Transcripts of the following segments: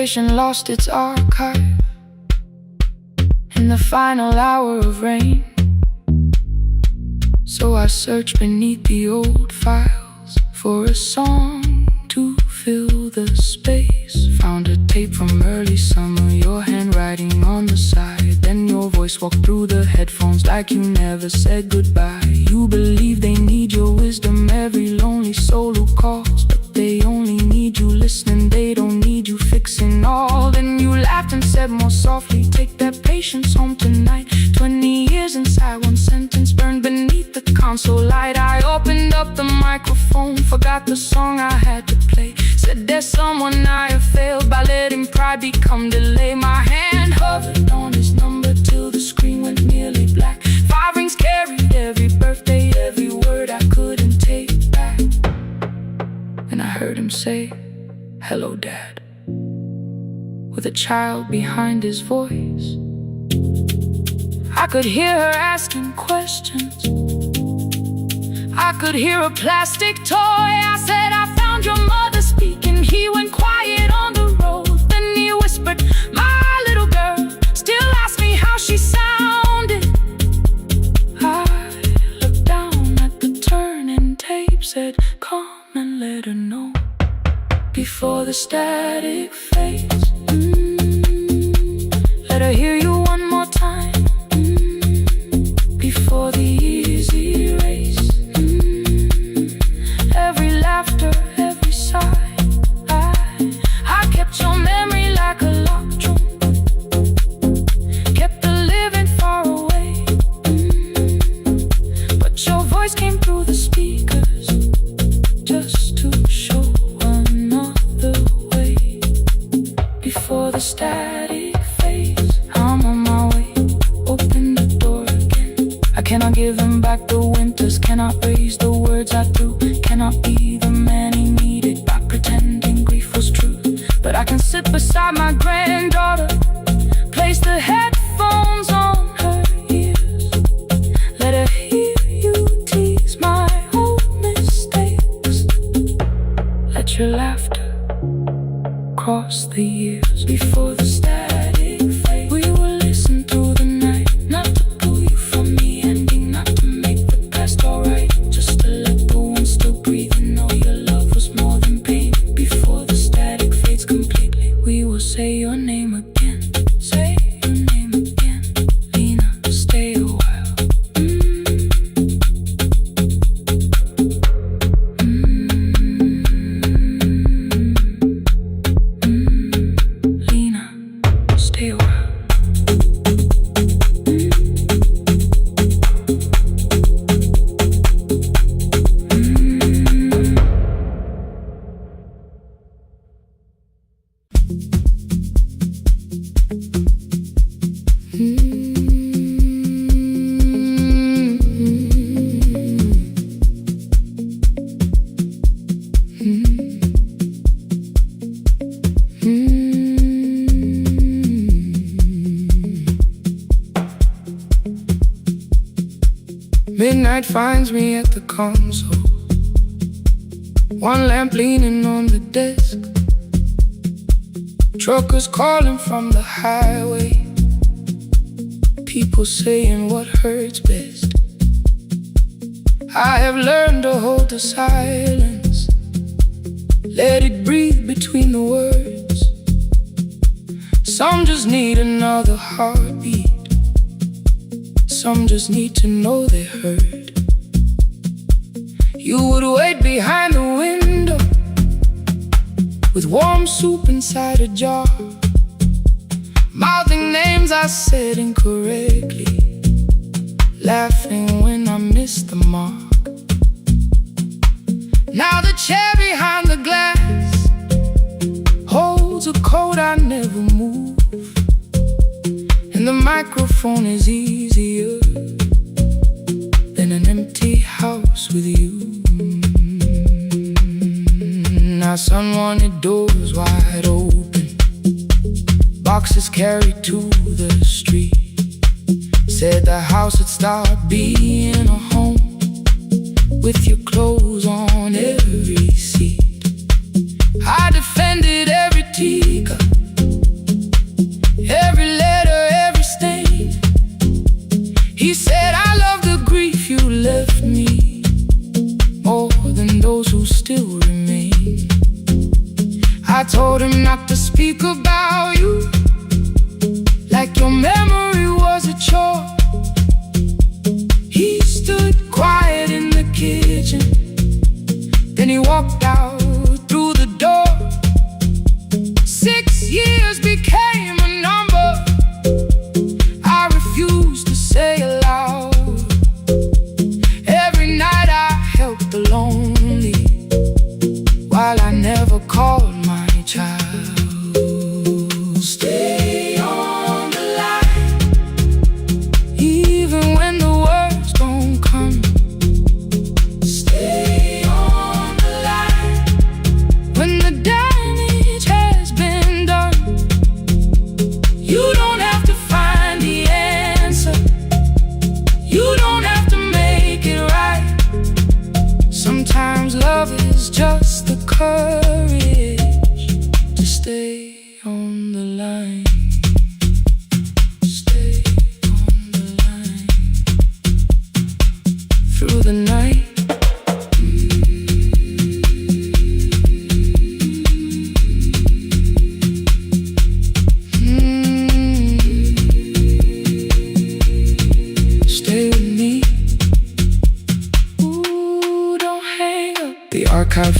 station lost its archive in the final hour of rain. So I searched beneath the old files for a song to fill the space. Found a tape from early summer, your handwriting on the side. Then your voice walked through the headphones like you never said goodbye. You believe they need your wisdom, every lonely soul who calls, but they only need you listening, they don't need you fixing all. Then you laughed and said more softly, take that patience home tonight. 20 years inside one sentence burned beneath the console light. I opened up the microphone, forgot the song I had to play. Said there's someone I have failed by letting pride become delay. My hand hovered on his number till the screen went nearly black. 5 rings carried every birthday, every word I couldn't take back. And I heard him say, hello dad, with a child behind his voice. I could hear her asking questions, I could hear a plastic toy. I said, I found your mother speaking. He went quiet on the road. Then he whispered, my little girl still asks me how she sounded. I looked down at the turning tape, said, come and let her know before the static fades. Let her hear you one more time, before the easy race. Every laughter, every sigh, I kept your memory like a locked drum, kept the living far away. But your voice came through the speakers, just to show another way. Before the static fades, I'm on my way, open the door again. I cannot give him back the winters, cannot raise the words I threw, cannot be the man he needed by pretending grief was true. But I can sit beside my granddaughter, place the headphones on her ears, let her hear you tease my old mistakes. Let your laughter cross the years. Before the static fade, we will listen through the night, not to pull you from the ending, not to make the past alright, just to let the one still breathe and know your love was more than pain. Before the static fades completely, we will say your name again, say your name again. Lena, stay a while. Lena, stay a while. Midnight finds me at the console, one lamp leaning on the desk. Truckers calling from the highway, people saying what hurts best. I have learned to hold the silence, let it breathe between the words. Some just need another heartbeat, some just need to know they heard. You would wait behind the window with warm soup inside a jar, mouthing names I said incorrectly, laughing when I missed the mark. Now the chair behind the glass holds a coat I never move, and the microphone is easier than an empty house with you. Now sun wanted doors wide open, boxes carried to the street. Said the house would start being a home, with your clothes on every seat. I defended every teacup,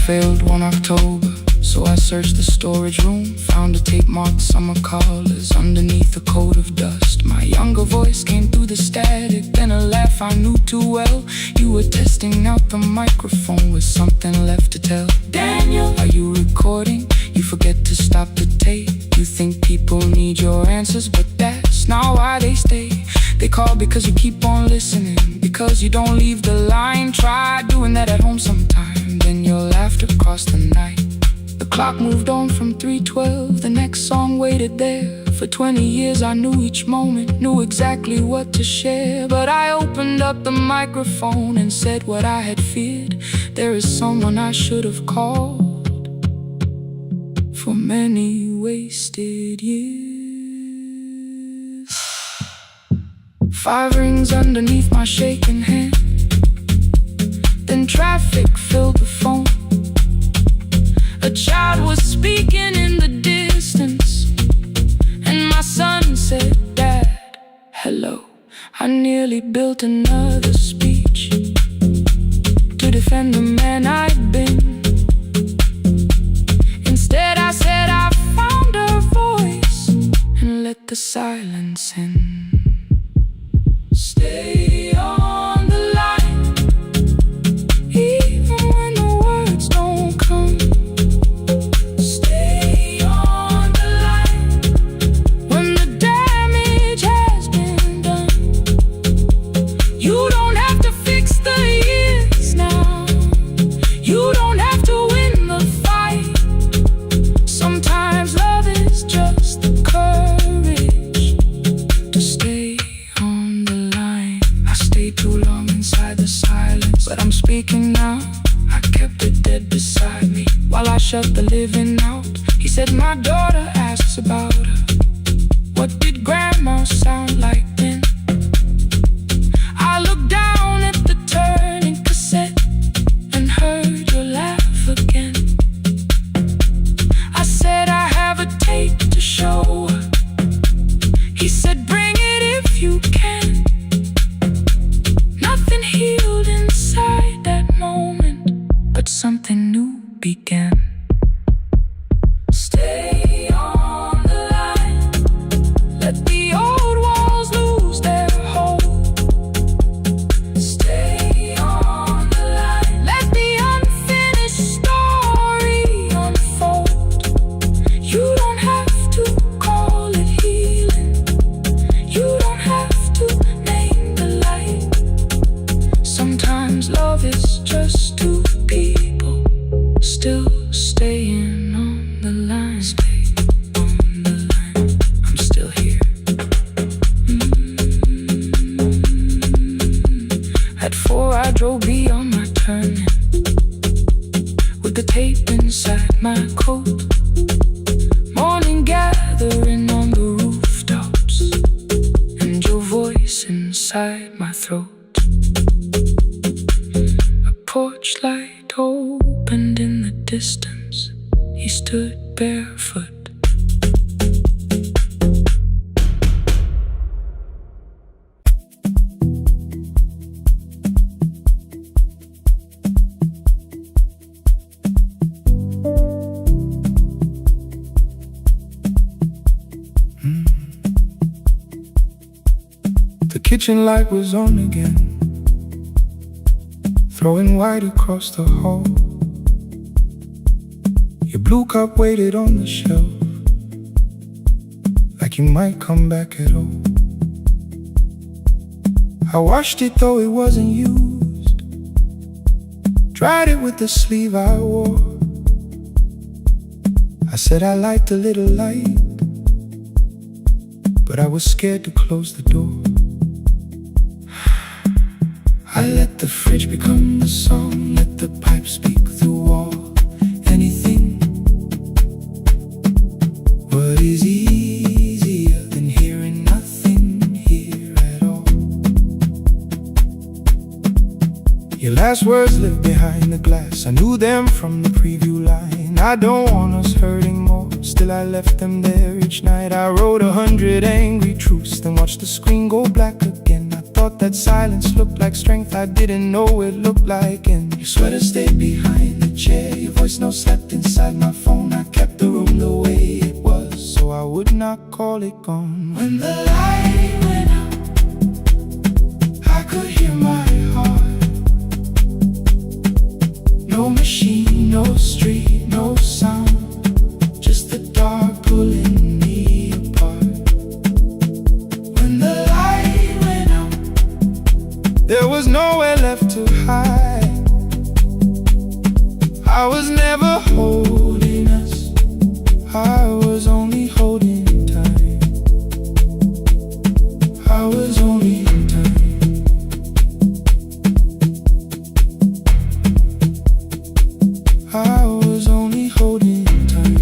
failed one October, so I searched the storage room, found a tape marked Summer Callers underneath a coat of dust. My younger voice came through the static, then a laugh I knew too well. You were testing out the microphone with something left to tell. Daniel, are you recording? You forget to stop the tape. You think people need your answers, but that's not why they stay. They call because you keep on listening, because you don't leave the line. Try doing that at home sometime, then you'll laugh across the night. The clock moved on from 3:12, the next song waited there. For 20 years I knew each moment, knew exactly what to share. But I opened up the microphone and said what I had feared. There is someone I should have called for many wasted years. 5 rings underneath my shaking hand, then traffic filled the phone. A child was speaking in the distance, and my son said, "Dad, hello." I nearly built another speech to defend the man I'd been. Instead I said I found a voice and let the silence in. Stay on the line, even when the words don't come. Stay on the line when the damage has been done. You don't have to fix the years now. You don't have to win the fight. Sometimes love is just the courage to stay on the line. I stayed too long inside the silence, but I'm speaking now. I kept it dead beside me while I shut the living out. He said, "My daughter asks about her. What did grandma sound like then?" I looked down at the turning cassette and heard your laugh again. I said, "I have a tape to show her." He said, "Bring it if you can." Nothing healed inside that moment, but something new began. Stay on the line, let the old walls lose their hold. Stay on the line, let the unfinished story unfold. You don't have to call it healing, you don't have to name the light. Sometimes love is just two people still staying on the line. Stay on the line, I'm still here. At 4 I drove beyond my turning, with the tape inside my coat. Morning gathering on the rooftops, and your voice inside my throat. A porch light opened in the distance. He stood barefoot. The kitchen light was on again, throwing white across the hall. Your blue cup waited on the shelf, like you might come back at all. I washed it though it wasn't used, dried it with the sleeve I wore. I said I liked a little light, but I was scared to close the door. I let the fridge become the song, let the pipe speak through all. Anything. What is easier than hearing nothing here at all? Your last words lived behind the glass. I knew them from the preview line. I don't want us hurting more, still I left them there each night. I wrote 100 angry truths, then watched the screen go black again. I thought that silence looked like strength, I didn't know it looked like. And your sweater stayed behind the chair. Your voice note slept inside my phone. I kept the room the way it was, so I would not call it gone. When the light went out, I could hear my heart. No machine, no street, no sound, just the dark pulling me apart. When the light went out, there was nowhere left to hide. I was never holding us, I was only holding time. I was only time. I was only holding time.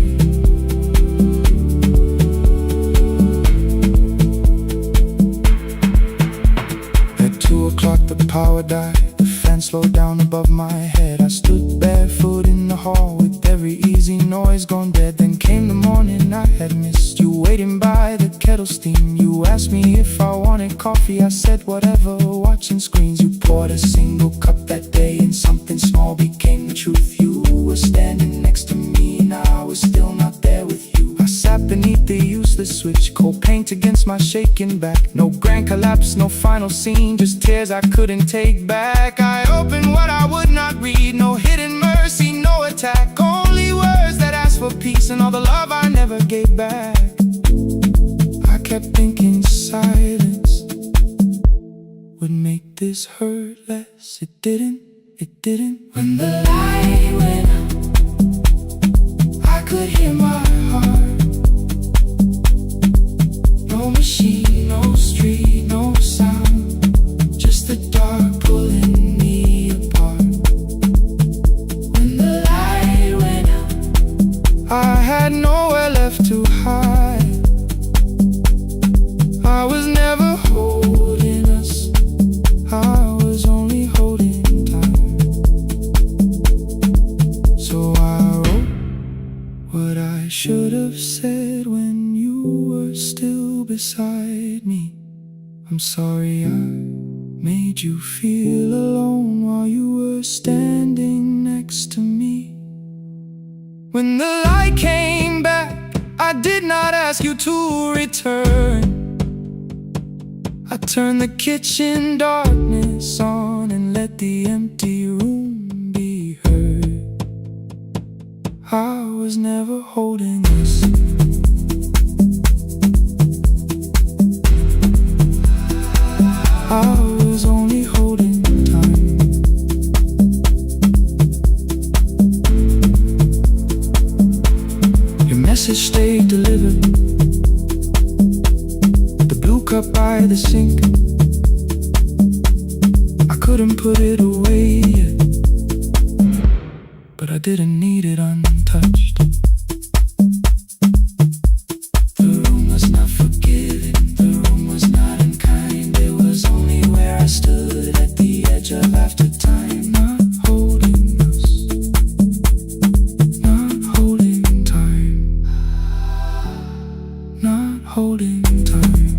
At 2 o'clock the power died. The fan slowed down above my head. I stood barefoot in the hall with every easy noise gone dead. Then came the morning I had missed. You waiting by the kettle steam. You asked me if I wanted coffee. I said whatever, watching screens. You poured a single cup that day, and something small became the truth. You were standing next to me, and I was still not there with you. I sat beneath the useless switch, cold paint against my shaking back. No grand collapse, no final scene, just tears I couldn't take back. I opened what I would not read, no hidden mercy, no attack, only words that asked for peace and all the love I never gave back. I kept thinking silence would make this hurt less. It didn't, it didn't. When the light went out, I could hear my heart. No machine, no street, no sound, just the dark pulling me apart. When the light went out, I had nowhere left to hide. I was never holding us, I was only holding time. So I wrote what I should have said when you were still beside me. I'm sorry I made you feel alone while you were standing next to me. When the light came back, I did not ask you to return. I turned the kitchen darkness on and let the empty room be heard. I was never holding us, I was only holding time. Your message stayed delivered, the blue cup by the sink. I couldn't put it away yet, but I didn't need it untouched. The room was not forgiving, the room was not unkind. It was only where I stood at the edge of after time. Not holding us, not holding time, not holding time.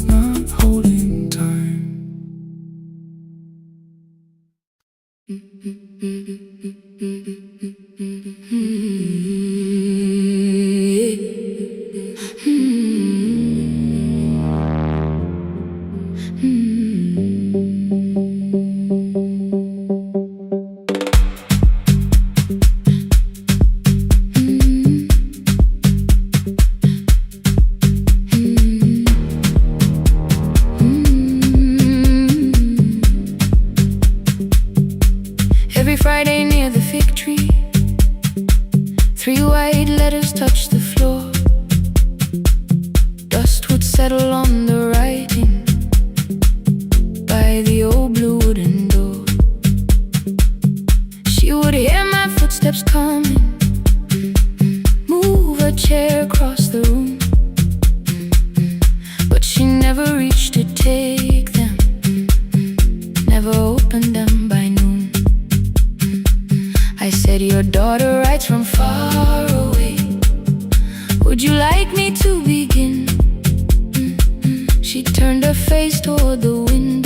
Not holding time. Every Friday near the fig tree, 3 white letters touched the floor. Dust would settle on the writing by the old blue wooden door. She would hear my footsteps coming, move a chair across the room, but she never reached to take them, never opened them by noon. I said, your daughter writes from far away, would you like me to begin? She turned her face toward the window.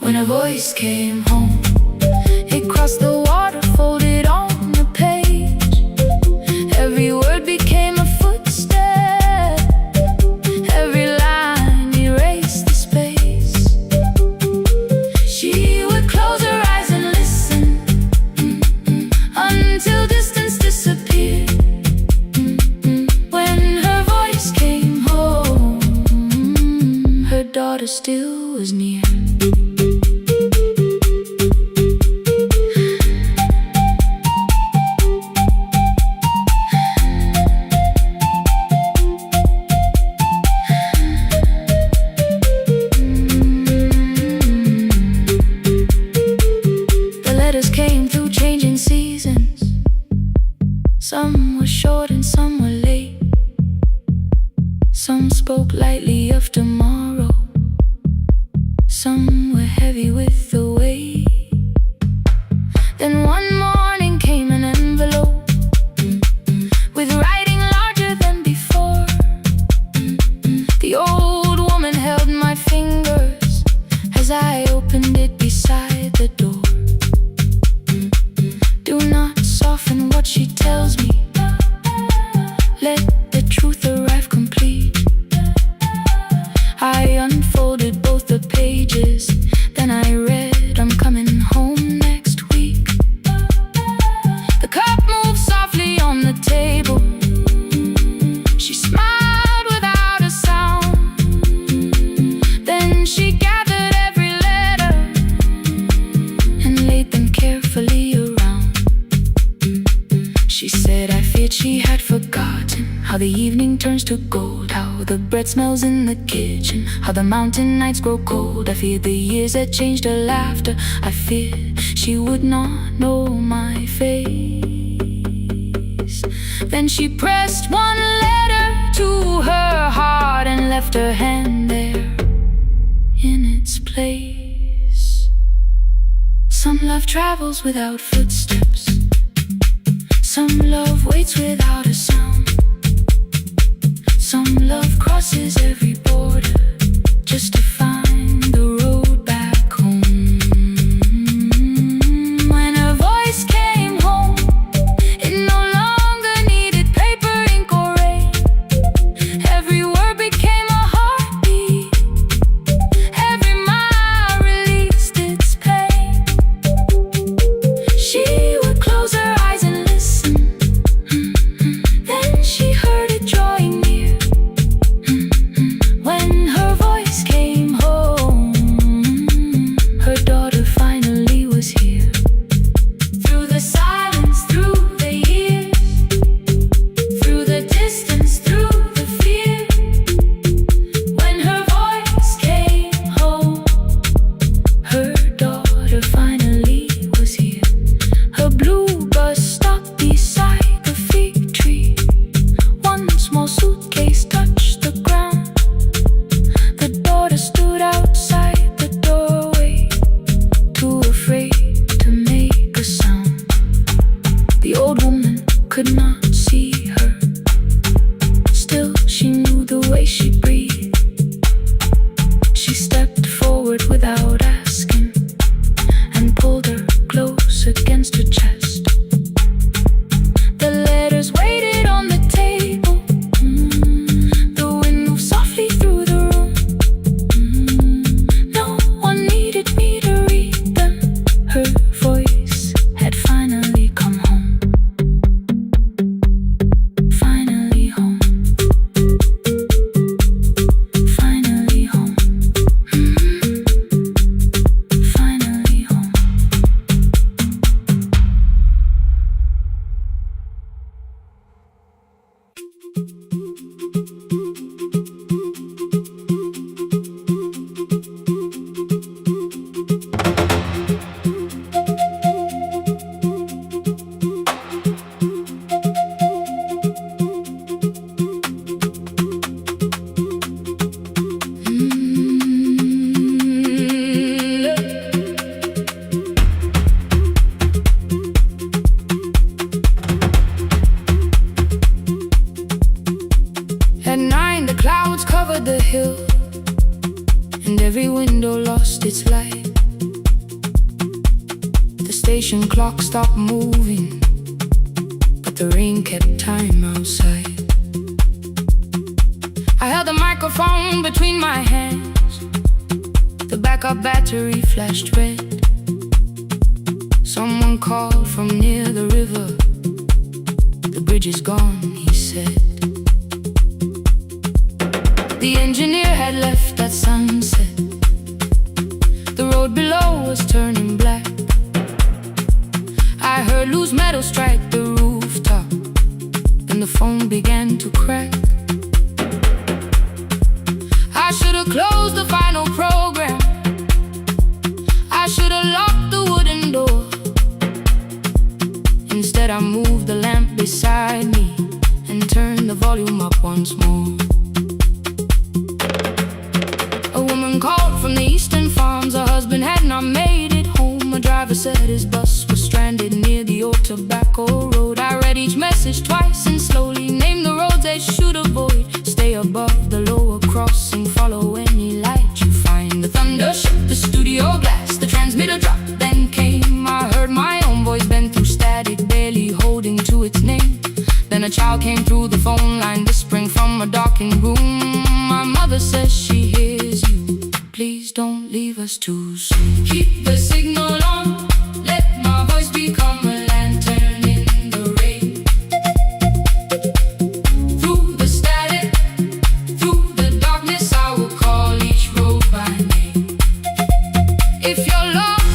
when a voice came home. It crossed the water, folded on the page. Every word became a footstep. Every line erased the space. She would close her eyes and listen, until distance disappeared. When her voice came home, her daughter still was near. Some were short and some were late. Some spoke lightly of tomorrow. Some were heavy with the weight. Then one morning came an envelope with writing larger than before. The old woman held my fingers as I opened it beside the door. Do not soften what she tells me. Let the truth arrive complete. I unfolded both the pages, then I read, I'm coming home next week. The cup moved softly on the table. She smiled without a sound. Then she gathered every letter and laid them carefully around. She said, I feared she had forgotten how the evening turns to gold, how the bread smells in the kitchen, how the mountain nights grow cold. I feared the years had changed her laughter. I feared she would not know my face. Then she pressed one letter to her heart and left her hand there in its place. Some love travels without footsteps. Some love waits without a sound. Some love crosses every border just to find the road back home. When her voice came home, it no longer needed paper, ink, or rain. Every word became a heartbeat. Every mile released its pain. She would close her eyes and listen. Then she heard it drawing near. When her voice came home, her daughter finally was here. Through the silence, through the years, through the distance, through the fear. When her voice came home, her daughter finally was here. Her blue bus stopped beside the fig tree. One small suitcase touched the ground. The daughter stood outside the doorway, too afraid to make a sound. The old woman could not see her. Still, she knew the way she breathed. She stepped forward without asking and pulled her close against her chest. The letters waited on the table. The wind moved softly through the room. No one needed me to read them. Her voice had finally come home. Finally home. Finally home. Finally home. At 9, the clouds covered the hill, and every window lost its light. station clock stopped moving, but the rain kept time outside. I held the microphone between my hands. The backup battery flashed red. Someone called from near the river. The bridge is gone, he said. The engineer had left at sunset. The road below was turning black. I heard loose metal strike the rooftop, and the phone began to crack. I should have closed the final program. I should have locked the wooden door. Instead I moved the lamp beside me and turned the volume up once more. A woman called from the eastern farms. Her husband had not made it home. A driver said his bus was stranded near the old tobacco road. I read each message twice and slowly named the roads they should avoid. Stay above the lower crossing, follow any light you find. The thunder shook the studio glass, the transmitter dropped, then came. I heard my own voice bend through static, barely holding to its name. Then a child came through the phone line, whispering from a darkened room. My mother says she hears you. Please don't leave us too soon. Keep the signal on, let my voice become a lantern in the rain. Through the static, through the darkness, I will call each road by name. If you're lost,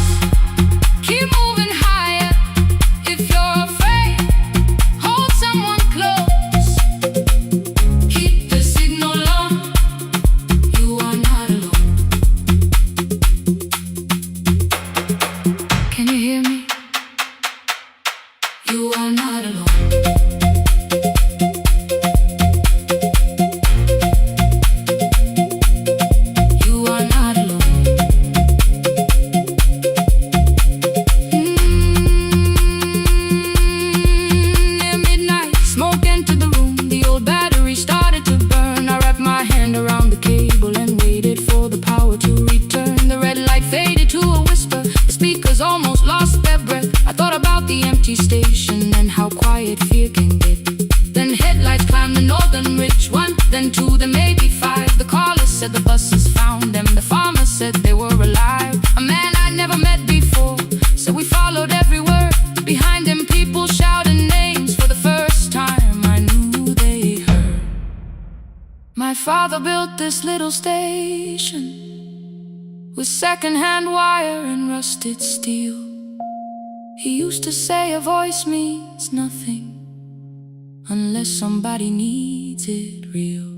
keep moving higher. If you're afraid, hold someone close. Keep the signal on, you are not alone. Can you hear me? You are not alone. You are not alone. Near midnight, smoke entered the room. The old battery started to burn. I wrapped my hand around the cable and waited for the power to return. The red light faded to a whisper. The speakers almost lost their breath. I thought about the empty station and how quiet fear can get. Then headlights climbed the northern ridge, one, then two, then maybe five. The caller said the buses found them. The farmer said they were alive. A man I'd never met before said we followed every word. Behind them people shouted names. For the first time I knew they heard. My father built this little station with second-hand wire and rusted steel. He used to say a voice means nothing unless somebody needs it real.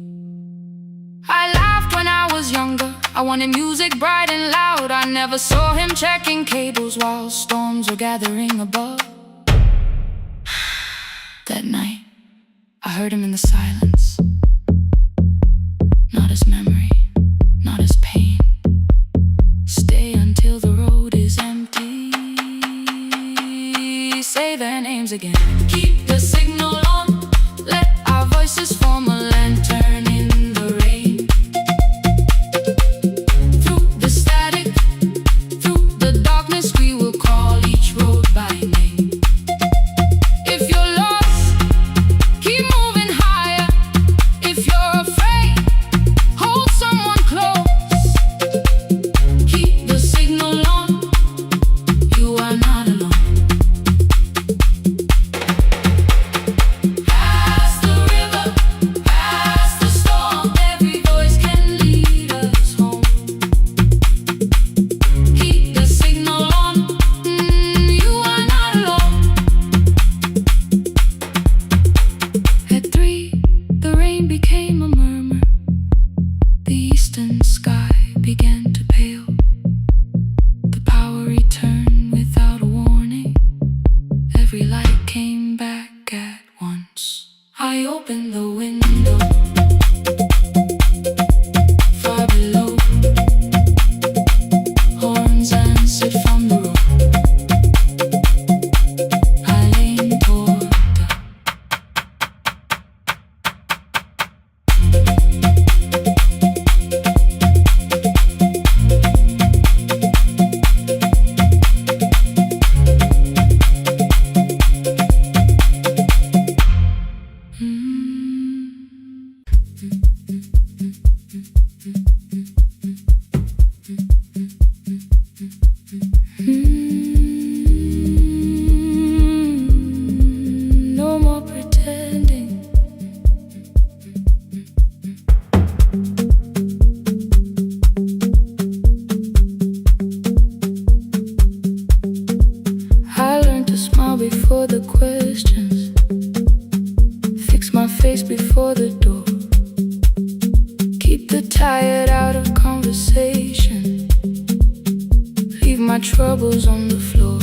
I laughed when I was younger. I wanted music bright and loud. I never saw him checking cables while storms were gathering above. That night, I heard him in the silence. Not as memory, not as pain. Stay until the road is empty. Say their names again. Keep the signal on, let our voices form a lantern in the rain. Through the static, through the darkness, we will call each road by name. If you're lost, keep moving higher. If you're afraid, hold someone close. Keep the signal on, you are not alone. Past the river, past the storm, every voice can lead us home. Keep the signal on, you are not alone. At 3, the rain became a murmur. The eastern sky began to pale. The power returned without a warning. Every light came back at once. I opened the window. Far below, horns answered from the road. I leaned toward the before the questions, fix my face before the door, keep the tired out of conversation, leave my troubles on the floor.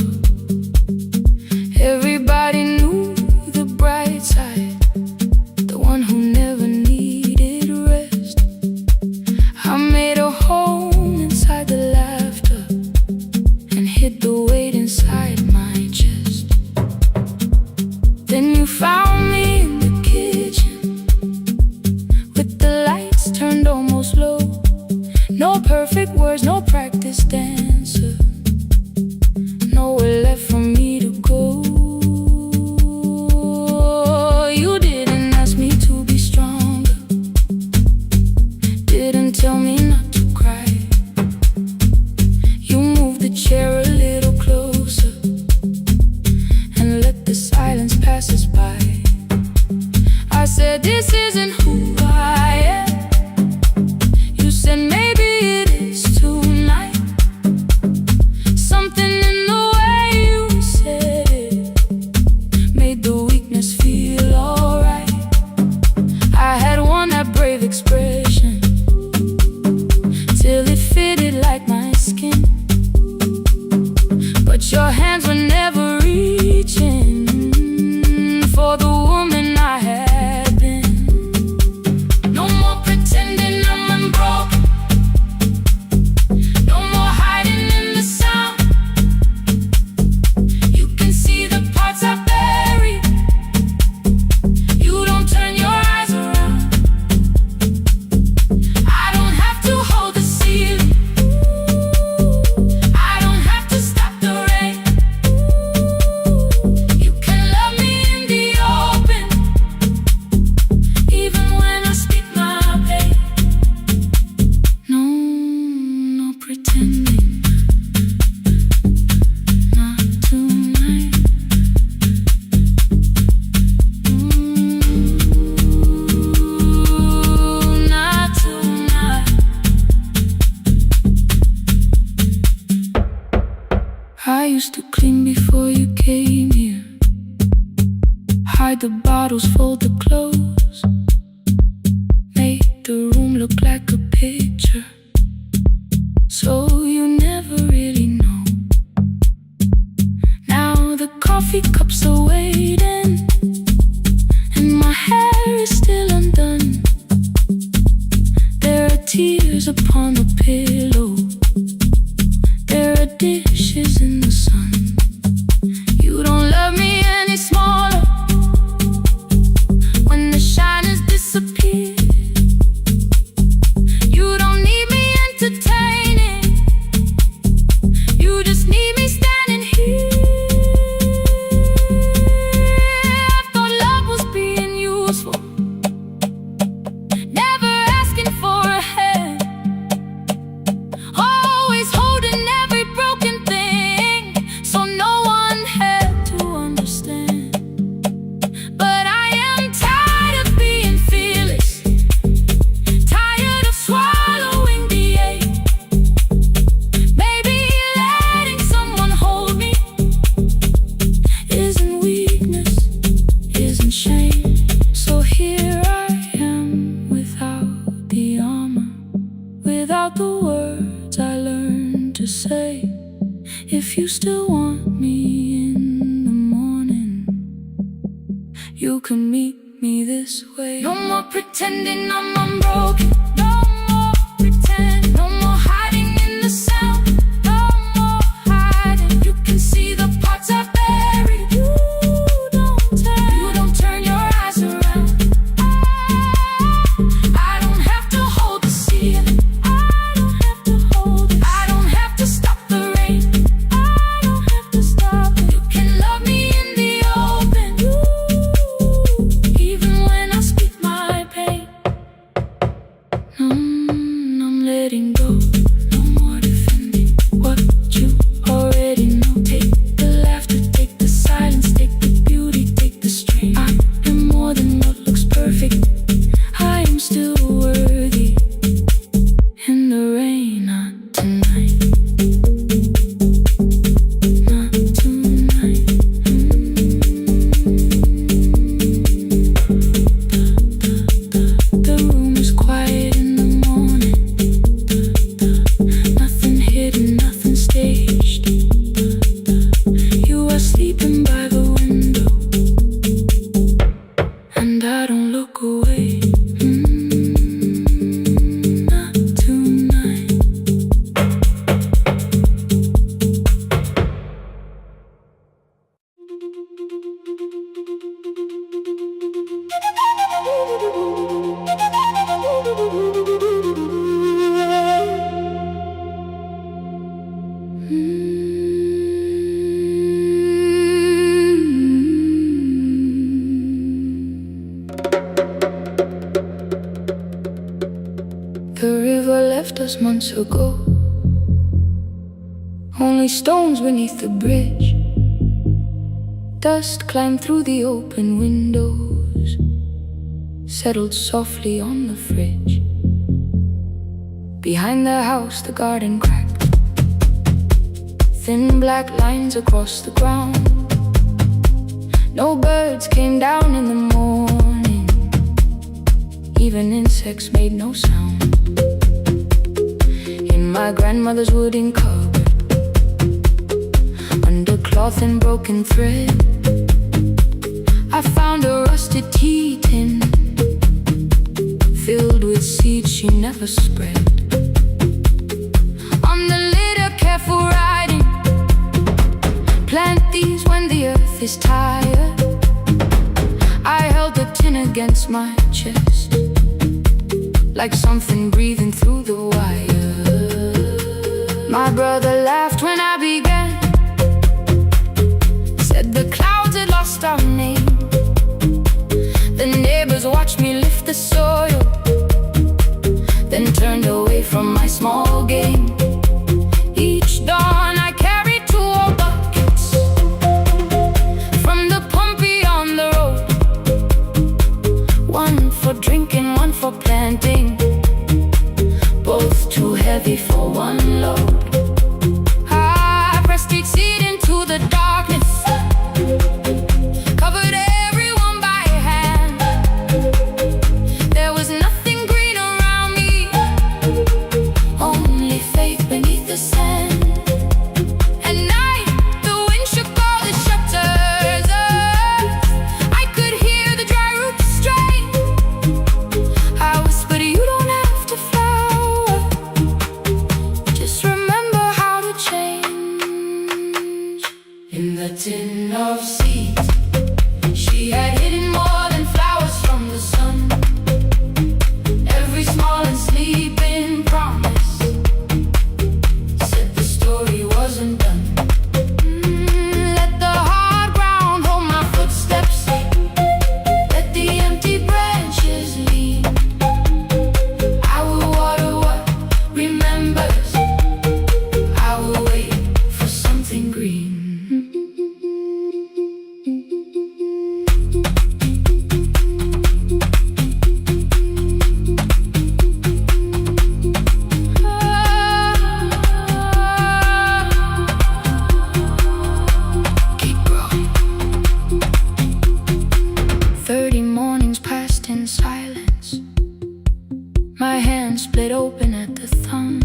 Everybody knew the bright side, the one who never needed rest. I made a home inside the laughter and hid the weight inside my chest. Then you found me in the kitchen with the lights turned almost low. No perfect words, no practice dancer, nowhere left for me to go. You didn't ask me to be stronger, didn't tell me not to cry. You moved the chair a little closer and let the silence pass us by. I said, this isn't who I am. You said, maybe it is tonight. Something in the way you said it made the weakness feel alright. I had worn that brave expression till it fitted like my skin, but your hands were never reaching for the woman I had been. No more pretending I'm unbroken, no more hiding in the sound. You can see the parts I buried, you don't turn your eyes around. I don't have to hold the ceiling, I don't have to stop the rain. You can love me in the open, even when I speak my pain. No pretending, not tonight. Not tonight. I used to clean before you came here, hide the bottles, fold the clothes, make the room look like a picture, so you never really know. Now the coffee cups are waiting and my hair is still undone. There are tears upon the pillow, there are dishes in the sun. You don't love me any smaller when the shine has disappeared. You don't need me entertaining, you just need me standing here. I thought love was being useful, never asking for a hand, always holding every broken thing, so no one had to understand. But I am tired of being fearless, tired of swallowing the ache. Maybe letting someone hold me isn't weakness, isn't shame. So here I am without the armor, without the words I learned to say. If you still want me in the morning, you can meet me this way. No more pretending I'm unbroken, no more pretend, no more hiding in the sound, no more hiding. You can see the parts I buried, you don't turn your eyes around. I don't have to hold the ceiling, I don't have to hold it, I don't have to stop the rain, I don't have to stop it. You can love me in the open, even when I speak my pain. The river left us months ago, only stones beneath the bridge. Dust climbed through the open windows, settled softly on the fridge. Behind the house the garden cracked, thin black lines across the ground. No birds came down in the morning, even insects made no sound. In my grandmother's wooden cupboard, under cloth and broken thread, I found a rusted tea tin filled with seeds she never spread. On the litter, careful writing, plant these when the earth is tired. I held the tin against my chest, like something breathing through the wire. My brother laughed when I began, said the clouds had lost our name. The neighbors watched me lift the soil, then turned away from my small game. Each dawn I carried 2 old buckets from the pump beyond the road, one for drinking, one for planting, both too heavy for one load. I pressed each seed into the darkness, covered everyone by hand. There was nothing green around me, only faith beneath the sand. At night, the wind shook all the shutters. I could hear the dry roots strain. I whispered, you don't have to flower, just remember how to change. In the tin of seeds, she had hidden more than flowers from the sun. Every small and sleeping promise said the story wasn't done. Let the hard ground hold my footsteps, let the empty branches lean. I will water what remembers, I will wait for something green. Keep growing. 30 mornings passed in silence. My hand split open at the thumb.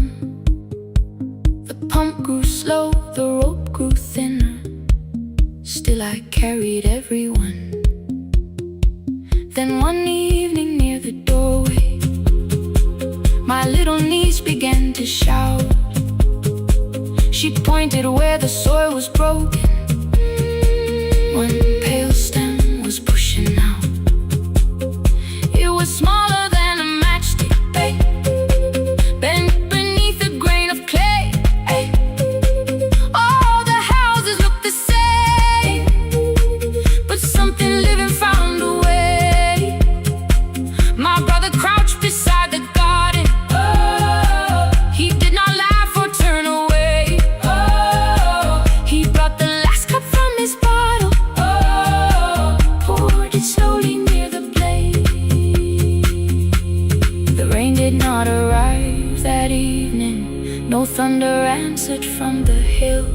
The pump grew slow, the rope grew thinner. Still I carried everyone. Then one evening near the doorway, my little niece began to shout. She pointed where the soil was broken. One pale stem was pushing out. It was smaller than a matchstick, babe, bent beneath a grain of clay. All the houses looked the same, but something living found a way. My brother crouched beside the garden. He did not laugh or turn away. He brought the last cup from his bottle, poured it slowly near the blaze. The rain did not arrive that evening, no thunder answered from the hill.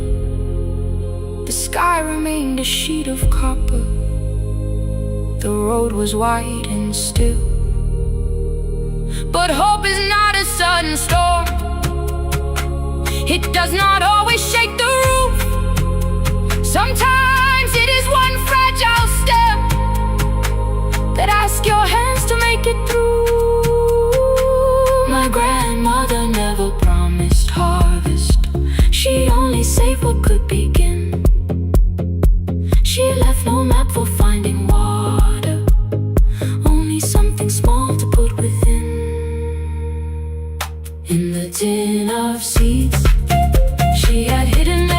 The sky remained a sheet of copper, the road was wide and still. But hope is not a sudden storm, it does not always shake the roof. Sometimes it is one fragile step that asks your hands to make it through. My grandmother never promised harvest, she only saved what could begin. She left no map for finding water, only something small to put within. In the tin of seeds, she had hidden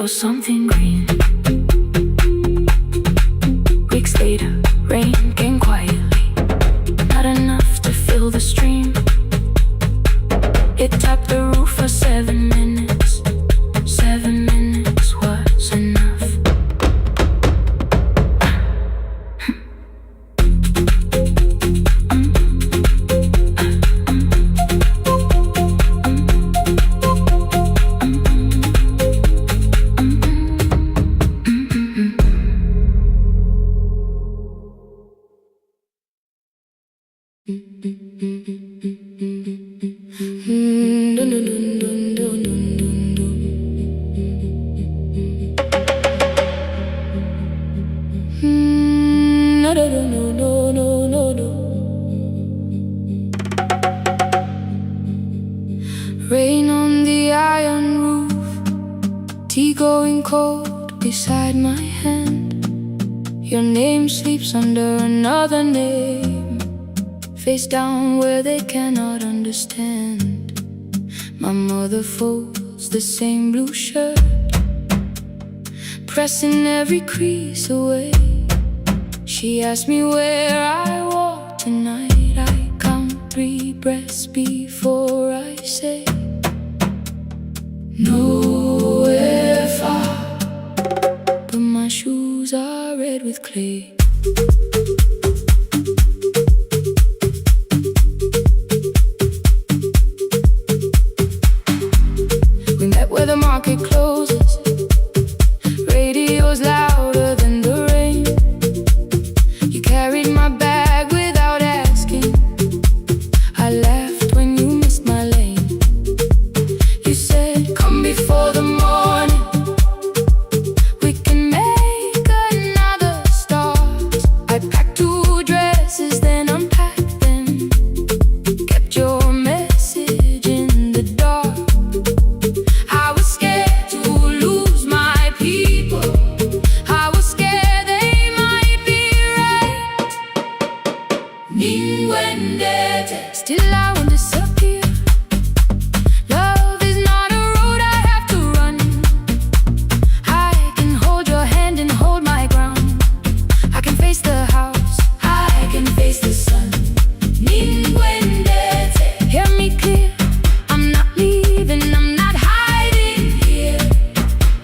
for something green. Weeks later, rain came quietly, not enough to fill the stream. It tapped the roof for 7 minutes. 7 minutes was enough. Rain on the iron roof, tea going cold beside my hand. Your name sleeps under another name, face down where they cannot understand. My mother folds the same blue shirt, pressing every crease away. She asked me where I walk tonight. I count 3 breaths before I say nowhere far, but my shoes are red with clay. We met where the market closes, radio's louder than the rain. You carried my bag without asking. I laughed when you missed my lane. You said, come before the morning, we can make another start. I packed 2 dresses, then unpacked them, kept your message in the dark. I was scared to lose my people, I was scared they might be right. Still I won't disappear. Love is not a road I have to run. I can hold your hand and hold my ground. I can face the house, I can face the sun. Hear me clear, I'm not leaving, I'm not hiding here.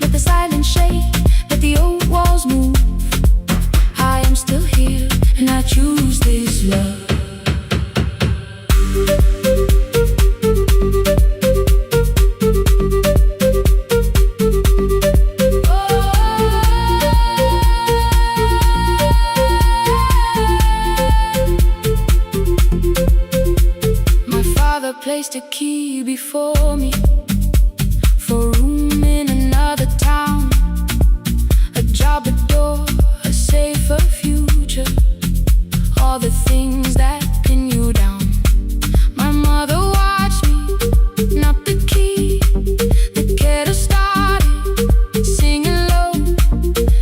Let the silence shake, let the old walls move. I am still here, and I choose this love. My father placed a key before me for room in another town, a job, a door, a safer future, all the things that pin you down. My mother watched me, not the key, the kettle started singing low.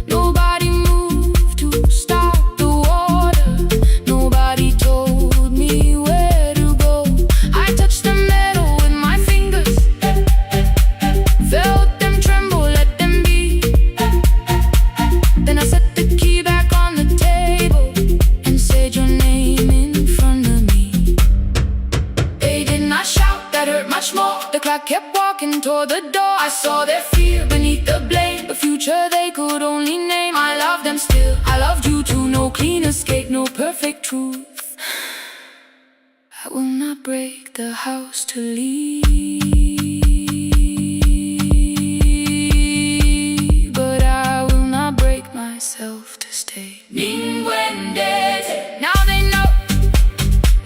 Nobody moved to stop the water, nobody told me where to go. I touched the metal with my fingers, felt them tremble, let them be. Then I set the key back on the table and said your name in front of me. They did not shout, that hurt much more. The clock kept walking toward the door. I saw their fear beneath the blame, a future they could only name. I love them still, I loved you too. No clean escape, no perfect truth. I will not break the house to leave, but I will not break myself to stay. Now they know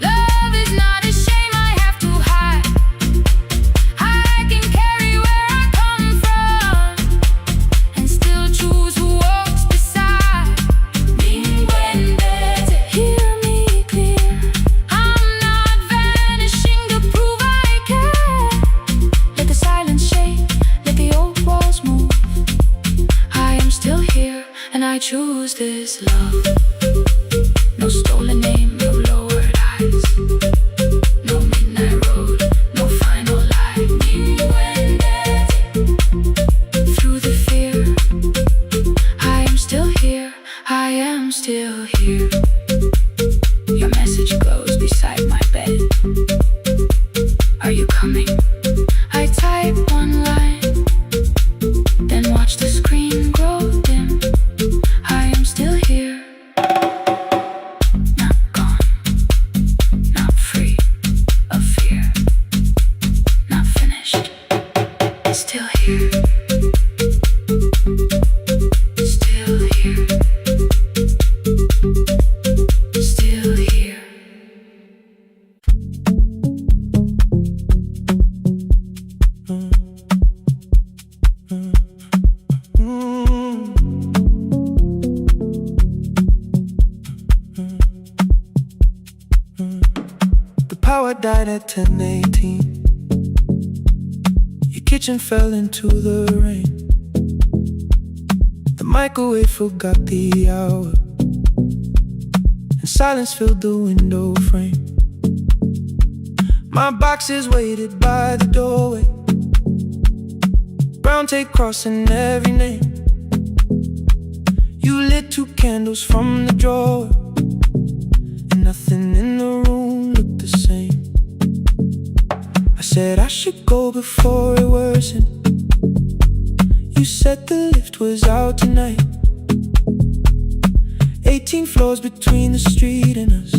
love is not a shame I have to hide. I can carry where I come from and still choose who walks beside. Hear me clear, I'm not vanishing to prove I care. here. Your message glows beside my bed. Are you coming? I type one line, then watch the screen grow dim. I am still here. Not gone, not free of fear, not finished. Still here. Still here. Still here. The power died at 10:18. Your kitchen fell into the rain. The microwave forgot the hour, and silence filled the window frame. My boxes waited by the doorway, brown tape crossing every name. You lit 2 candles from the drawer, and nothing in the room looked the same. I said I should go before it worsened. You said the lift was out tonight. 18 floors between the street and us,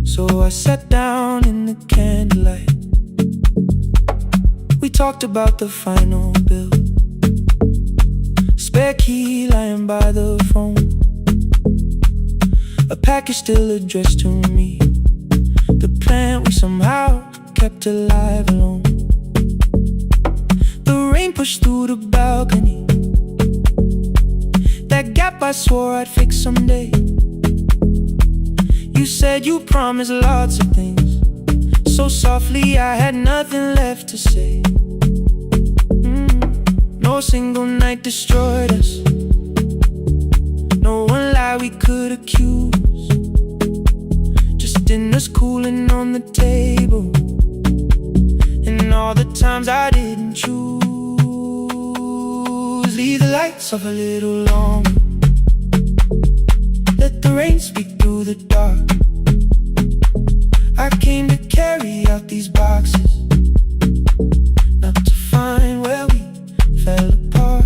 so I sat down in the candlelight. We talked about the final bill, spare key lying by the phone, a package still addressed to me, the plant we somehow kept alive alone. The rain pushed through the balcony, that gap I swore I'd fix someday. You said you promised lots of things, so softly I had nothing left to say. No single night destroyed us, no one lie we could accuse, just dinners cooling on the table, and all the times I didn't choose. Leave the lights off a little longer, let the rain speak through the dark. I came to carry out these boxes, not to find where we fell apart.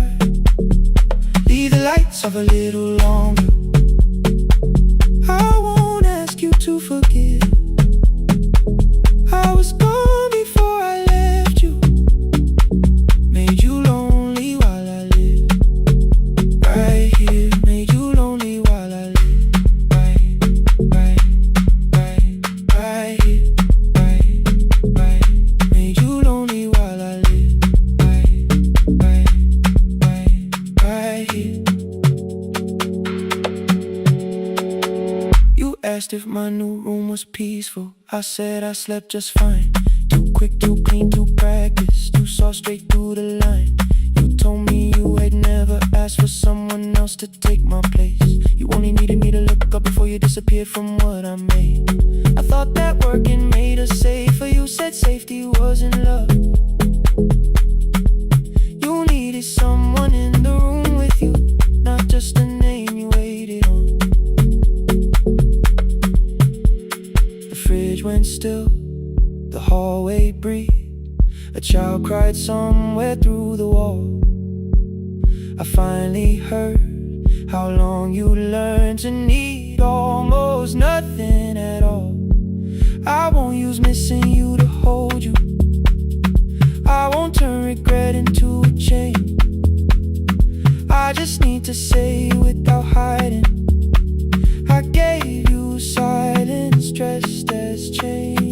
Leave the lights off a little longer. I won't ask you to forgive. I was gone before I left you, made you lonely while I lived right here, made you lonely while I lived right here, right, made you lonely while I lived right here. You asked if my new room was peaceful. I said I slept just fine. Too quick, too clean, too practiced. You saw straight through the line. You told me you had never asked for someone else to take my place. You only needed me to look up before you disappeared from what I made. I thought that working made us safer. You said safety was in love. You needed someone in the room with you, not just a name you waited on. The fridge went still, the hallway breathed. A child cried somewhere through the wall. I finally heard how long you learned to need almost nothing at all. I won't use missing you to hold you. I won't turn regret into a chain. I just need to say without hiding, I gave you silence dressed as change.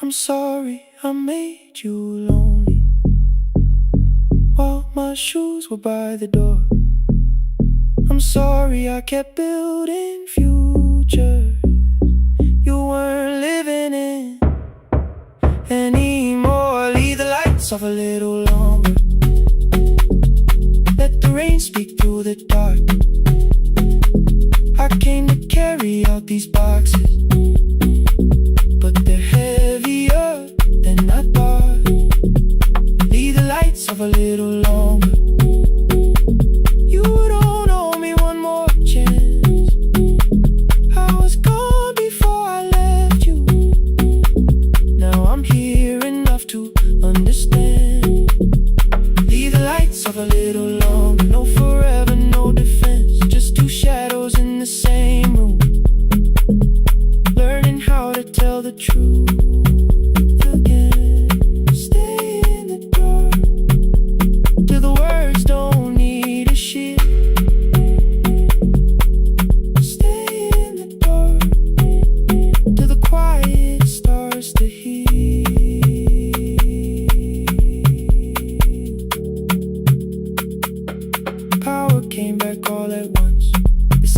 I'm sorry I made you lonely while my shoes were by the door. I'm sorry I kept building futures you weren't living in anymore. Leave the lights off a little longer, let the rain speak through the dark. I came to carry out these boxes, but they're heavier than I thought. Leave the lights off a little longer. You don't owe me one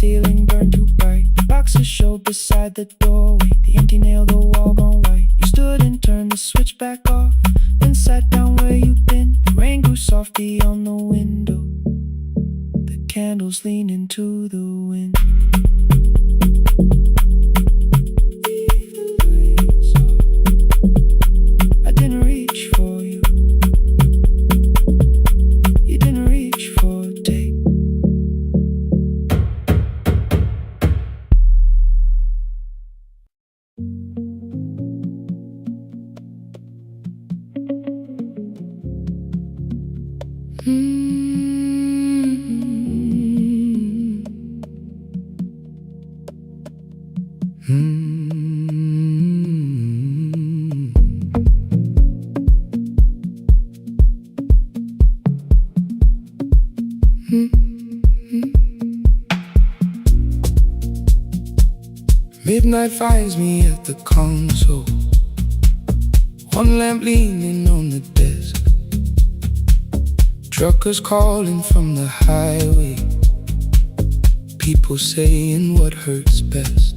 ceiling burned too bright. Boxes showed beside the doorway, the empty nail, the wall gone white. You stood and turned the switch back off, then sat down where you'd been. The rain grew soft beyond the window, the candles leaned into the wind. I didn't reach for you, you didn't reach for a take. Midnight finds me at the console, one lamp leaning on the desk. Truckers calling from the highway, people saying what hurts best.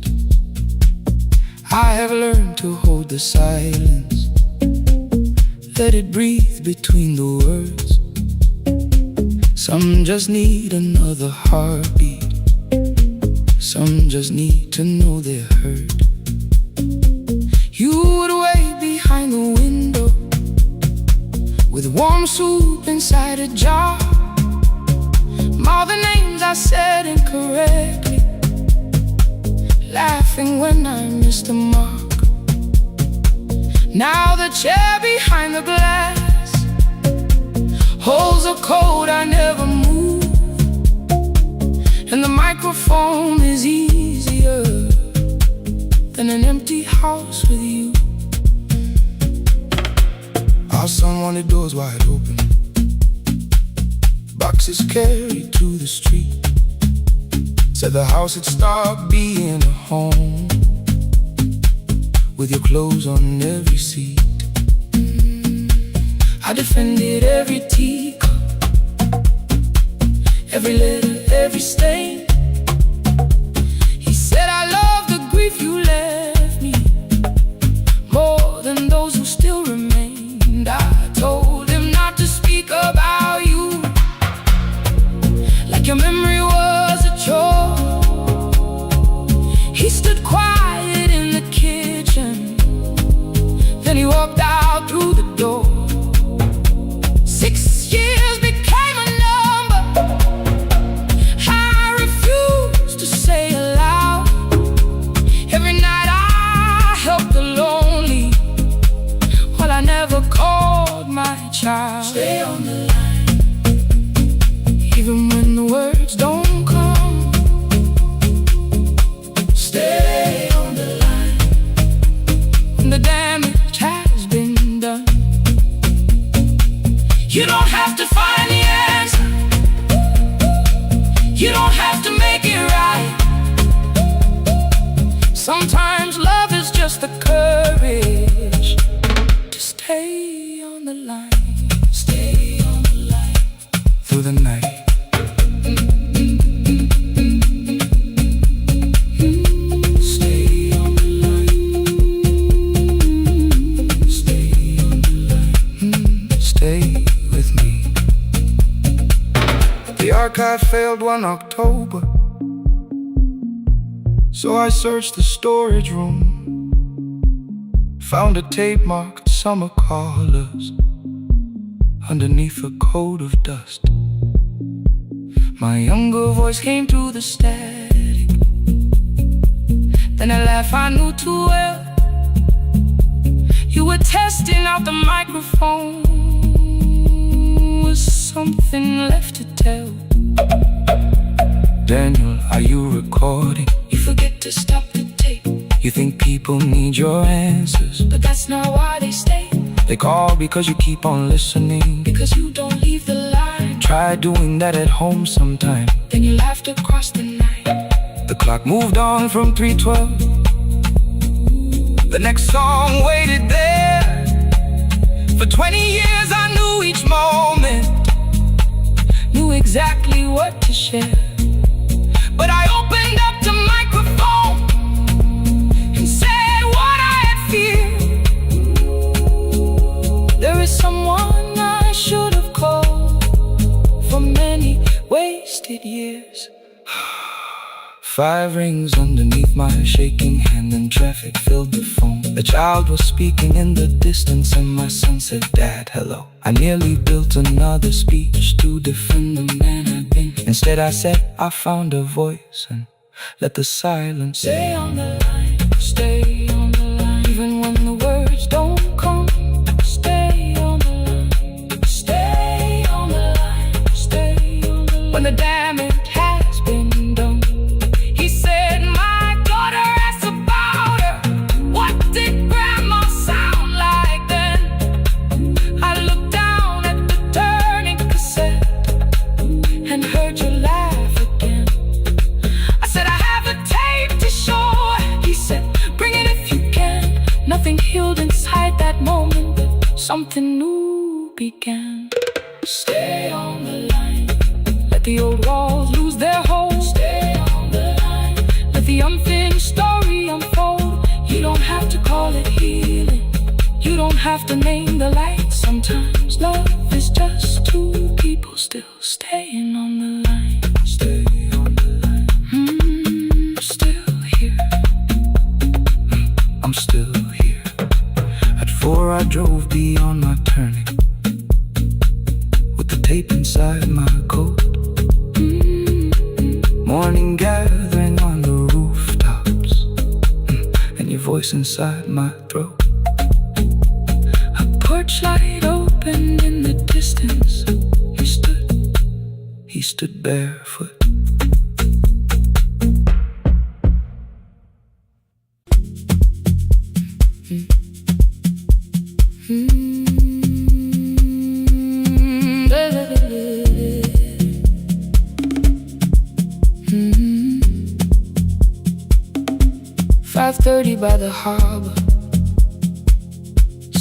I have learned to hold the silence, let it breathe between the words. Some just need another heartbeat, some just need to know they're heard. You would wait behind the window with warm soup inside a jar. All the names I said incorrectly, laughing when I missed the mark. Now the chair behind the glass holds a code I never moved, and the microphone is easier than an empty house with you. Our son wanted doors wide open, boxes carried to the street. Said the house had stopped being a home, with your clothes on every seat. I defended every teacup, every letter, every stain. He said I love the grief you left me more than those who still remained. I told him not to speak about you like your memory was a chore. He stood quiet in the kitchen, then he walked out through the door. 6 years became a number I refused to say aloud. Every night I helped the lonely, while I never called my child. Stay on the line, even when the words don't come. Stay on the line, when the damage has been done. You don't have to find the answer, you don't have to make it right. Sometimes love is just the courage to stay on the line. Stay on the line through the night. Stay on the line. Stay on the line. Stay with me. The archive failed one October, so I searched the storage room, found a tape marked summer callers underneath a coat of dust. My younger voice came through the static, then a laugh I knew too well. You were testing out the microphone, was something left to tell. Daniel, are you recording? You forget to stop the tape. You think people need your answers, but that's not why they stay. They call because you keep on listening, because you don't leave the line. Try doing that at home sometime, then you laughed across the night. The clock moved on from 3:12. The next song waited there. For 20 years I knew each moment, knew exactly what to share. But I opened 5 rings underneath my shaking hand, and traffic filled the phone. A child was speaking in the distance, and my son said, "Dad, hello." I nearly built another speech to defend the man I'd been. Instead I said, "I found a voice," and let the silence stay on the line, stay on the line. Even when the words don't come, stay on the line, stay on the line, stay on the line. When the damage has been done, he said, "My daughter asked about her. What did grandma sound like then?" I looked down at the turning cassette and heard you laugh again. I said, "I have a tape to show." He said, "Bring it if you can." Nothing healed inside that moment, but something new began. Stay on the line, let the old walls lose their hold. Stay on the line, let the unfinished story unfold. You don't have to call it healing, you don't have to name the light. Sometimes love is just two people still staying on the line. Stay on the line. I'm still here. I'm still here. At 4 I drove beyond my turning, with the tape inside my coat. Morning gathering on the rooftops, and your voice inside my throat. A porch light opened in the distance. He stood barefoot. Mm-hmm. 5:30 by the harbor.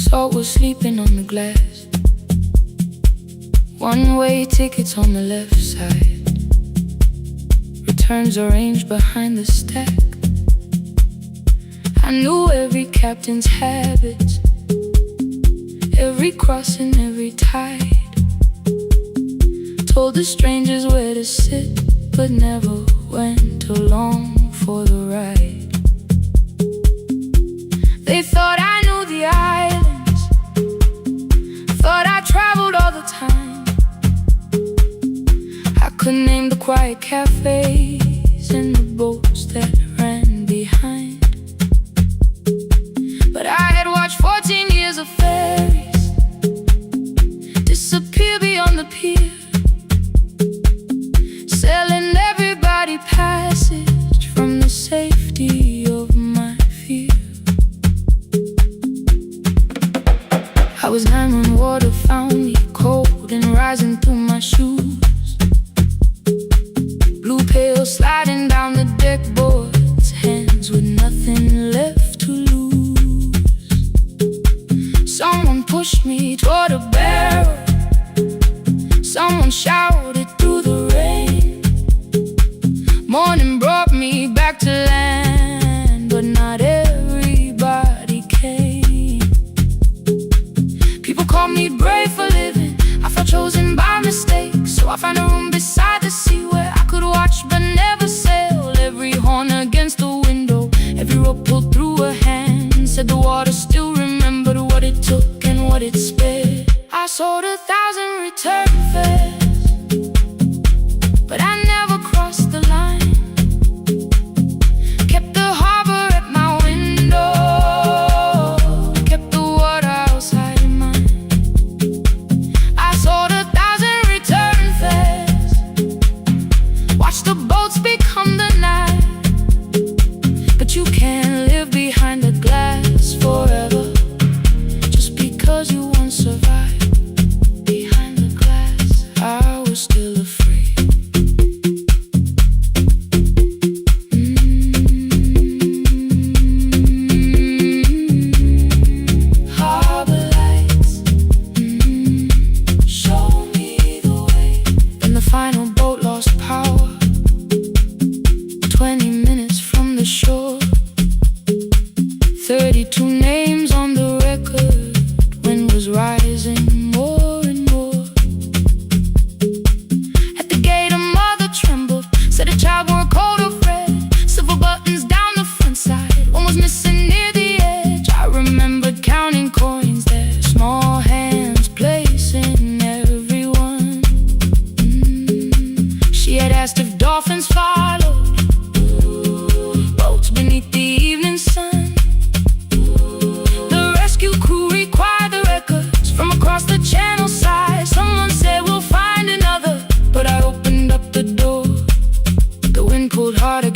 Salt was sleeping on the glass. One-way tickets on the left side. Returns arranged behind the stack. I knew every captain's habits, every crossing, every tide. Told the strangers where to sit, but never went along for the ride. They thought I knew the islands, thought I traveled all the time. I could name the quiet cafes and the boats that ran behind. But I had watched 14 years of ferries disappear beyond the pier, selling everybody passes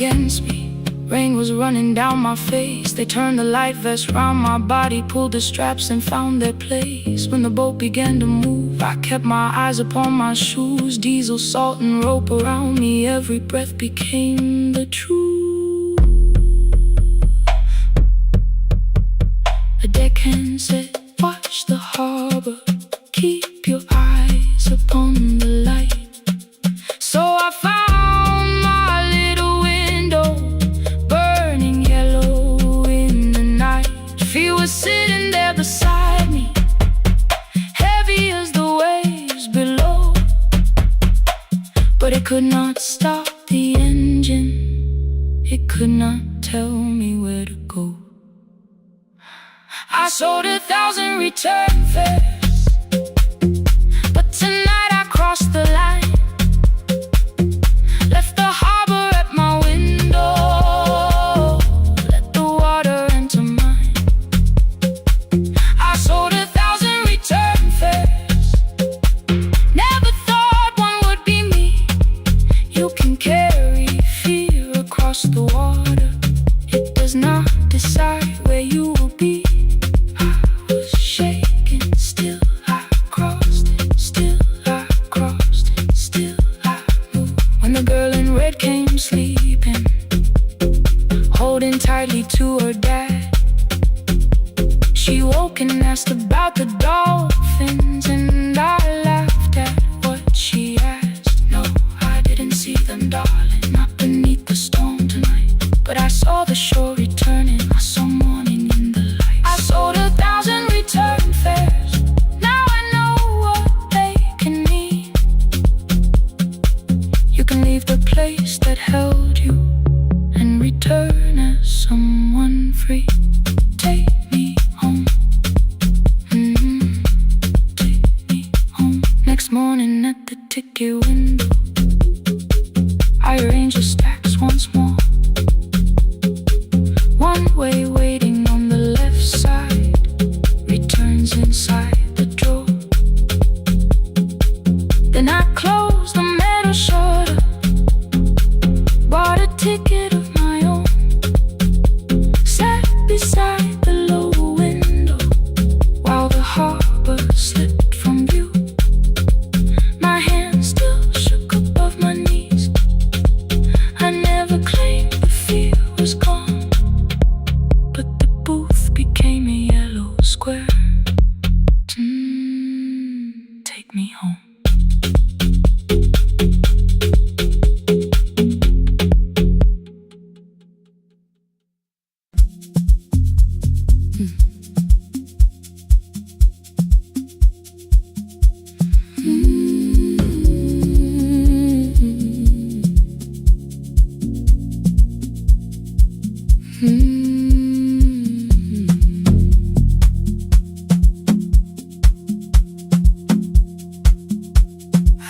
against me. Rain was running down my face. They turned the light vest round my body, pulled the straps and found their place. When the boat began to move, I kept my eyes upon my shoes. Diesel, salt and rope around me, every breath became the truth. A deckhand said, watch the harbor, keep your eyes upon the light. So I found my little window, burning yellow in the night. She was sitting there beside me, heavy as the waves below, but it could not stop the engine. It could not tell me where to go. I sold 1,000 return fares, but tonight I crossed the line. Left the harbor at my window, let the water enter mine. I sold 1,000 return fares, never thought one would be me. You can carry fear across the water, it does not decide where you will be. Sleeping, holding tightly to her dad. She woke and asked about the dolphins, and I laughed at what she asked. No, I didn't see them, darling, not beneath the storm tonight, but I saw the shore returning. I saw morning in the light. I sold 1,000 return fares, now I know what they can mean. You can leave the place that held you and return as someone free. Take me home, take me home. Next morning at the ticket window, I arrange the stacks once more. One way waiting on the left side, returns inside the drawer. Then I close the metal shutter, bought a ticket of my own, sat beside the low window while the harbor slipped from view. My hands still shook above my knees. I never claimed the fear was gone, but the booth became a yellow square. Take me home.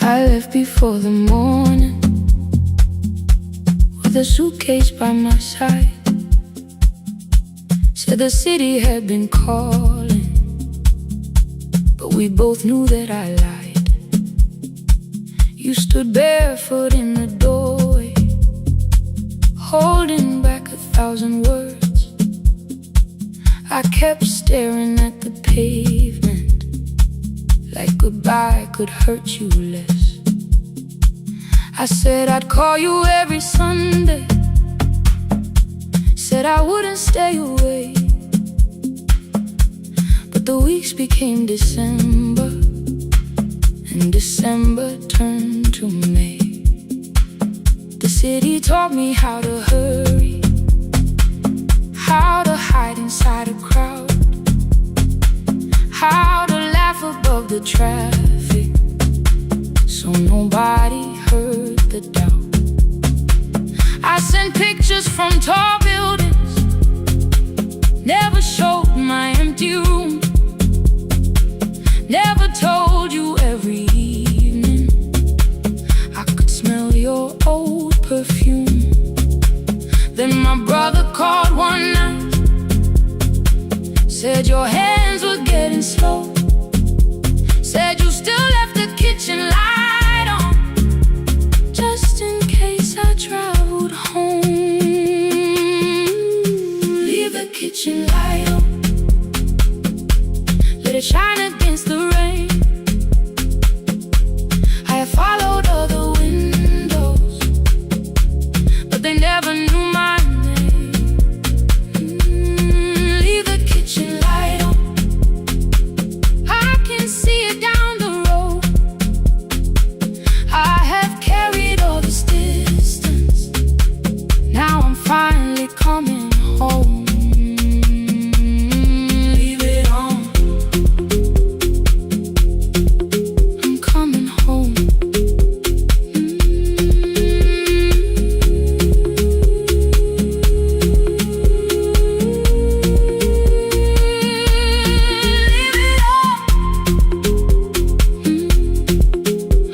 I left before the morning, with a suitcase by my side. Said the city had been calling, but we both knew that I lied. You stood barefoot in the doorway, holding back 1,000 words. I kept staring at the pavement, like goodbye could hurt you less. I said I'd call you every Sunday, said I wouldn't stay away. But the weeks became December, and December turned to May. The city taught me how to hurry, how to hide inside a crowd, how to laugh above the traffic, so nobody heard the doubt. I sent pictures from tall buildings, never showed my empty room, never told you every evening I could smell your old perfume. Then my brother called one night, said your hands were getting slow, said you still left the kitchen light on, just in case I traveled home. kitchen light up, let it shine against the rain. I have followed other windows, but they never knew my name. Leave the kitchen light on, I can see it down the road. I have carried all this distance, now I'm finally coming home. Leave it on, I'm coming home. Leave it on,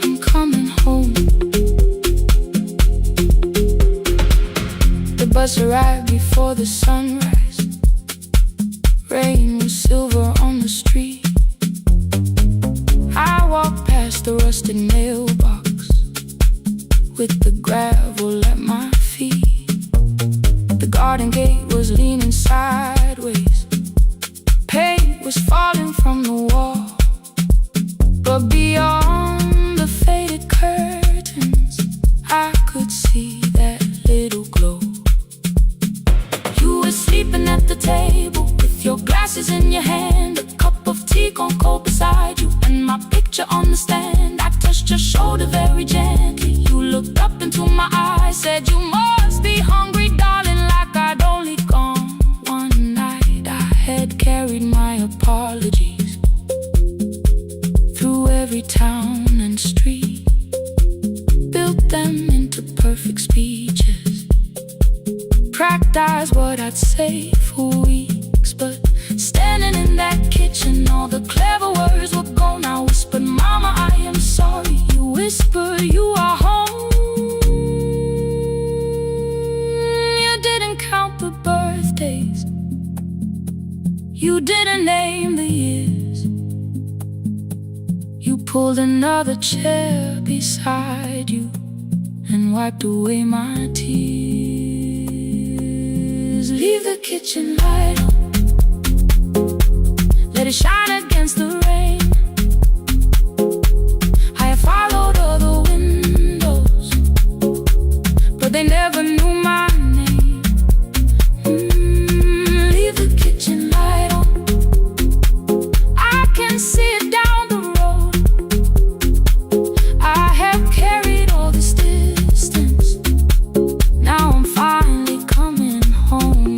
I'm coming home. The bus arrived before the sunrise. Rain was silver on the street. I walked past the rusted mailbox with the gravel at my feet. The garden gate was leaning sideways. Paint was falling from the wall, but beyond the faded curtains, I could see that little glow. You were sleeping at the table with your glasses in your hand, a cup of tea gone cold beside you, and my picture on the stand. I touched your shoulder very gently. You looked up into my eyes, said, "You must be hungry, darling," like I'd only gone one night. I had carried my apologies through every town and street, built them into perfect speeches, practiced what I'd say for weeks. But standing in that kitchen, all the clever words were gone. I whispered, "Mama, I am sorry." You whispered, "You are home." You didn't count the birthdays, you didn't name the years. You pulled another chair beside you and wiped away my tears. Leave the kitchen light on, let it shine against the rain. I have followed other windows, but they never knew my name. Leave the kitchen light on, I can see it down the road. I have carried all this distance, now I'm finally coming home.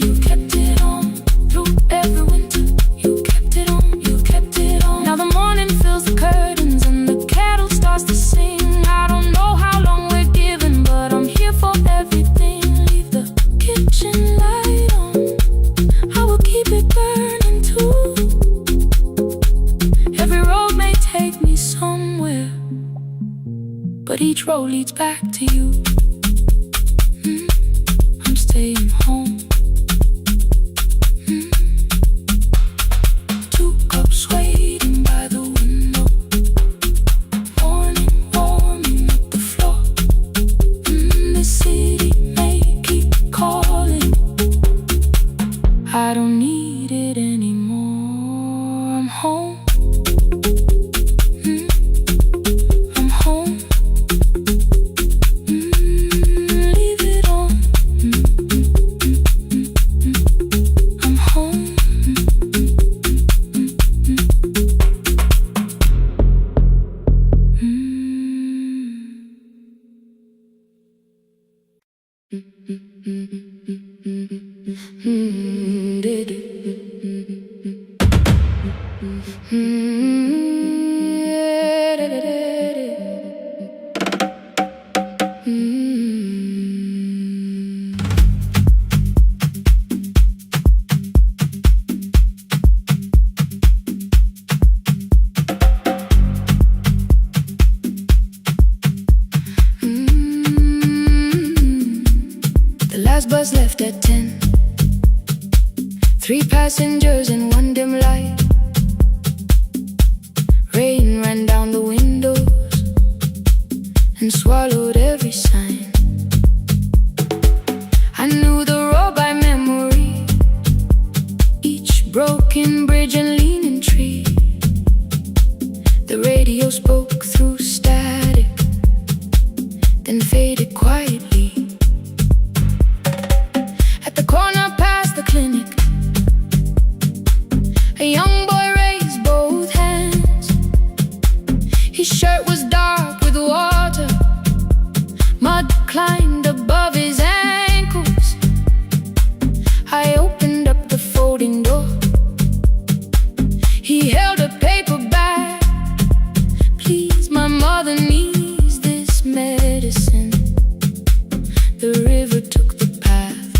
You kept it on through every winter. You kept it on, you kept it on. Now the morning fills the curtains and the kettle starts to sing. I don't know how long we're given, but I'm here for everything. Leave the kitchen light on, I will keep it burning too. Every road may take me somewhere, but each road leads back to you. I'm staying home. 2 cups waiting by the window, morning warming up the floor. The city may keep calling, I don't need it anymore. I'm home. I'm home. Leave it on. I'm home. The last bus left at 10. 3 passengers and 1 dim light. Rain ran down the windows and swallowed every sign. I knew the road by waited quietly at the corner past the clinic. A young boy raised both hands. His shirt was dark with water. Mud climbed above his ankles. I opened up the folding door. He held a paper bag. Please, my mother needs this medicine. The river took the path.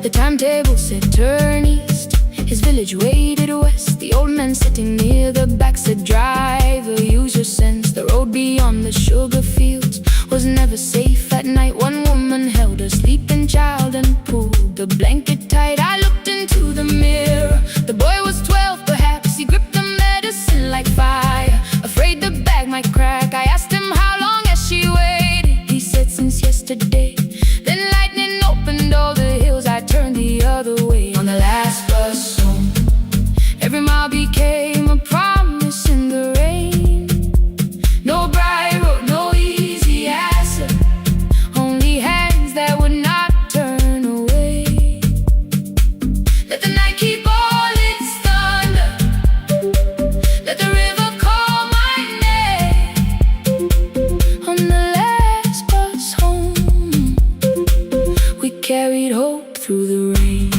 The timetable said turn east. His village waited west. The old man sitting near the back said driver, use your sense. The road beyond the sugar fields was never safe at night. One woman held her sleeping child and pulled the blanket tight. I looked into the mirror. The boy was 12 perhaps. He gripped the medicine like fire, afraid the bag might crack. I asked him how long has she waited. He said since yesterday. Then lightning opened all the hills. I turned the other way on the last bus home. Every mile became a promise in the rain. No bright road, no easy answer, only hands that would not turn away. Let the night keep all its thunder. Let the river call my name. On the last bus home, we carried hope through the rain.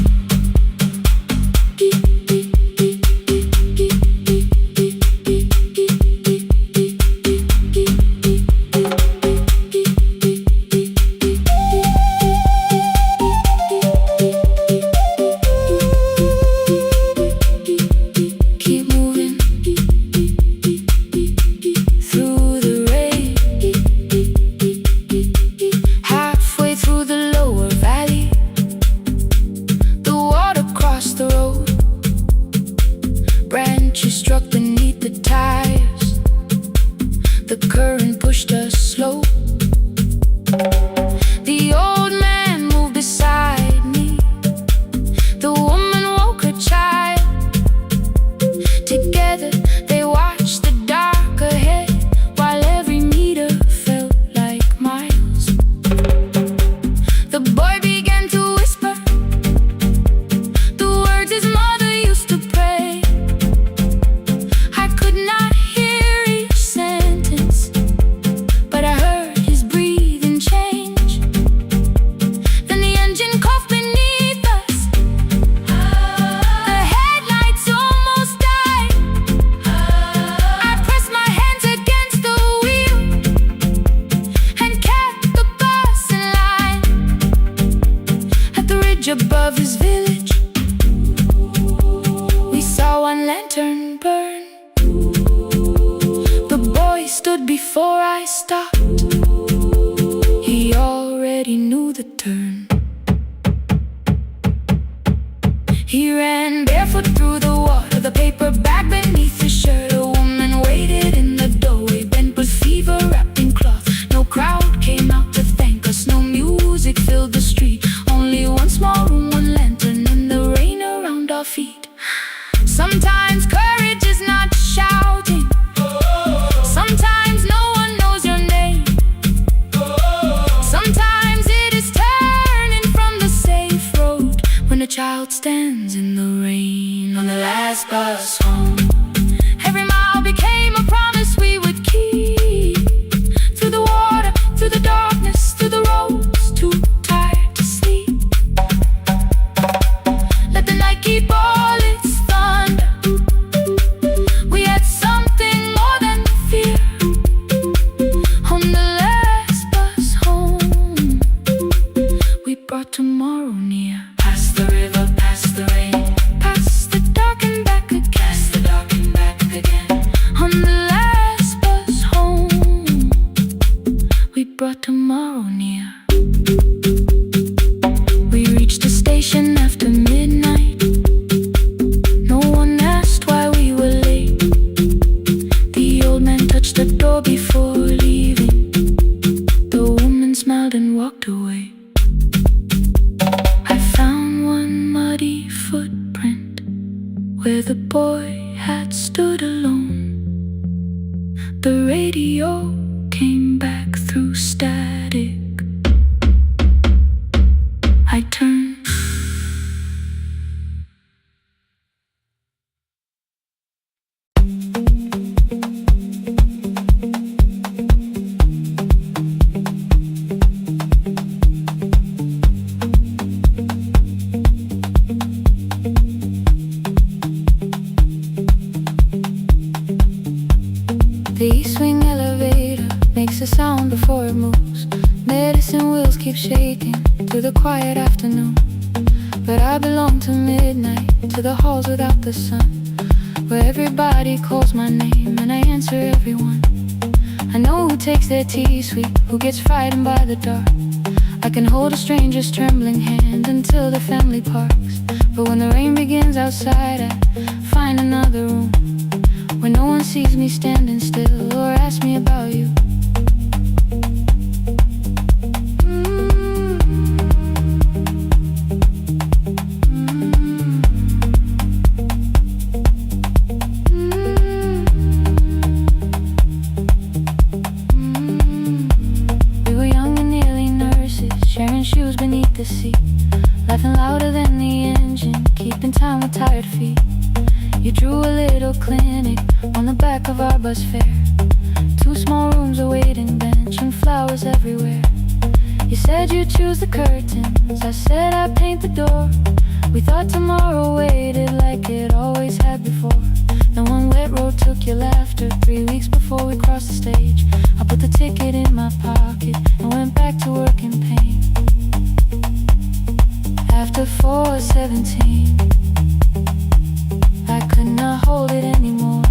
Branches struck beneath the tires. The current pushed us slow. The old man moved beside me. The woman woke her child. Together they watched the dark ahead, while every meter felt like miles. The boy began to whisper the words his mother used to pray. I could not hear each sentence, but I heard his breathing change. Then the engine coughed beneath us. The headlights almost died. I pressed my hands against the wheel and kept the bus in line. At the ridge above his village, we saw one lantern burn. The boy stood before I stopped. He already knew the turn. He ran barefoot through the water, the paper bag beneath his shirt. A woman waited in the doorway, bent with fever, wrapped in cloth. No crowd came out to thank us. No music filled the street. Only one small room, one lantern, and the rain around our feet. Sometimes courage is not shouting. Sometimes no one knows your name. Sometimes it is turning from the safe road when a child stands in the rain. On the last bus home, every mile became a promise we would keep. Through the water, through the darkness, through the roads too tired to sleep. Let the night keep all its thunder. We had something more than fear. On the last bus home, we brought tomorrow near. Past the river, past the rain, past the dark and back again. Past the dark and back again. On the last bus home, we brought tomorrow near. We reached the station after midnight. No one asked why we were late. The old man touched the door before leaving. The woman smiled and walked away. I found one muddy footprint where the boy had stood alone. The radio through static. I turn. The E-swing elevator makes a sound before it moves. Medicine wheels keep shaking through the quiet afternoon. But I belong to midnight, to the halls without the sun, where everybody calls my name and I answer everyone. I know who takes their tea sweet, who gets frightened by the dark. I can hold a stranger's trembling hand until the family parks. But when the rain begins outside, I find another room where no one sees me standing still or asks me about you. We were young and nearly nurses, sharing shoes beneath the seat, laughing louder than the engine, keeping time with tired feet. You drew a little clinic on the back of our bus fare. 2 small rooms, a waiting bench, and flowers everywhere. You said you'd choose the curtains, I said I'd paint the door. We thought tomorrow waited like it always had before. Then one wet road took your laughter. 3 weeks before we crossed the stage, I put the ticket in my pocket and went back to work in pain. After 4:17, I could not hold it anymore.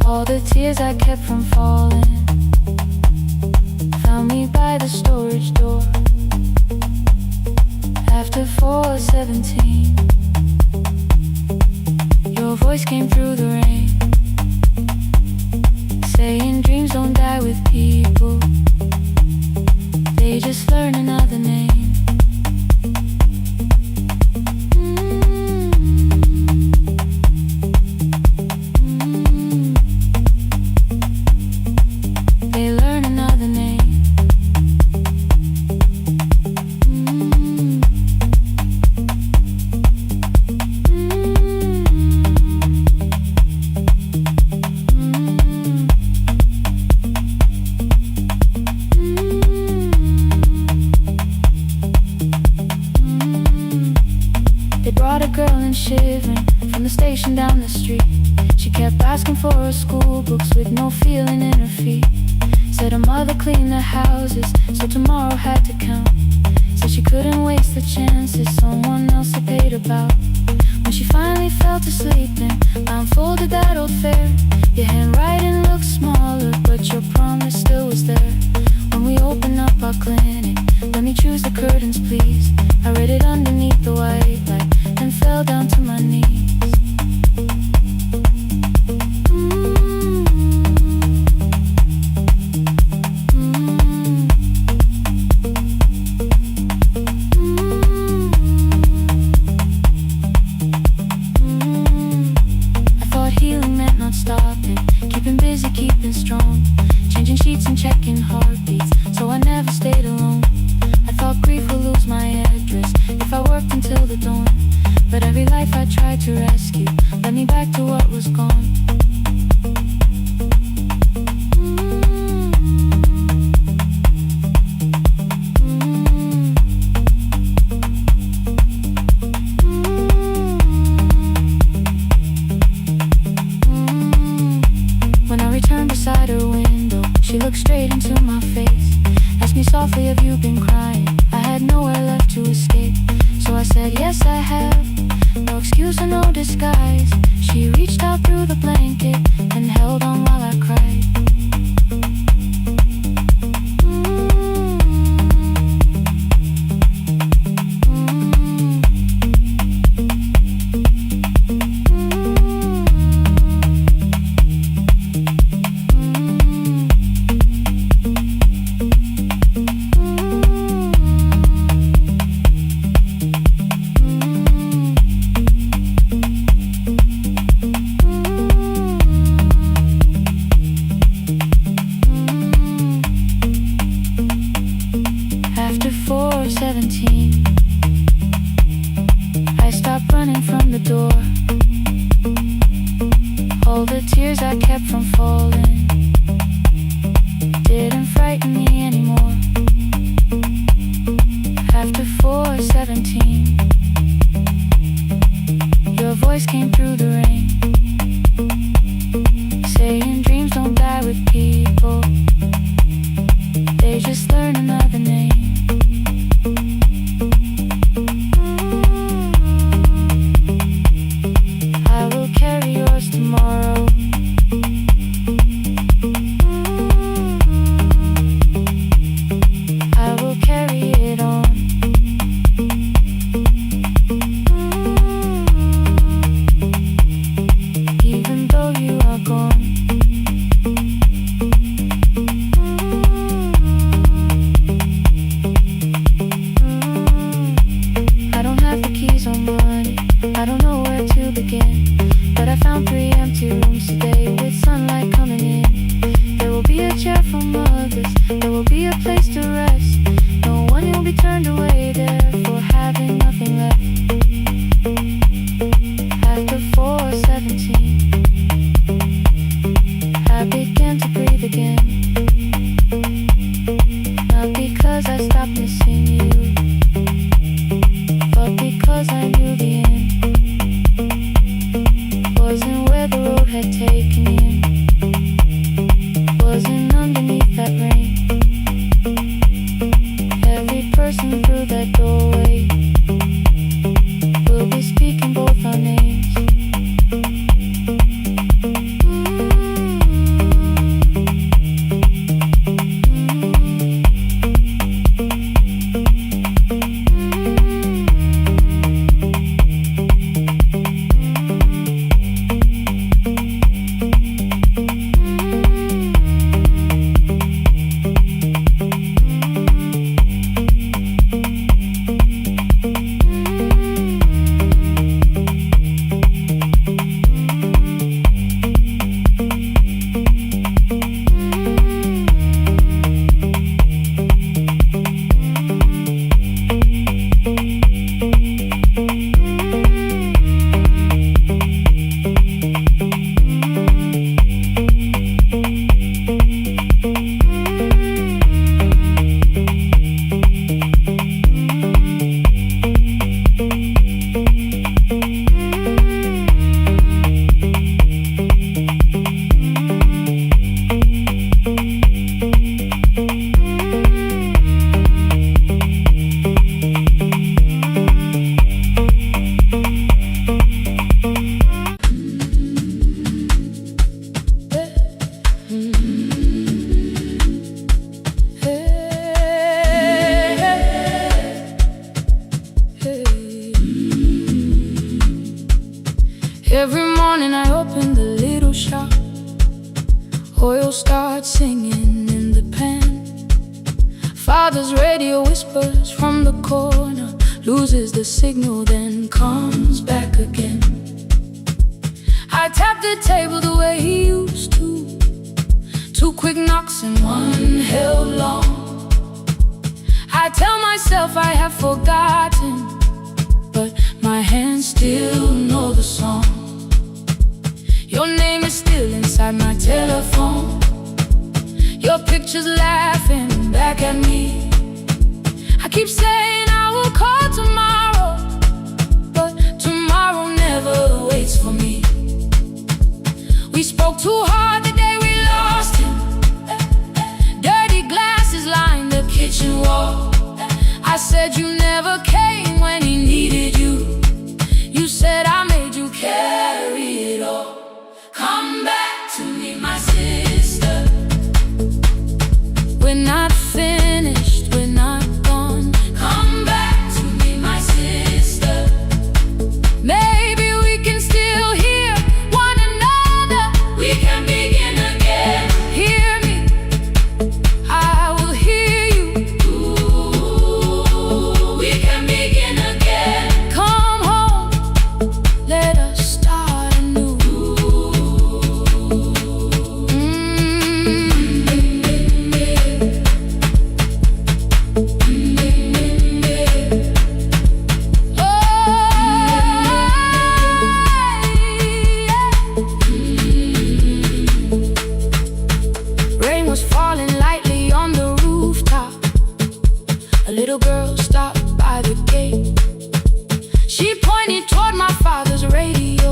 All the tears I kept from falling found me by the storage door. After 4:17, your voice came through the rain, saying dreams don't die with people, they just learn another name. They brought a girl in shivering from the station down the street. She kept asking for her school books with no feeling in her feet. Said her mother cleaned the houses, so tomorrow had to count. Said she couldn't waste the chances someone else had paid about. When she finally fell to sleep and I unfolded that old fare, your handwriting looked smaller, but your promise still was there. When we opened up our clinic, let me choose the curtains please. I read it underneath the white light, then fell down to my knees. I thought healing meant not stopping, keeping busy, keeping strong, changing sheets and checking heartbeats, so I never stayed alone. I thought grief would lose my address if I worked until the dawn, but every life I tried to rescue led me back to what was gone. When I returned beside her window, she looked straight into my face, asked me softly, have you been crying? I had nowhere left to escape, so I said, yes I have, no excuse or no disguise. She reached out through the blanket and held on while I cried. be a chair from others, there will be a place to rest. No one will be turned away there for having nothing left. After 4:17, I began to breathe again. Not because I stopped missing you, but because I knew the end wasn't where the road had taken me in, wasn't underneath that rain. Every person through that doorway will be speaking both our names. Every morning I open the little shop. Oil starts singing in the pan. Father's radio whispers from the corner, loses the signal, then comes back again. I tap the table the way he used to. 2 quick knocks and 1 held long. I tell myself I have forgotten, but my hands still know the song. Your name is still inside my telephone. Your picture's laughing back at me. I keep saying I will call tomorrow, but tomorrow never waits for me. We spoke too hard the day we lost him. Dirty glasses lined the kitchen wall. I said you never came when he needed you. You said I made you carry it all. Come back to me, my sister. We're not finished, we're not gone. Come back to me, my sister. Maybe we can still hear one another. We can begin again. Hear me, I will hear you. Ooh, we can begin again. Come home, let us start anew. Rain was falling lightly on the rooftop. A little girl stopped by the gate. She pointed toward my father's radio,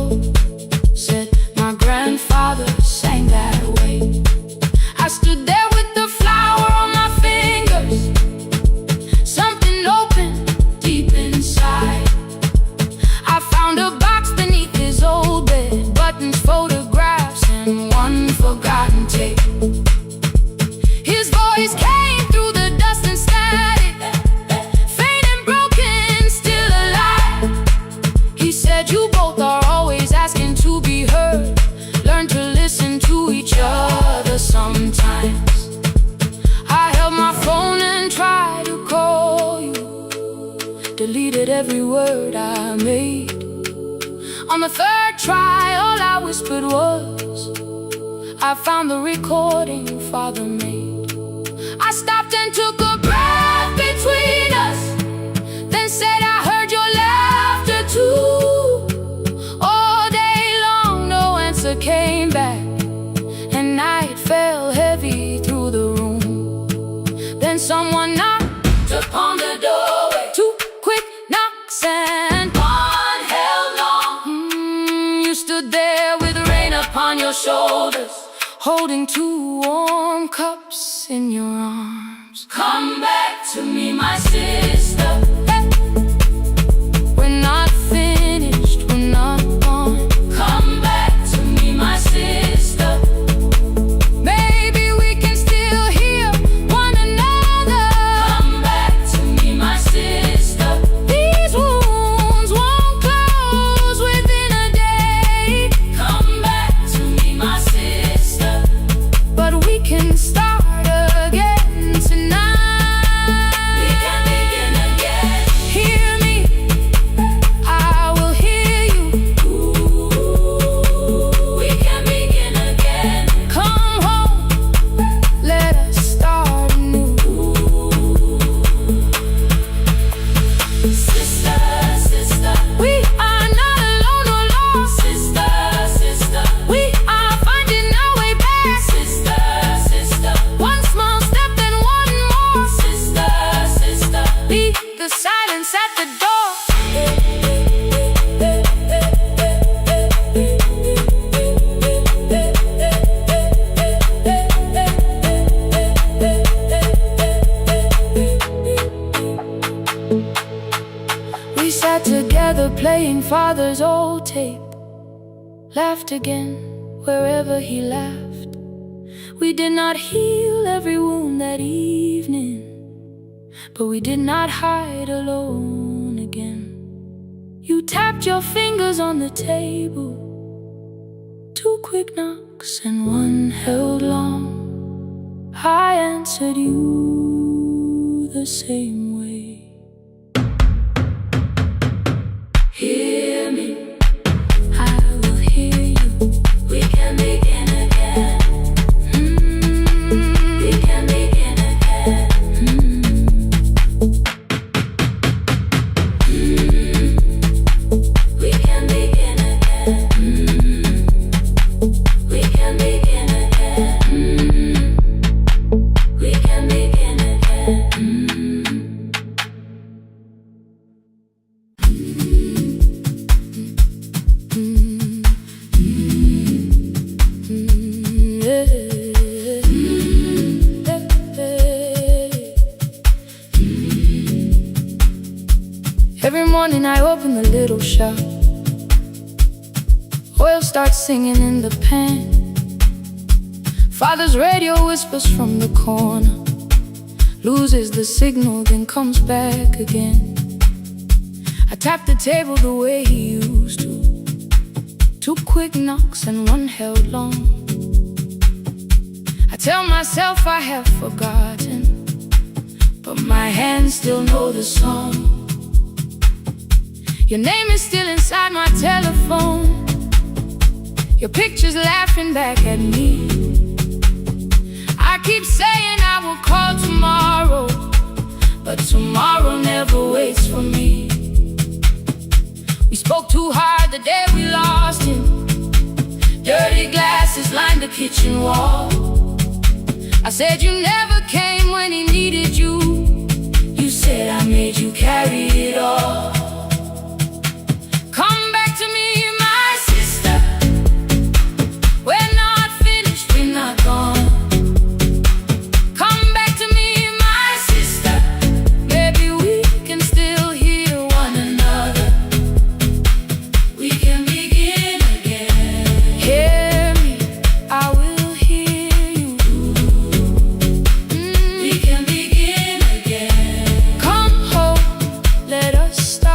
said my grandfather sang that way. I stood there with the flower on my fingers. Something opened deep inside. I found a box beneath his old bed, buttons, photographs, and 1 forgotten tape. His voice came through the dust and static, faint and broken, still alive. He said you both are always asking to be heard. Learn to listen to each other sometimes. I held my phone and tried to call you, deleted every word I made. On the 3rd try, all I whispered was, I found the recording Father made. I stopped and took a breath between us, then said I heard your laughter too. All day long no answer came back, and night fell heavy through the room. Then someone knocked upon the doorway. Two quick knocks and one held long. You stood there with rain upon your shoulders, holding two warm cups in your arms. Come back to me, my sister. Hey. We're not finished, we're not gone. Come back to me, my sister. Maybe we can still hear one another. Come back to me, my sister. These wounds won't close within a day. Come back to me, my sister. But we can start again tonight. We can begin again. Hear me, I will hear you. We can begin again. Come home, let us start anew. Sister, sister, we are not alone or lost. Sister, sister, we are finding our way back. Sister, sister, one small step then one more. Sister, sister, leave the silence at the door. We sat together playing Father's old tape, laughed again wherever he laughed. We did not heal every wound that evening, but we did not hide alone again. You tapped your fingers on the table, two quick knocks and one held long. I answered you the same way. Hear me, I will hear you. We can begin again. We can begin again. We can begin again. We can begin again. We can begin again. Every morning I open the little shop. Oil starts singing in the pan. Father's radio whispers from the corner, loses the signal then comes back again. I tap the table the way he used to, two quick knocks and one held long. I tell myself I have forgotten, but my hands still know the song. Your name is still inside my telephone, your picture's laughing back at me. I keep saying I will call tomorrow, but tomorrow never waits for me. We spoke too hard the day we lost him. Dirty glasses lined the kitchen wall. I said you never came when he needed you. You said I made you carry it all. Come back to me, my sister. We're not finished, we're not gone. Come back to me, my sister. Maybe we can still hear one another. We can begin again. Hear me, I will hear you. We can begin again. Come home, let us start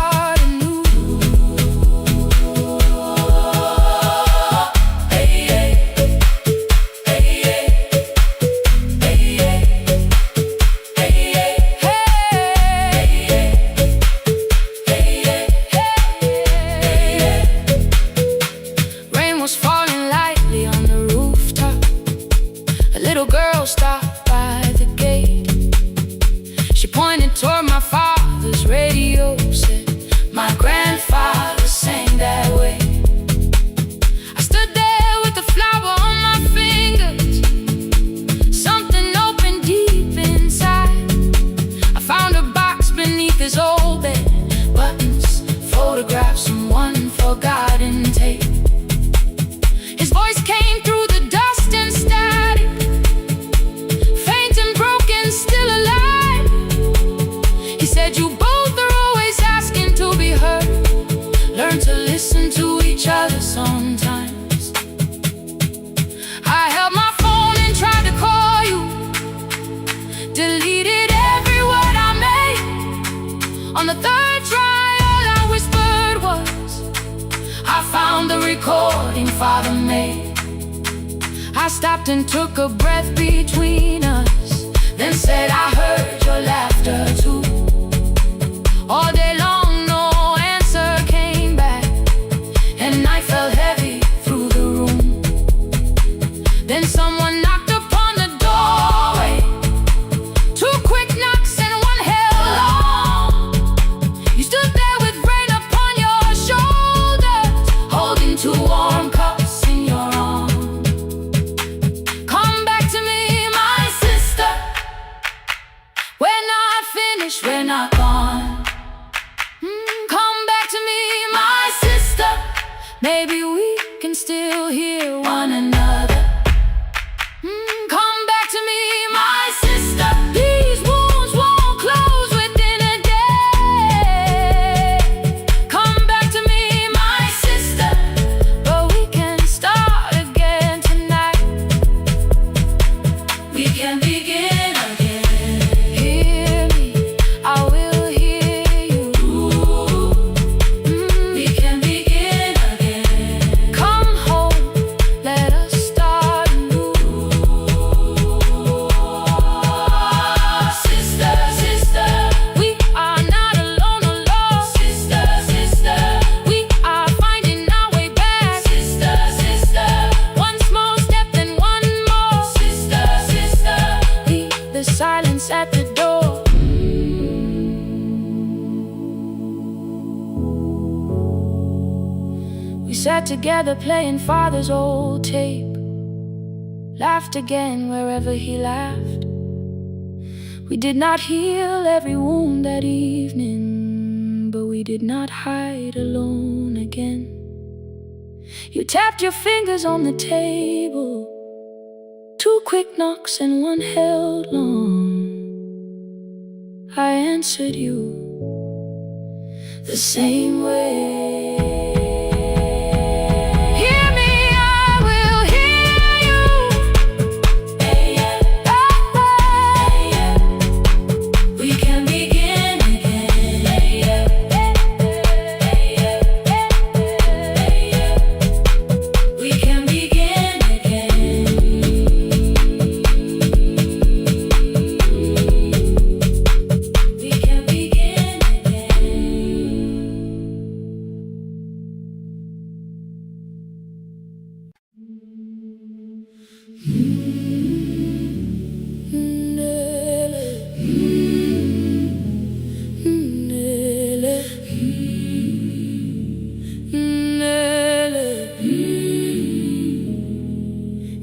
each other sometimes. I held my phone and tried to call you, deleted every word I made. On the third try, all I whispered was, I found the recording Father made. I stopped and took a breath between us, then said I heard your laughter too. All day long no answer came back, and night fell heavy through the room. Then someone knocked upon the doorway, 2 quick knocks and one held long. You stood there with rain upon your shoulders, holding 2 warm cups in your arms. Come back to me, my sister. We're not finished, we're not gone. Come back to me, my sister. Maybe we can still hear one another. Come back to me, my sister. These wounds won't close within a day. Come back to me, my sister. But we can start again tonight. We can begin again. Hear me, I will hear you. We can begin again. Come home, let us start anew. Sister, sister, we are not alone, alone. Sister, sister, we are finding our way back. Sister, sister, one small step then one more. Sister, sister, leave the silence at the door. We sat together playing Father's old tape, laughed again wherever he laughed. We did not heal every wound that evening, but we did not hide alone again. You tapped your fingers on the table, 2 quick knocks and one held long. I answered you the same way. Hear me, I will hear you. We can begin again. We can begin again. We can begin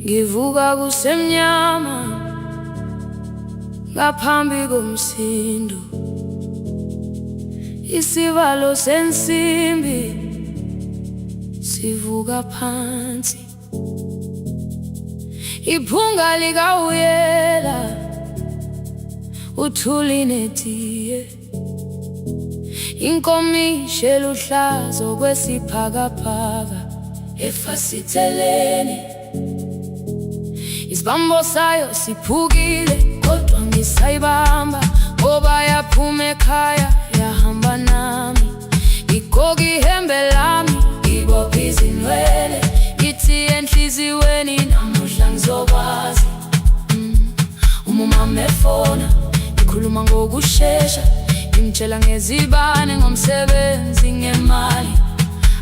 Ngivuka kusemnyama ngaphambi komsindo, isivalo sensimbi sivuka phansi. Iphunga likawuyela uthuli netiye, inkomishi eluhlaza okwesiphakapaka efasiteleni. Isibambo sayo siphukile kodwa ngisayibamba, ngoba yaphuma ekhaya yahamba nami. Igqoka ihembe lami, ibopha izinwele, ithi enhliziyweni namuhla ngizokwazi. Umama efona, ikhuluma ngokushesha, imtshela ngezibane, ngomsebenzi, ngemali.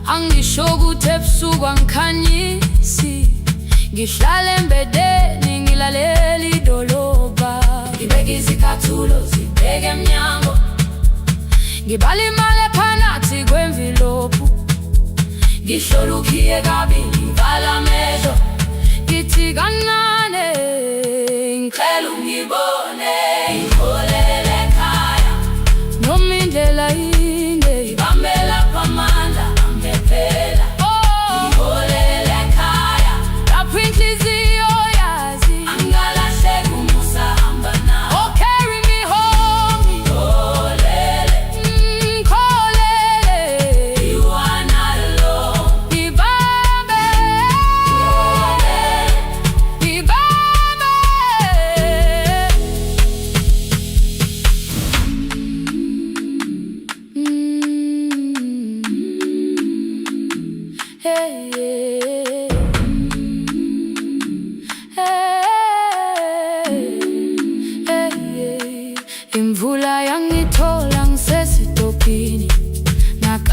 Angisho ukuthi ebusuku angikhanyisi, ngihlala embedeni ngilalela idolobha. Ngibeka izicathulo zibheke emnyango, ngibala imali ephakathi kwemvilophu. Ngihlola ukhiye kabili, ngivala amehlo, ngithi kancane ngicela ungibone. Ngipholele ekhaya noma indlela inde, ngibambela phamandla angephela. Ngipholele ekhaya lapho inhliziyo yazi angalahleki umusa hamba nawe. Oh, carry me home. Ngipholele, ngipholele, you are not alone.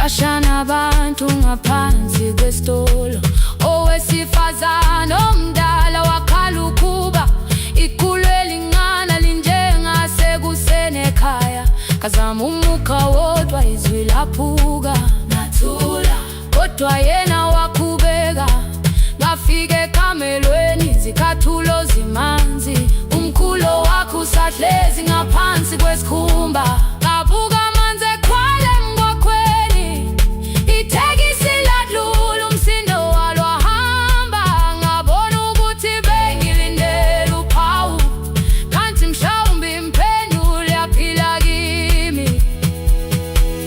Ashana abantu ngaphansi kwesitolo, owesifazane omdala wakhala ukuba ikhulu elingana linjengasekuseni ekhaya. Kazama umukha wodwa izwi laphuka, nathula kodwa yena wakhubeka. Ngafika ekamelweni zikhathulo zimanzi, umkhulo wakhe usahlezi ngaphansi kwesikhumba. Ngabuka amanzi ekhwale emgwaqweni, itekisi ladlula umsindo walo wahamba. Ngabona ukuthi bengilindele uphawu, kanti mhlawumbe impendulo yaphila kimi.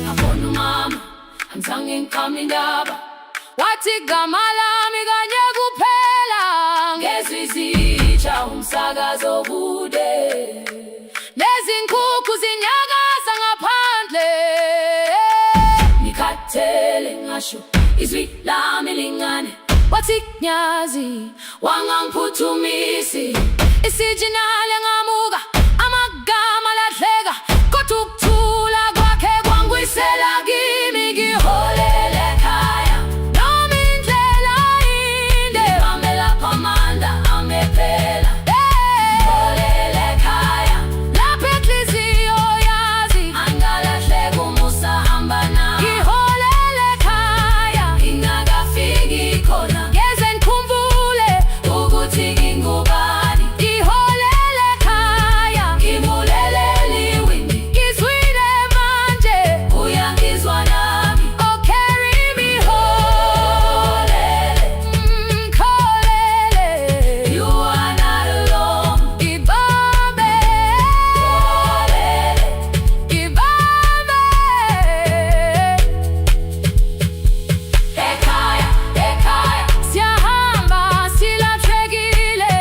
Ngabona umama angizange ngiqame indaba, wathi igama lami kanye kuphela. Ngezwi izitsha umsakazo kude, nezinkukhu zinyakaza ngaphandle. Ngikhathele ngasho izwi lami lingane, wathi nyazi wangangiphuthumisi. Isijinale ngamuka, amagama lahleka, kodwa ukuthula kwakhe kwangwisela kimi. Ngiholele ekhaya noma indlela inde, ngimelapha amanda amephela. Ngiholele ekhaya lapho inhliziyo yazi angalahleka umusa hamba nami. Ngiholele ekhaya ingakafiki khona, ngeze ngikhumbule ukuthi ngingubani. Ngiholele ekhaya ngimulelele iwindi, ngizwile manje uyangizwa nami. Oh carry me holele, kholele, you are not alone. Ngibambe holele, ngibambe. Ekhaya, ekhaya siyahamba silahlekile.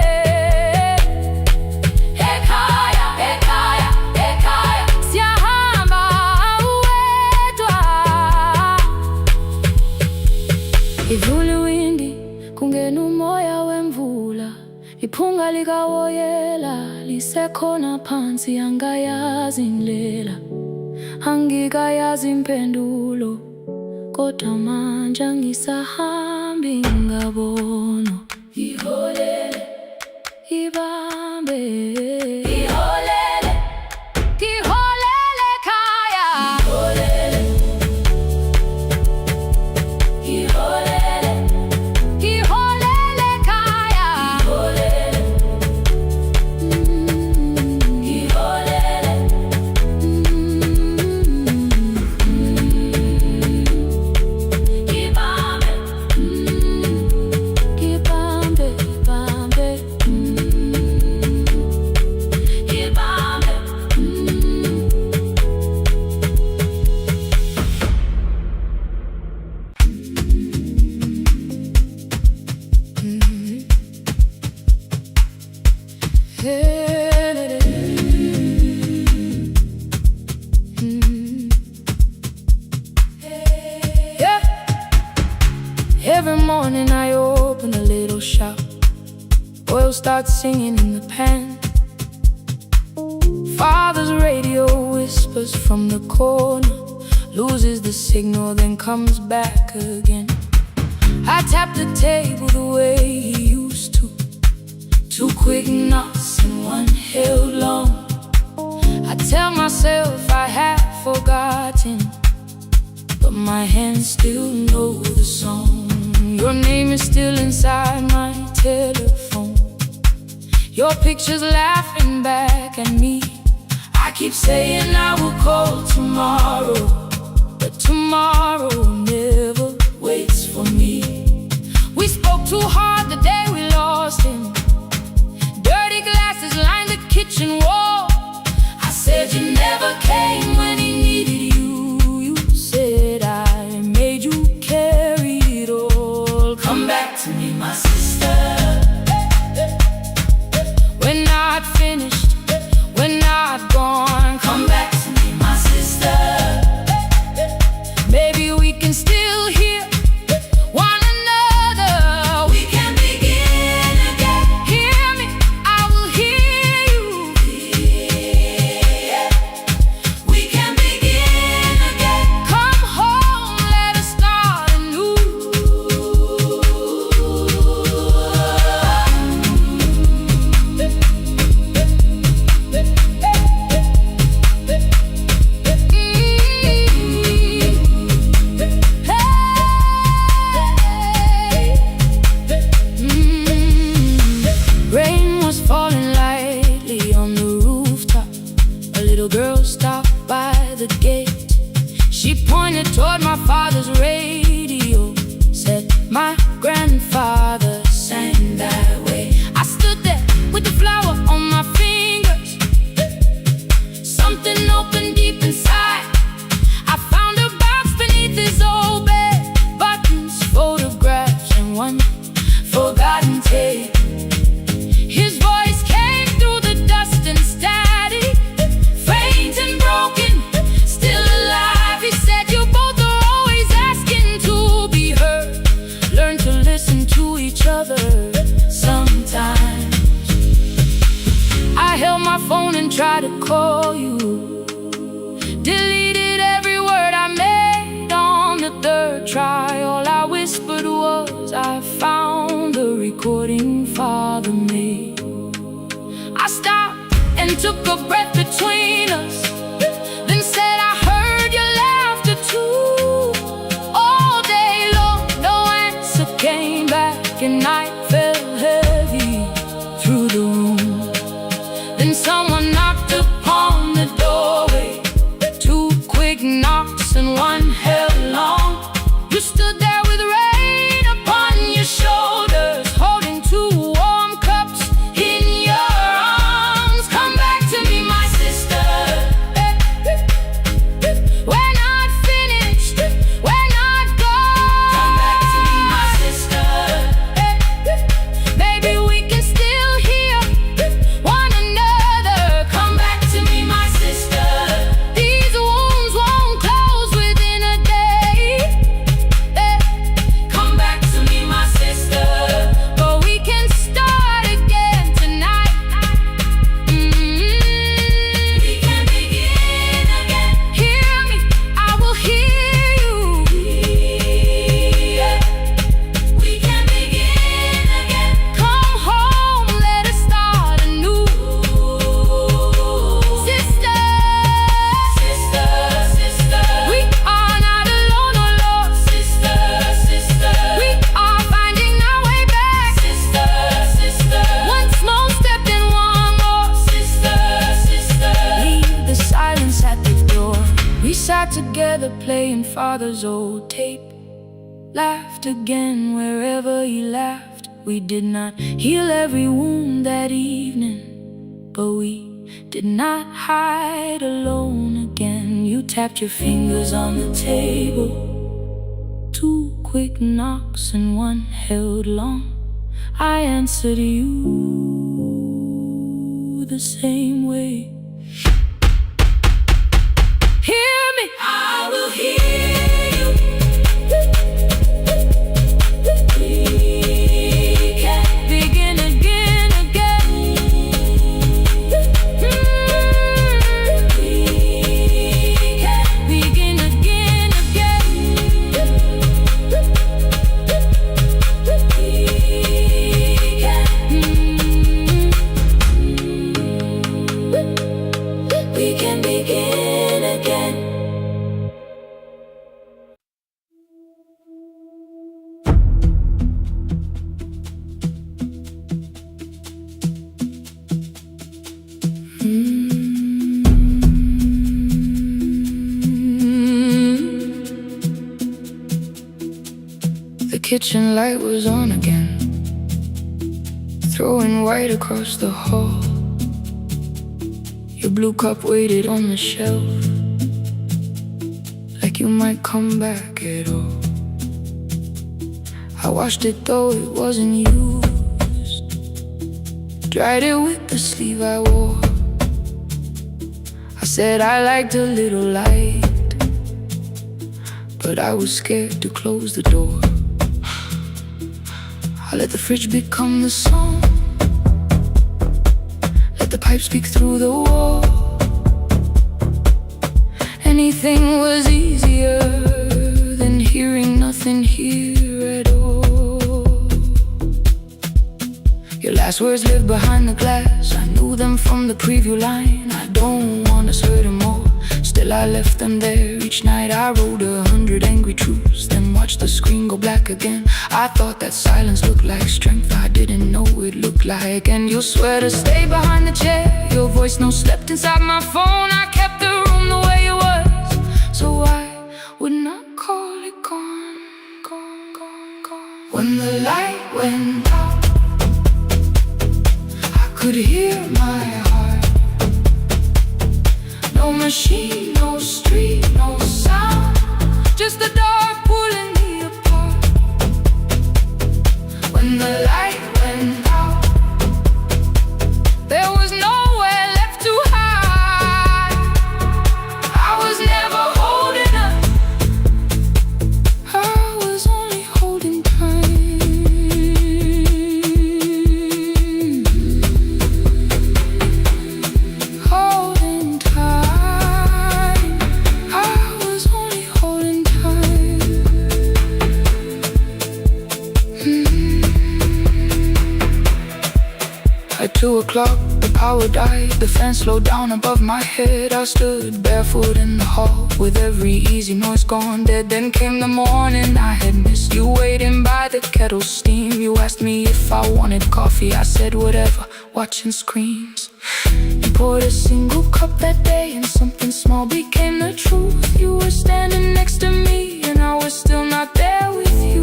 Ekhaya, ekhaya, ekhaya siyahamba uwedwa. Idlula iwindi kungena umoya wemvula, iphunga likawoyela lisekhona phansi. Angayazi indlela, angikayazi impendulo, kodwa manje angisahambi ngabona. Ngiholele, ibambe, ngiholele, ngiholele ekhaya. Ngiholele, ngiholele, ngiholele ekhaya. Ngiholele, ngiholele, ngibambe, ngibambe, bambe, ngibambe. Yeah. Every morning I open a little shop, oil starts singing in the pan. Father's radio whispers from the corner, loses the signal then comes back again. I tap the table the way he used to, two quick knocks and one held long. I tell myself I have forgotten, but my hands still know the song. Your name is still inside my telephone, your picture's laughing back at me. I keep saying I will call tomorrow, but tomorrow never waits for me. We spoke too hard the day we lost him, dirty glasses lined the kitchen wall. I said you never came when he needed you. You said I made you carry it all. Come back to me, my sister. We're not finished, we're not gone. Come back to me, my sister. Maybe we can still hear one another. We can begin again. Hear me, I will hear you. little girl stopped by the gate. She pointed toward my father's radio, said my grandfather sang that way. I stood there with the flower on my fingers. Something opened deep inside. I found a box beneath his old bed, buttons, photographs, and one forgotten tape. His voice came through the dust and static, faint and broken, still alive. He said, you both are always asking to be heard. Learn to listen to each other sometimes. I held my phone and tried to call you, deleted every word I made on the third try. All I whispered was, I found the recording Father made. I stopped and took a breath between us, then said, I heard your laughter too. All day long, no answer came back, and I felt heavy through the room. Then someone knocked upon the doorway, 2 quick knocks and one held long. You stood there with rain upon your shoulders, holding 2 warm cups in your arms. Come back to me, my sister. We're not finished, we're not gone. Come back to me, my sister. Maybe we can still hear one another. Come back to me, my sister. These wounds won't close within a day. Come back to me, my sister. But we can start again tonight. We can begin again. Hear me, I will hear you. We can begin again. Come home, let us start anew. Sister, sister, sister, we are not alone, oh Lord. Sister, sister, we are finding our way back. Sister, sister, one small step and one more. Sister, sister, leave the silence at the door. We sat together playing Father's old tape, laughed again wherever he laughed. We did not heal every wound that evening, but we did not hide alone again. You tapped your fingers on the table, 2 quick knocks and one held long. I answered you the same way. Hear me, I will hear you. We can begin again, again. We can begin again, again. We can begin again. The kitchen light was on again, throwing white across the hall. Your blue cup waited on the shelf, like you might come back at all. I washed it though it wasn't used, dried it with the sleeve I wore. I said I liked a little light, but I was scared to close the door. I let the fridge become the song, let the pipe speak through the wall. Anything was easier than hearing nothing here at all. Your last words lived behind the glass, I knew them from the preview line. I don't want us hurting more, still I left them there. Each night I wrote 100 angry truths, then watched the screen go black again. I thought that silence looked like strength, I didn't know it looked like. And you'll swear to stay behind the chair, your voice no slept inside my phone. I kept so I would not call it gone. When the light went out, I could hear my heart. No machine, no street, no sound, just the dark pulling me apart. When the light went out, there was nowhere left to hide. I was never holding up, I was only holding time. Holding time, I was only holding time. At 2 o'clock, the power died, the fan slowed down above my head. I stood barefoot in the hall, with every easy noise gone dead. Then came the morning, I had missed you waiting by the kettle steam. You asked me if I wanted coffee, I said whatever, watching screens. You poured a single cup that day, and something small became the truth. You were standing next to me, and I was still not there with you.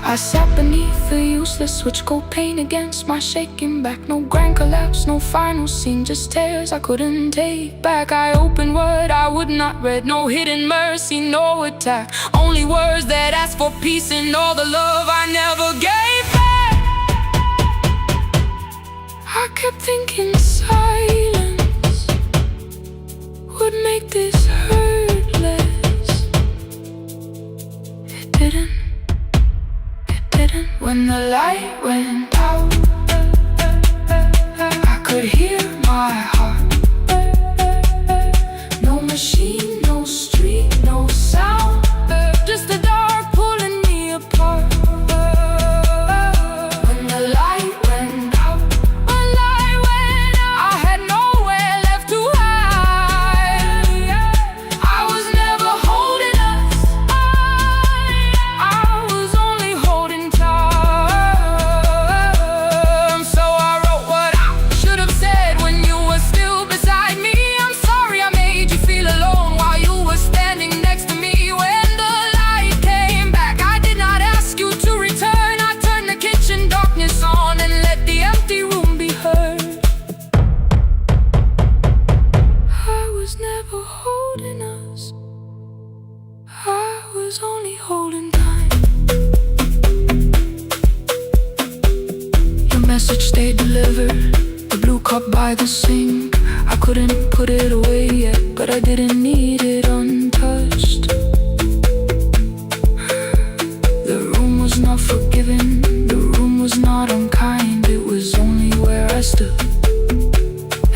I sat beneath the useless switch, cold pain against my shaking back. No grand collapse, no final scene, just tears I couldn't take back. I opened what I would not read, no hidden mercy, no attack. Only words that asked for peace and all the love I never gave back. I kept thinking silence would make this hurt less. It didn't. When the light went out, I could hear my heart. No machine, no street, no sound, just the dark pulling me apart. When the light went out, I had nowhere left to hide. I was never holding us, I was only holding time. Only holding time. Your message stayed delivered, the blue cup by the sink. I couldn't put it away yet, but I didn't need it untouched. The room was not forgiving, the room was not unkind. It was only where I stood,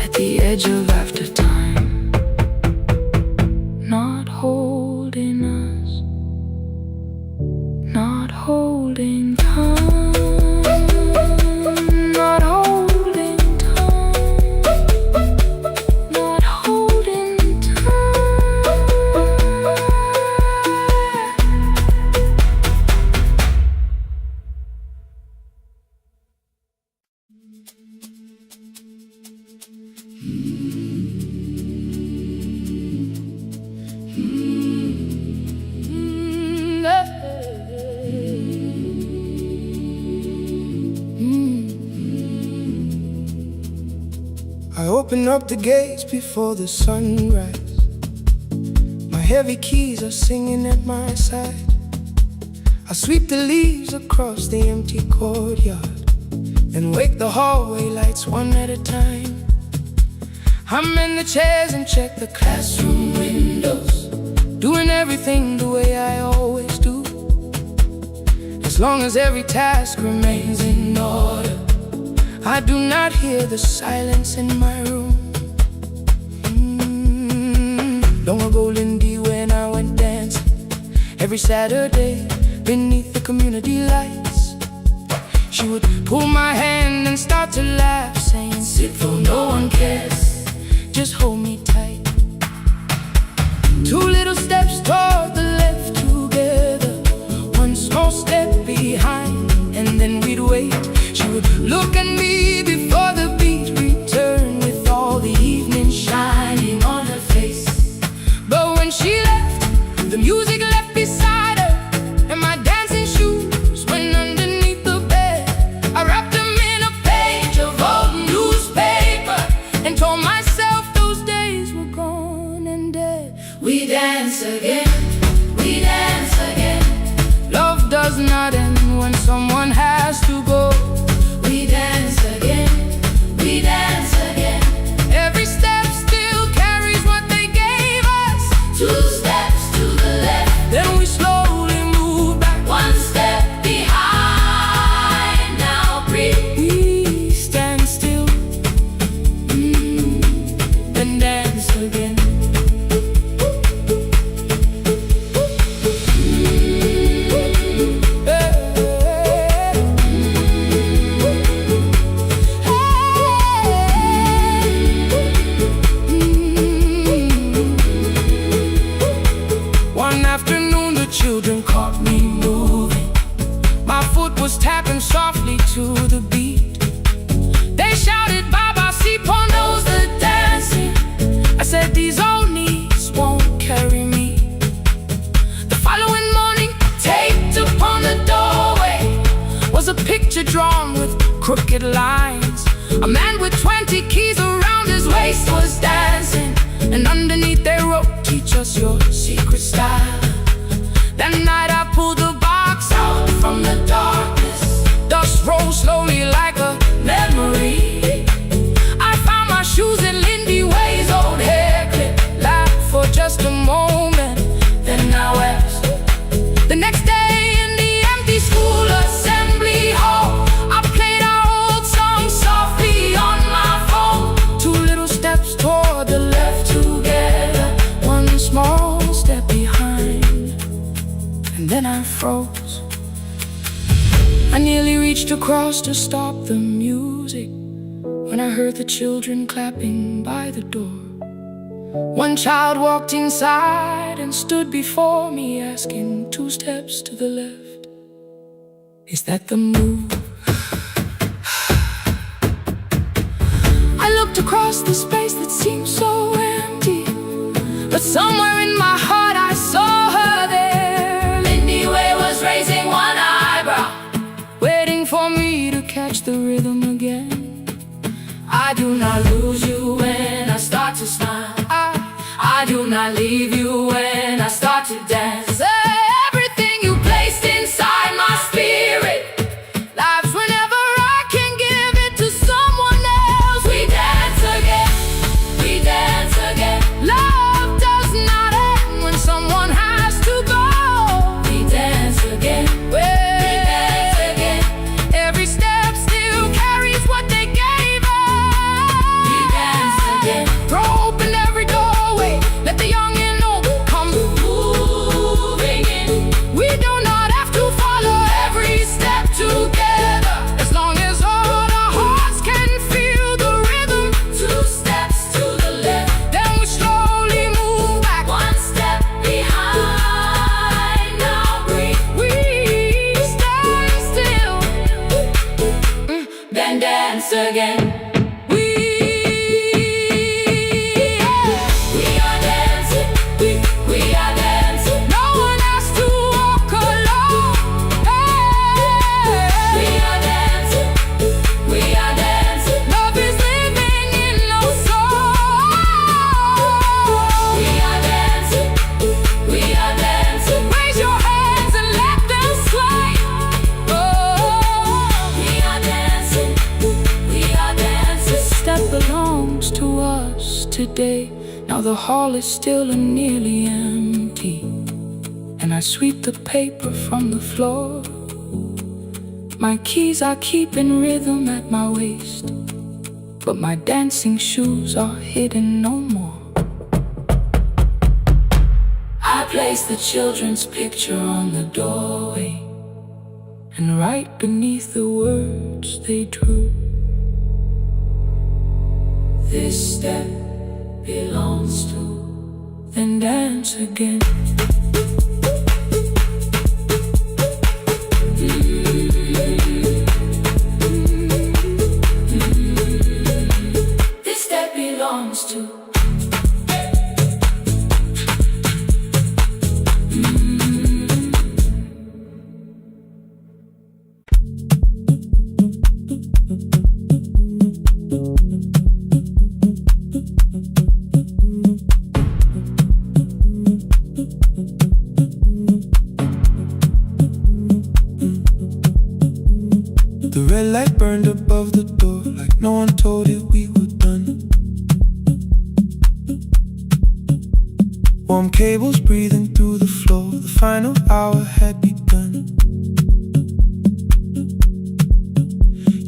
at the edge of after time. Not holding us, not holding time, not holding time, not holding time. I open up the gates before the sunrise. My heavy keys are singing at my side. I sweep the leaves across the empty courtyard and wake the hallway lights one at a time. I'm in the chairs and check the classroom windows, doing everything the way I always do. As long as every task remains in order, I do not hear the silence in my room. Long ago, Lindy, when I went dancing every Saturday beneath the community lights, she would pull my hand and start to laugh, saying, "Sit for no one cares, just hold me tight." 2 little steps toward the left together, 1 small step behind, and then we'd wait. She would look at me before the beat returned, with all the evening shining on A man with 20 keys around his waist was dancing, and underneath they wrote, "Teach us your secret style." That night I pulled the box out from the darkness. Dust rose slowly like a memory. I found my shoes in Lindy Way's old hair clip. Laughed for just a moment, then I wept. The next day in the empty school assembly hall, I played our old song softly on my phone. 2 little steps toward the left together, 1 small step behind, and then I froze. I nearly reached across to stop the music when I heard the children clapping by the door. One child walked inside and stood before me, asking, 2 steps to the left, is that the move? I looked across the space that seemed so empty, but somewhere in my heart I saw her there. Lindy Way was raising 1 eyebrow, waiting for me to catch the rhythm again. I do not lose you when I start to smile. I do not leave you when I start to dance. Everything you placed inside my spirit lives whenever I can give it to someone else. We dance again, we dance again. Love does not end when someone has to go. We dance again, we dance again. Every step still carries what they gave us. We dance again. Throw open every doorway, let the young and old come moving in. We do not have to follow every step together, as long as all our hearts can feel the rhythm. 2 steps to the left, then we slowly move back, 1 step behind. Now breathe, we stand still, then dance again. We are dancing, we are dancing. No one has to walk alone. We are dancing, we are dancing. Love is living in our soul. We are dancing, we are dancing. Raise your hands and let them sway. We are dancing, we are dancing. This step belongs to us today. Now the hall is still and nearly empty, and I sweep the paper from the floor. My keys I keep in rhythm at my waist, but my dancing shoes are hidden no more. I place the children's picture on the doorway, and right beneath the words they drew, this step belongs to, then dance again. This step belongs to. The red light burned above the door, like no one told it we were done. Warm cables breathing through the floor, the final hour had begun.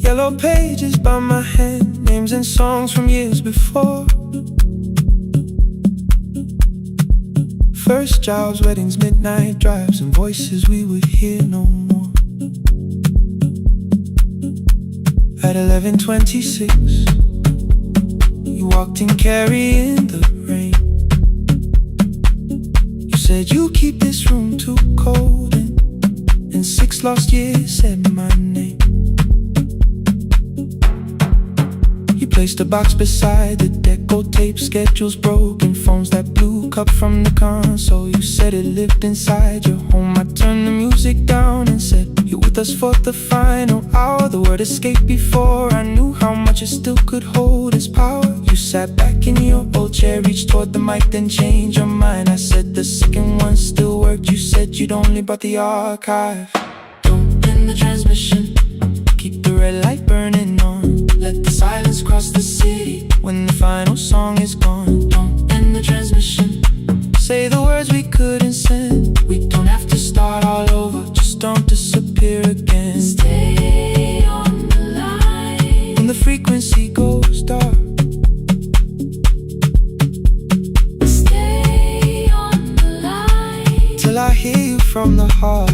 Yellow pages by my hand, names and songs from years before. First jobs, weddings, midnight drives, and voices we would hear no more. At 11:26, you walked in carrying the rain. You said you keep this room too cold, and 6 lost years said my name. You placed a box beside the deco tape, schedules broken, phones that blew, cup from the console. You said it lived inside your home. I turned the music down and said, you're with us for the final hour. The word escaped before I knew how much it still could hold its power. You sat back in your old chair, reached toward the mic, then changed your mind. I said the second one still worked. You said you'd only brought the archive. Don't end the transmission, keep the red light burning on. Let the silence cross the city when the final song is gone. Don't end the transmission, say the words we couldn't send. We don't have to start all over, just don't disappear again. Stay on the line when the frequency goes dark. Stay on the line till I hear you from the heart.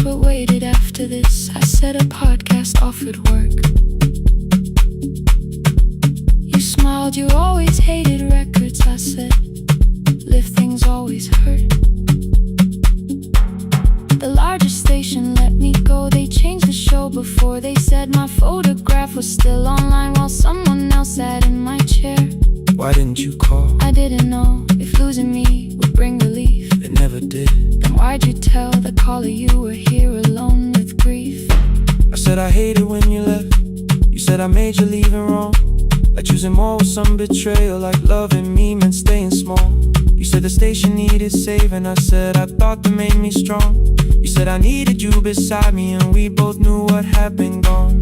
What waited after this? I said a podcast offered work. You smiled, you always hated records. I said, live things always hurt. The largest station let me go. They changed the show before they said my photograph was still online while someone else sat in my chair. Why didn't you call? I didn't know if losing me would bring relief. It never did. Then why'd you tell the caller you were here alone with grief? I said I hated when you left. You said I made you leaving wrong, like choosing more with some betrayal, like loving me meant staying small. You said the station needed saving. I said I thought that made me strong. You said I needed you beside me, and we both knew what had been gone.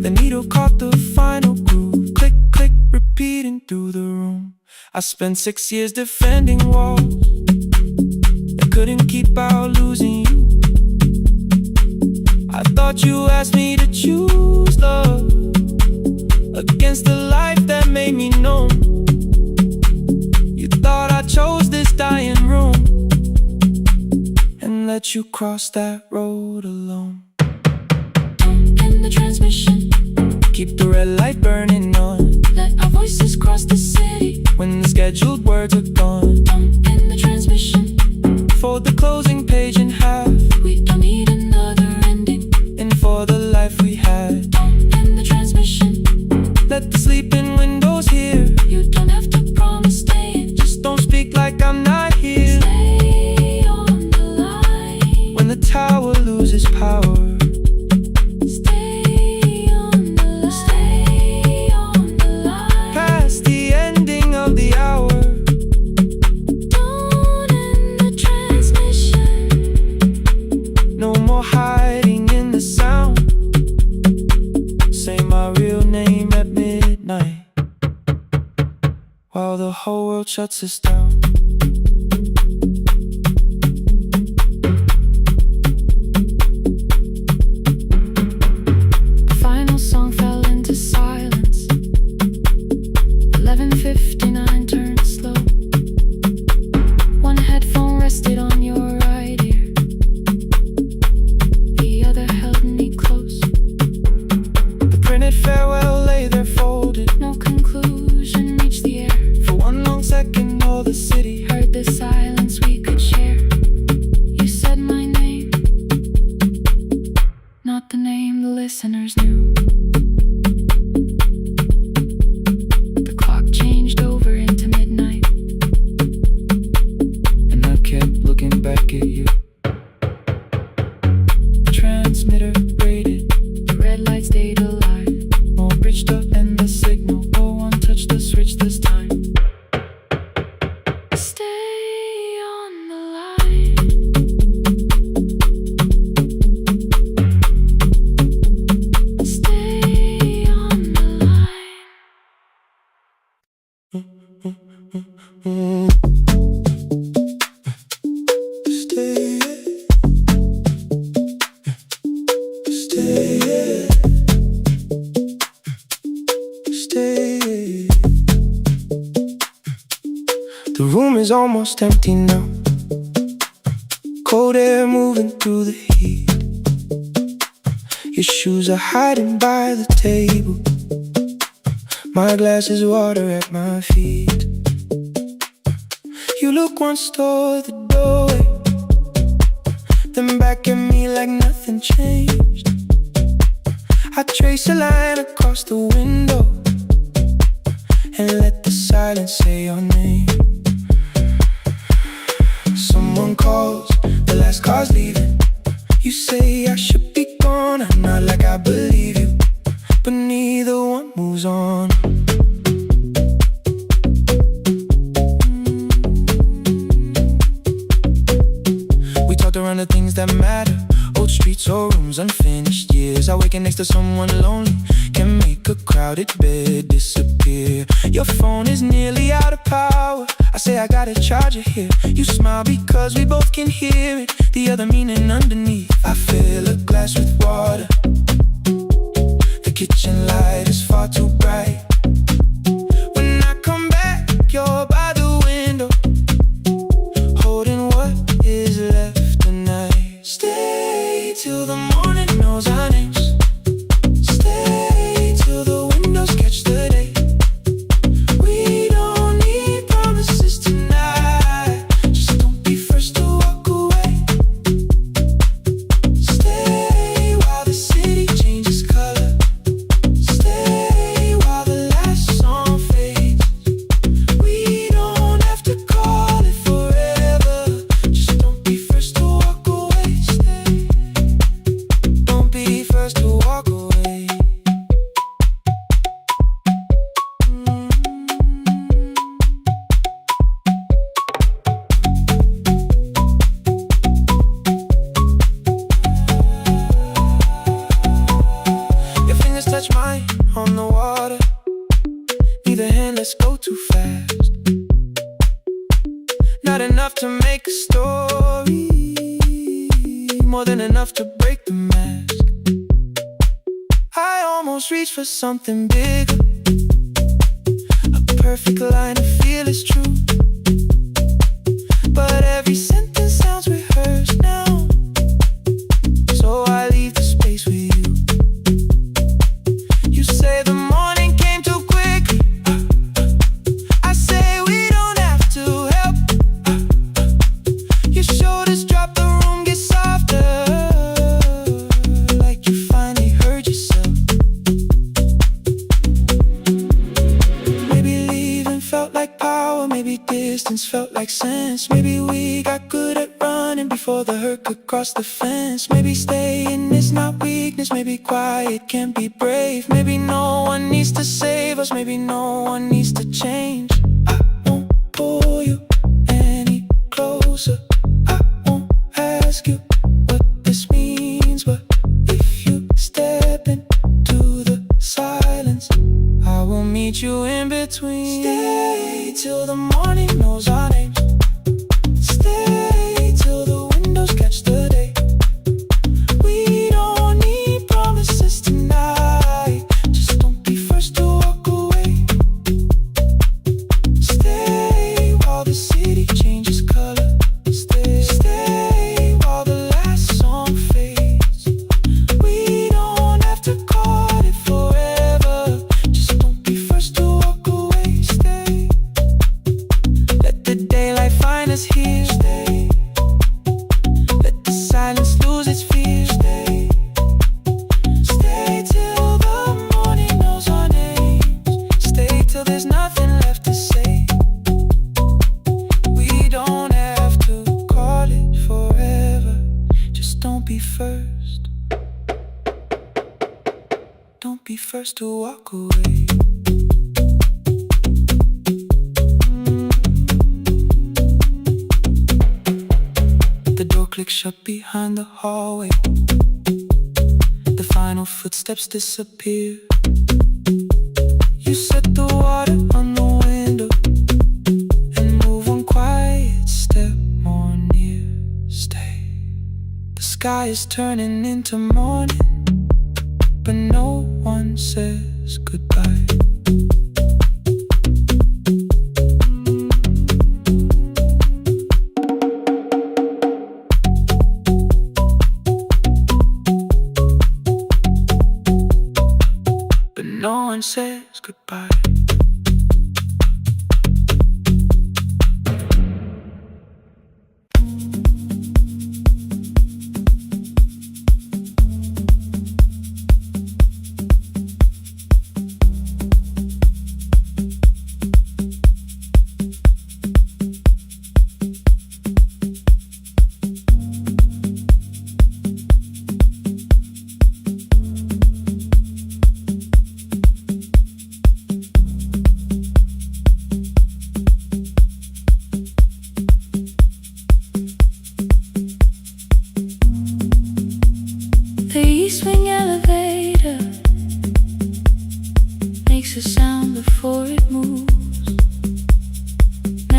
The needle caught the final groove, click, click, repeating through the room. I spent 6 years defending walls that couldn't keep out losing you. I thought you asked me to choose love against the life that made me known. You thought I chose this dying room and let you cross that road alone. Don't end the transmission, keep the red light burning on. let our voices cross the city when the scheduled words are gone. Don't end the transmission, fold the closing page in half. we don't need another ending. And for the life we had, Don't end the transmission, let the sleeping windows hear. you don't have to promise staying. Just don't speak like I'm not here. Stay on the line When the tower loses power, stay on the line, stay on the line. past the ending of the hour. Don't end the transmission, No more hiding in the sound. Say my real name at midnight while the whole world shuts us down. the final song fell into silence. 11:59 turned slow. One headphone rested on your right ear, the other held me close. The printed farewell lay there folded. No conclusion reached the air. For one long second all the city Heard the silence we could share. You said my name, not the name the listeners knew. The clock changed over into midnight. and I kept looking back at you. The transmitter braided, The red light stayed alive. more bridged up and the signal. No one touched the switch this time. Stay on the line. Stay on the line. Stay, stay, stay. The room is almost empty now. Cold air moving through the heat. Your shoes are hiding by the table. My glass is water at my feet. You look once toward the doorway, then back at me like nothing changed. I trace a line across the window and let the silence say your name. Someone calls, the last car's leaving. You say I should be gone, I nod like I believe you, but neither one moves on. We talked around the things that matter, old streets or rooms, unfinished years. I waking next to someone lonely can make a crowded bed disappear. Your phone is nearly out of power, I say I got a charger here. You smile because we both can hear it, the other meaning underneath. I fill a glass with water, the kitchen light is far too bright. When I come back, you're by the window, holding what is left tonight. Stay till the morning knows our names. Stay till the windows catch the day. We don't need promises tonight, just don't be first to walk away. Stay while the city changes color. Stay while the last song fades. We don't have to call it forever, just don't be first to walk away. Stay, don't be first to walk away. Your fingers touch mine on the water, neither hand, let's go too fast. Not enough to make a story, more than enough to break the mask. I almost reach for something bigger, a perfect line to feel is true, but every sentence sounds rehearsed now, so I leave the space with you. You say the morning came too quickly, I say we don't have to help. Your shoulders drop, the room gets softer, like you finally heard yourself. Maybe leaving felt like power, maybe distance felt like sense. Maybe we got good at running before the hurt could cross the fence. Maybe staying is not weakness, maybe quiet can be brave. Maybe no one needs to save us, maybe no one needs to change. I won't pull you any closer, I won't ask you what this means, but if you step into the silence, I will meet you in between. Stay till the morning knows our names. Stay till the windows catch the day. We don't need promises tonight, just don't be first to walk away. Stay while the city changes color. Stay while the last song fades. We don't have to call it forever, just don't be first to walk away. Stay, let the daylight find us here. Stay, let the silence lose its fear. Stay, stay till the morning knows our names. Stay till there's nothing left to say. We don't have to call it forever, just don't be first. Don't be first to walk away. The door clicks shut behind the hallway, the final footsteps disappear. You set the water on the window and move one quiet step more near. Stay, the sky is turning into morning, but no one says goodbye. But no one says goodbye.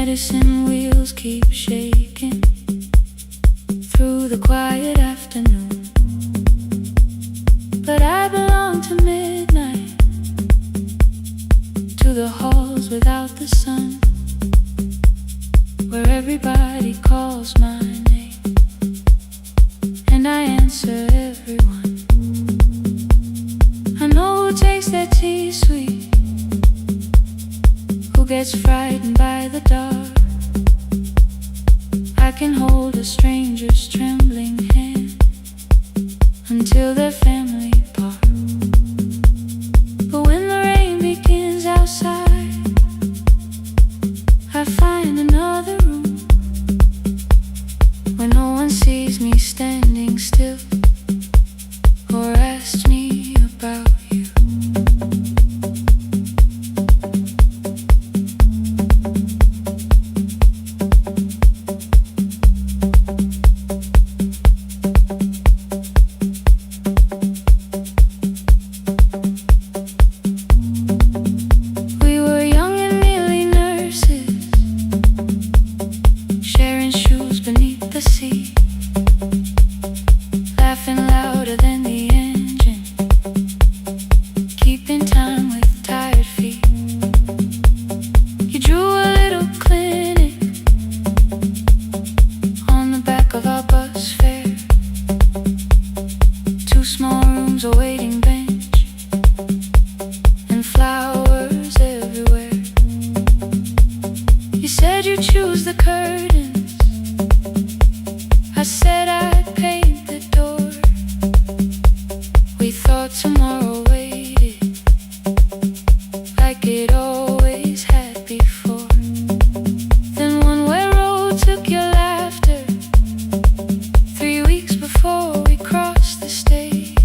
medicine wheels keep shaking through the quiet afternoon. But I belong to midnight, to the halls without the sun, where everybody calls my name, and I answer everyone. I know who takes their tea sweet, who gets frightened by the dark. I can hold a stranger's trembling hand until their family part. But when the rain begins outside, I find another room where no one sees me standing still or asks me about you. We were young and nearly nurses, sharing shoes beneath the sea, laughing louder than the engine, keeping time with tired feet. You drew a little clinic on the back of our bus fare, 2 small rooms, a waiting bench, and flowers everywhere. You said you'd choose the curtains, I said I'd paint the door. We thought tomorrow waited like it always had before. Then one way road took your laughter, 3 weeks before we crossed the stage.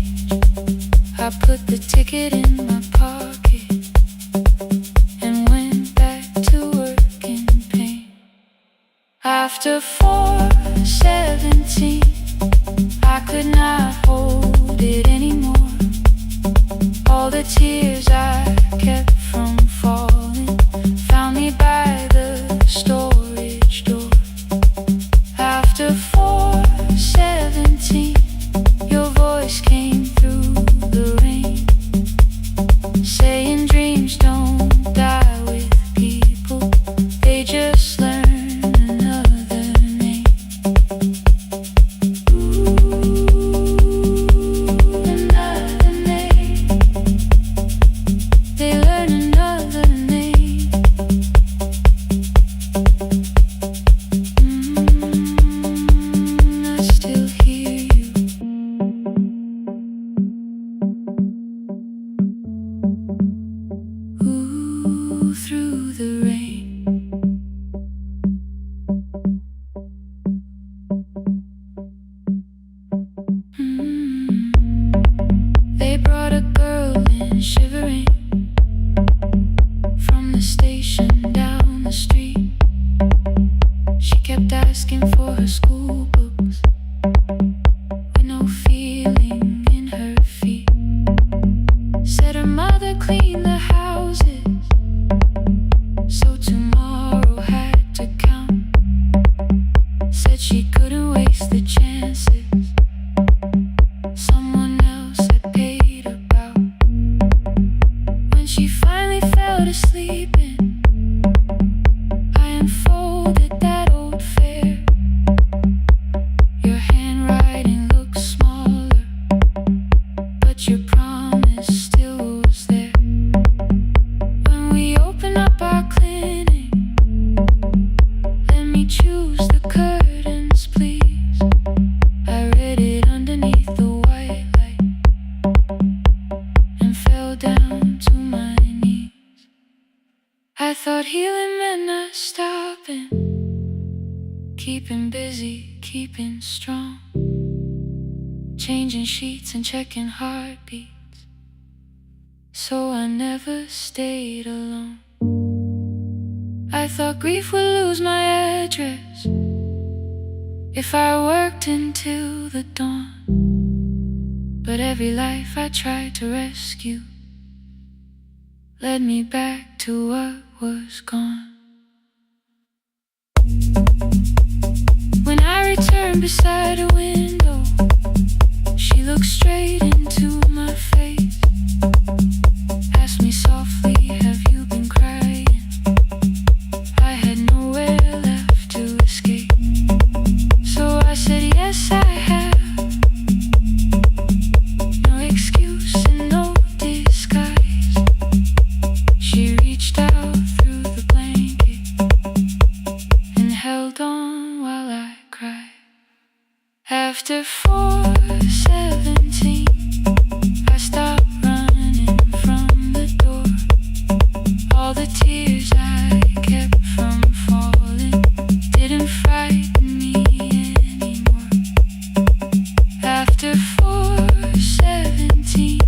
I put the ticket in my pocket and went back to work in pain. After 4:17, I could not hold it anymore. All the tears I kept from falling found me by the storage door. After 4:17, your voice came through the rain, saying dreams don't die with people, they just learn another name. Another name. They learn another name. I still hear you. Ooh, through the rain. They brought a girl in shivering from the station down the street. She kept asking for her school books with no feeling in her feet. Said her mother cleaned the houses, so tomorrow had to count. Said she couldn't waste the chances someone else had paid about. When she finally fell to sleeping, I unfolded that old fare. Your handwriting looks smaller, but your promise still was there. When we open up our clinic, let me choose the curtains, please. I read it underneath the white light and fell down to my knees. I thought healing meant not stopping, keeping busy, keeping strong, changing sheets and checking heartbeats, so I never stayed alone. I thought grief would lose my address if I worked until the dawn. But every life I tried to rescue led me back to what was gone. stand beside a window. She looked straight into my face, asked me softly, have you been crying? I had nowhere left to escape, so I said yes, I have. No excuse and no disguise. She reached out through the blanket and held on while I cried. After 4:17, I stopped running from the door. All the tears I kept from falling didn't frighten me anymore. After 4:17,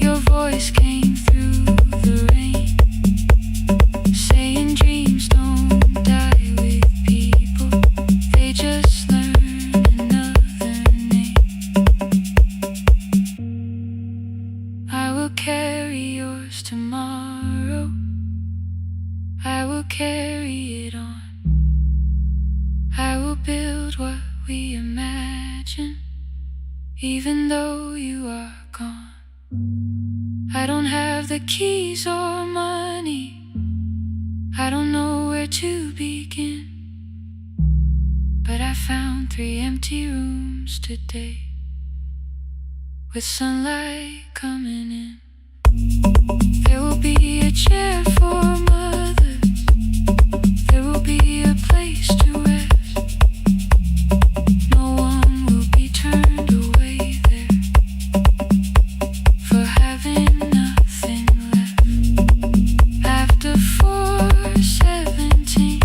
your voice came through the rain, saying dreams don't die with people, they just learn another name. I will carry yours tomorrow, I will carry it on. I will build what we imagine, even though you are gone. I don't have the keys or money, I don't know where to begin, but I found 3 empty rooms today, with sunlight coming in. There will be a chair for mothers, there will be a place to rest. No one will be turned away there for having nothing left. After 4:17,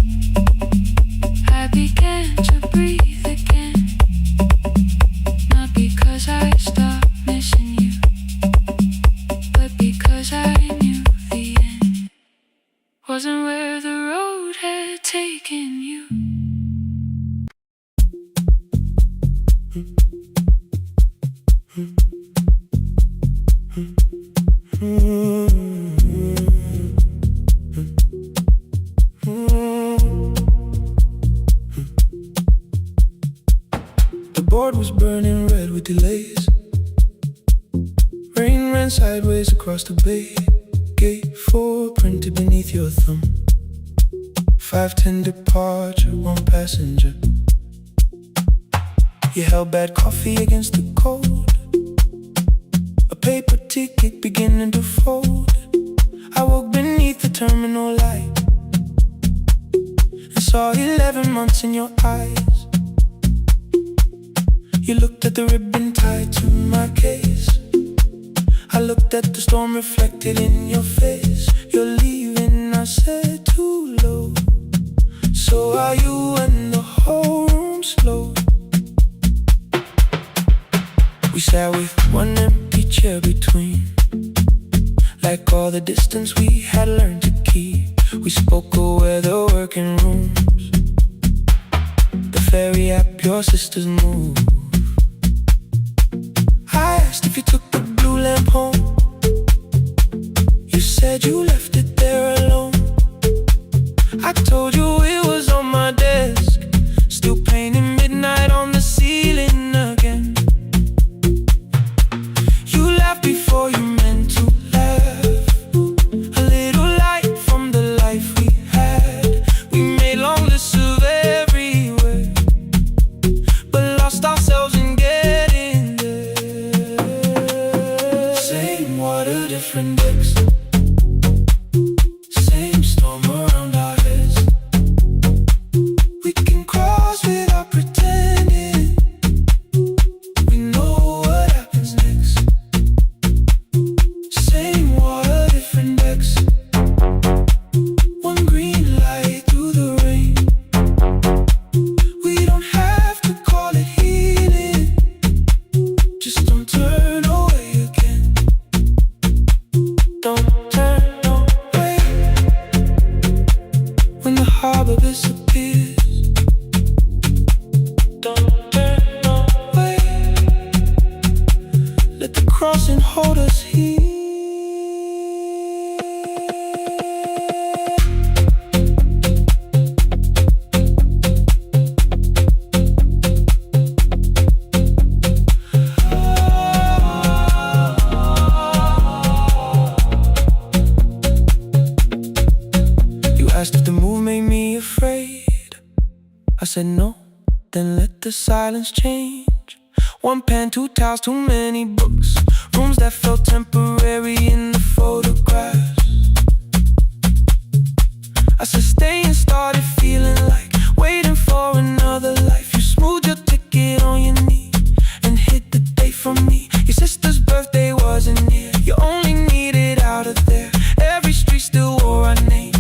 I began to breathe again, not because I stopped missing you, but because I knew the end wasn't where the road had taken you. The board was burning red with delays. Rain ran sideways across the bay. Gate 4 printed beneath your thumb. 5:10 departure, 1 passenger. You held bad coffee against the cold, a paper ticket beginning to fold. I woke beneath the terminal light and saw 11 months in your eyes. You looked at the ribbon tied to my case, I looked at the storm reflected in your face. You're leaving, I said, too low. So are you, and the whole room slowed. We sat with 1 empty chair between, like all the distance we had learned to keep. We spoke of weather, working rooms, the ferry app your sisters move. I asked if you took the blue lamp home, you said you left it there alone. I told you it was on my desk, still painting midnight on the ceiling again. You laughed before you meant to laugh, a little light from the life we had. We made long lists of everywhere, but lost ourselves in getting there. Same water, different decks, same storm around our heads. We can cross without pretending we know what happens next. Same water, different decks, 1 green light through the rain. We don't have to call it healing, just don't turn away again. Don't turn away when the harbor disappears. Don't turn away, let the crossing hold us here. made me afraid. I said no, then let the silence change. One pen, two towels, too many books, rooms that felt temporary in the photographs. I said stay and started feeling like waiting for another life. You smoothed your ticket on your knee and hit the date from me. Your sister's birthday wasn't near, you only needed out of there. Every street still wore our name,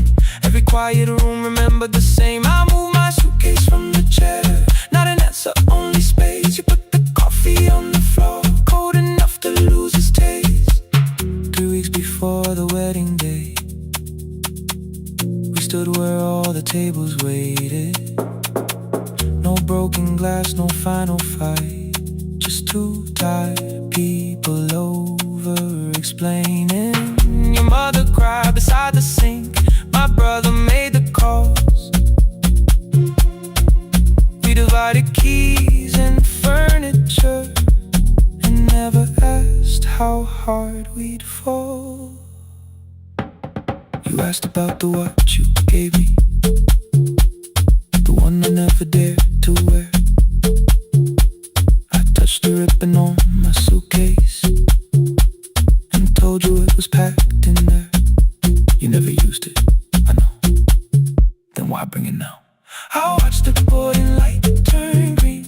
every quiet room remembered the same. I moved my suitcase from the chair, not an answer, only space. You put the coffee on the floor, cold enough to lose its taste. 3 weeks before the wedding day, we stood where all the tables waited. No broken glass, no final fight, just two tired people over-explaining. Your mother cried beside the sink, my brother made the calls. We divided keys and furniture and never asked how hard we'd fall. You asked about the watch you gave me, the one I never dared to wear. I touched the ribbon on my suitcase and told you it was packed in there. You never used it, I know. Then why bring it now? I watched the boarding light turn green.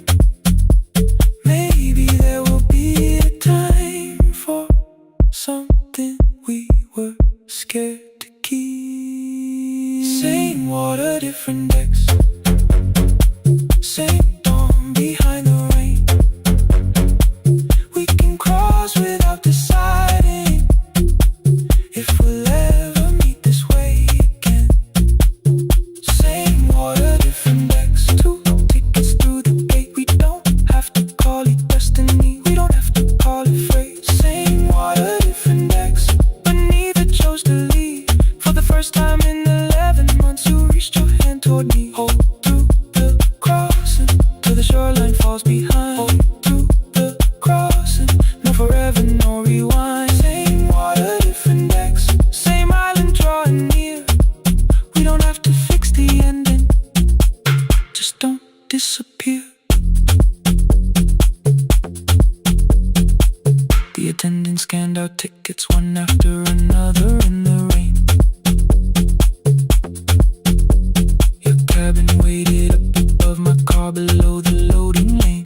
Maybe there will be a time for something we were scared to keep. Same water, different decks, same dawn behind the rain. We can cross without deciding if we'll ever meet this way again. Same water, different decks, 2 tickets through the gate. We don't have to call it destiny, we don't have to call it fate. Same water, different decks, but neither chose to leave. For the first time in 11 months, you reached your hand toward me. Hold through the crossing till the shoreline falls behind. Hold through the crossing, no forever, no rewind. Same water, different decks, same island drawing near. We don't have to fix the ending, just don't disappear. The attendant scanned our tickets one after another in the rain. Your cabin waited up above my car below the loading lane.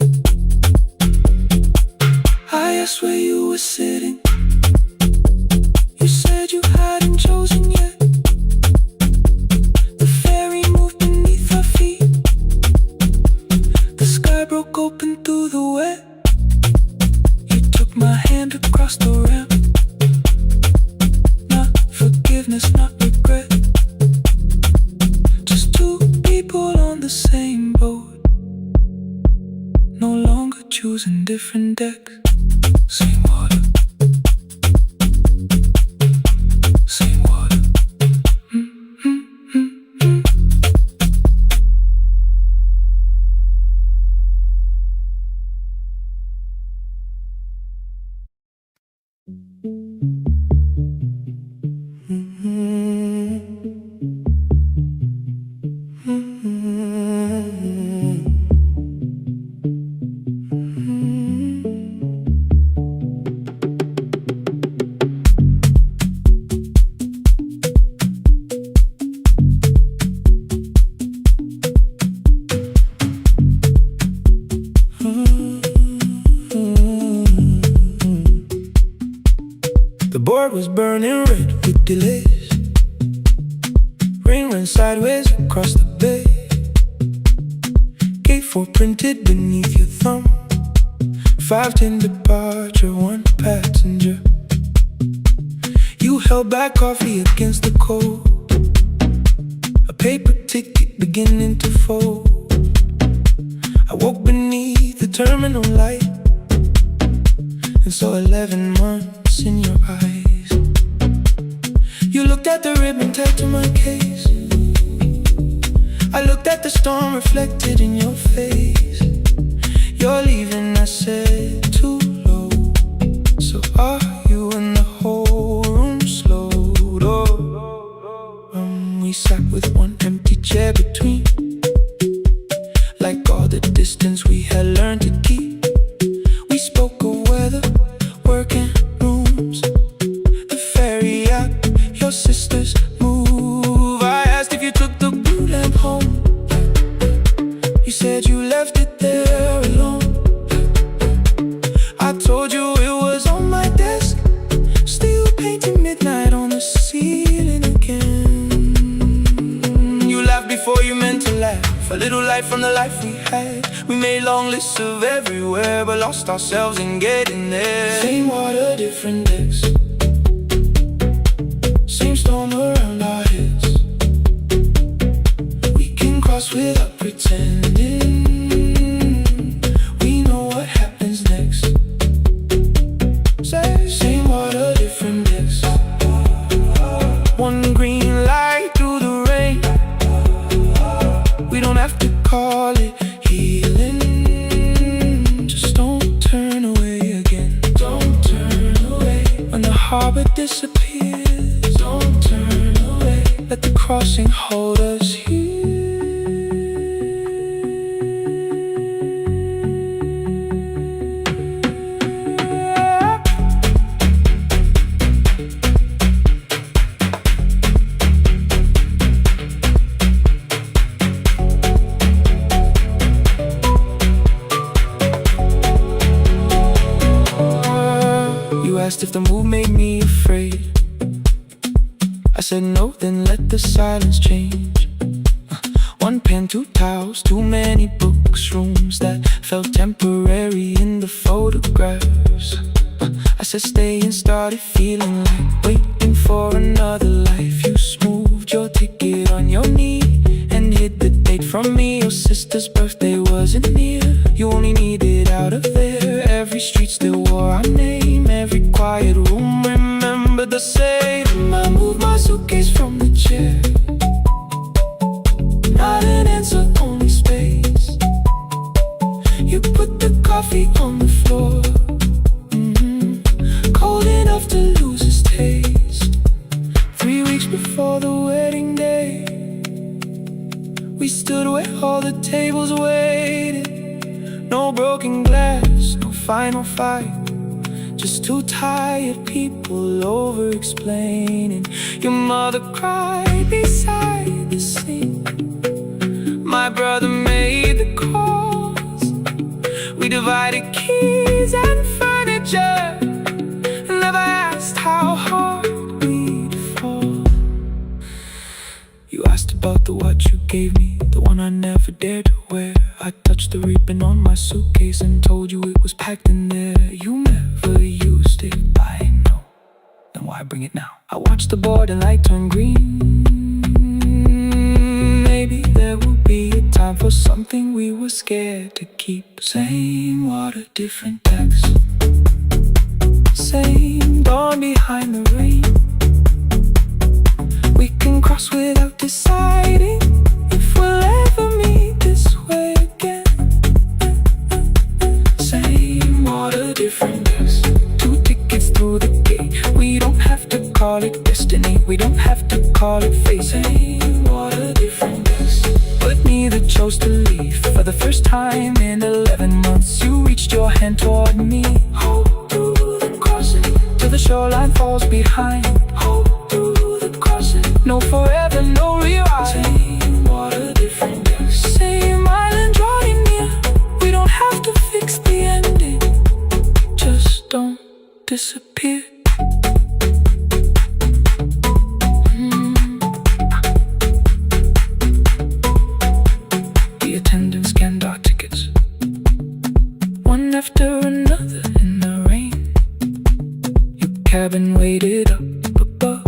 I asked where you were sitting, you said you hadn't chosen yet. The ferry moved beneath our feet, the sky broke open through the wet. You took my hand across the ramp, not forgiveness, not regret. Just two people on the same boat, no longer choosing different decks. Same water, same water. The board was burning red with delays. Rain ran sideways across the bay. Gate 4 printed beneath your thumb. 5:10 departure, 1 passenger. You held back coffee against the cold, a paper ticket beginning to fold. I woke beneath the terminal light and saw 11 months in your eyes. You looked at the ribbon tagged to my case. I looked at the storm reflected in your face. You're leaving, I said, too low. So are you? And the whole room slowed up. We sat with one empty chair between, like all the distance we had learned to keep. We spoke of weather, work and rooms, the ferry out, your sister's move. I asked if you took the blue lamp home. You said you left it there alone. I told you it was on my desk, still painting midnight on the ceiling again. You laughed before you meant to laugh, a little light from the life we had. We made long lists of everywhere, but lost ourselves in getting there. Same water, different decks, same storm around our heads. We can cross without pretending we know what happens next. Same water, different decks, one green light through the rain. We don't have to call it healing, just don't turn away again. Don't turn away when the harbor disappears. Don't turn away, let the crossing hold us here. You asked if the move made me afraid. I said no, then let the silence change. One pen, two towels, too many books, rooms that felt temporary in the photographs. I said stay and started feeling like waiting for another life. You smoothed your ticket on your knee and hid the date from me. Your sister's birthday wasn't near, you only needed out of there. Every street still wore our name, every quiet room remembered the same. I moved my suitcase from the chair, not an answer, only space. You put the coffee on the floor, cold enough to lose its taste. 3 weeks before the wedding day, we stood where all the tables waited. No broken glass, no final fight, just two tired people over-explaining. Your mother cried beside the sink, my brother made the calls. We divided keys and furniture, never asked how hard we'd fall. You asked about the watch you gave me, the one I never dared to wear. I touched the ribbon on my suitcase and told you it was packed in there. You never used it, I know, then why bring it now? I watched the border light turn green. Maybe there will be a time for something we were scared to keep. Same water, different decks, same dawn behind the rain. We can cross without deciding if we'll ever meet this way again. Same water, different decks, two tickets through the gate. We don't have to call it destiny, we don't have to call it fate. Same water, different decks, but neither chose to leave. For the first time in 11 months, you reached your hand toward me. Hold through the crossing till the shoreline falls behind. Hold through the crossing, no forever, no rewrite. Same water, different decks, same island drawing near. We don't have to fix the ending, just don't disappear. The attendant scanned our tickets, one after another in the rain. Your cabin waited up above,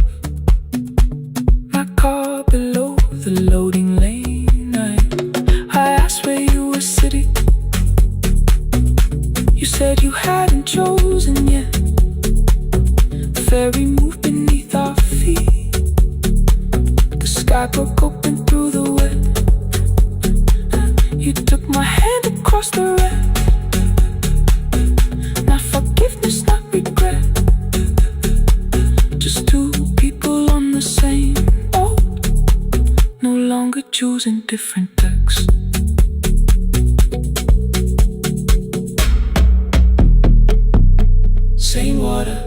my car below the loading lane. I asked where you were sitting, you said you hadn't chosen yet. The ferry moved beneath our feet, the sky broke open through the wet. You took my hand across the red, not forgiveness, not regret, just two people on the same boat, no longer choosing in different texts. Same water.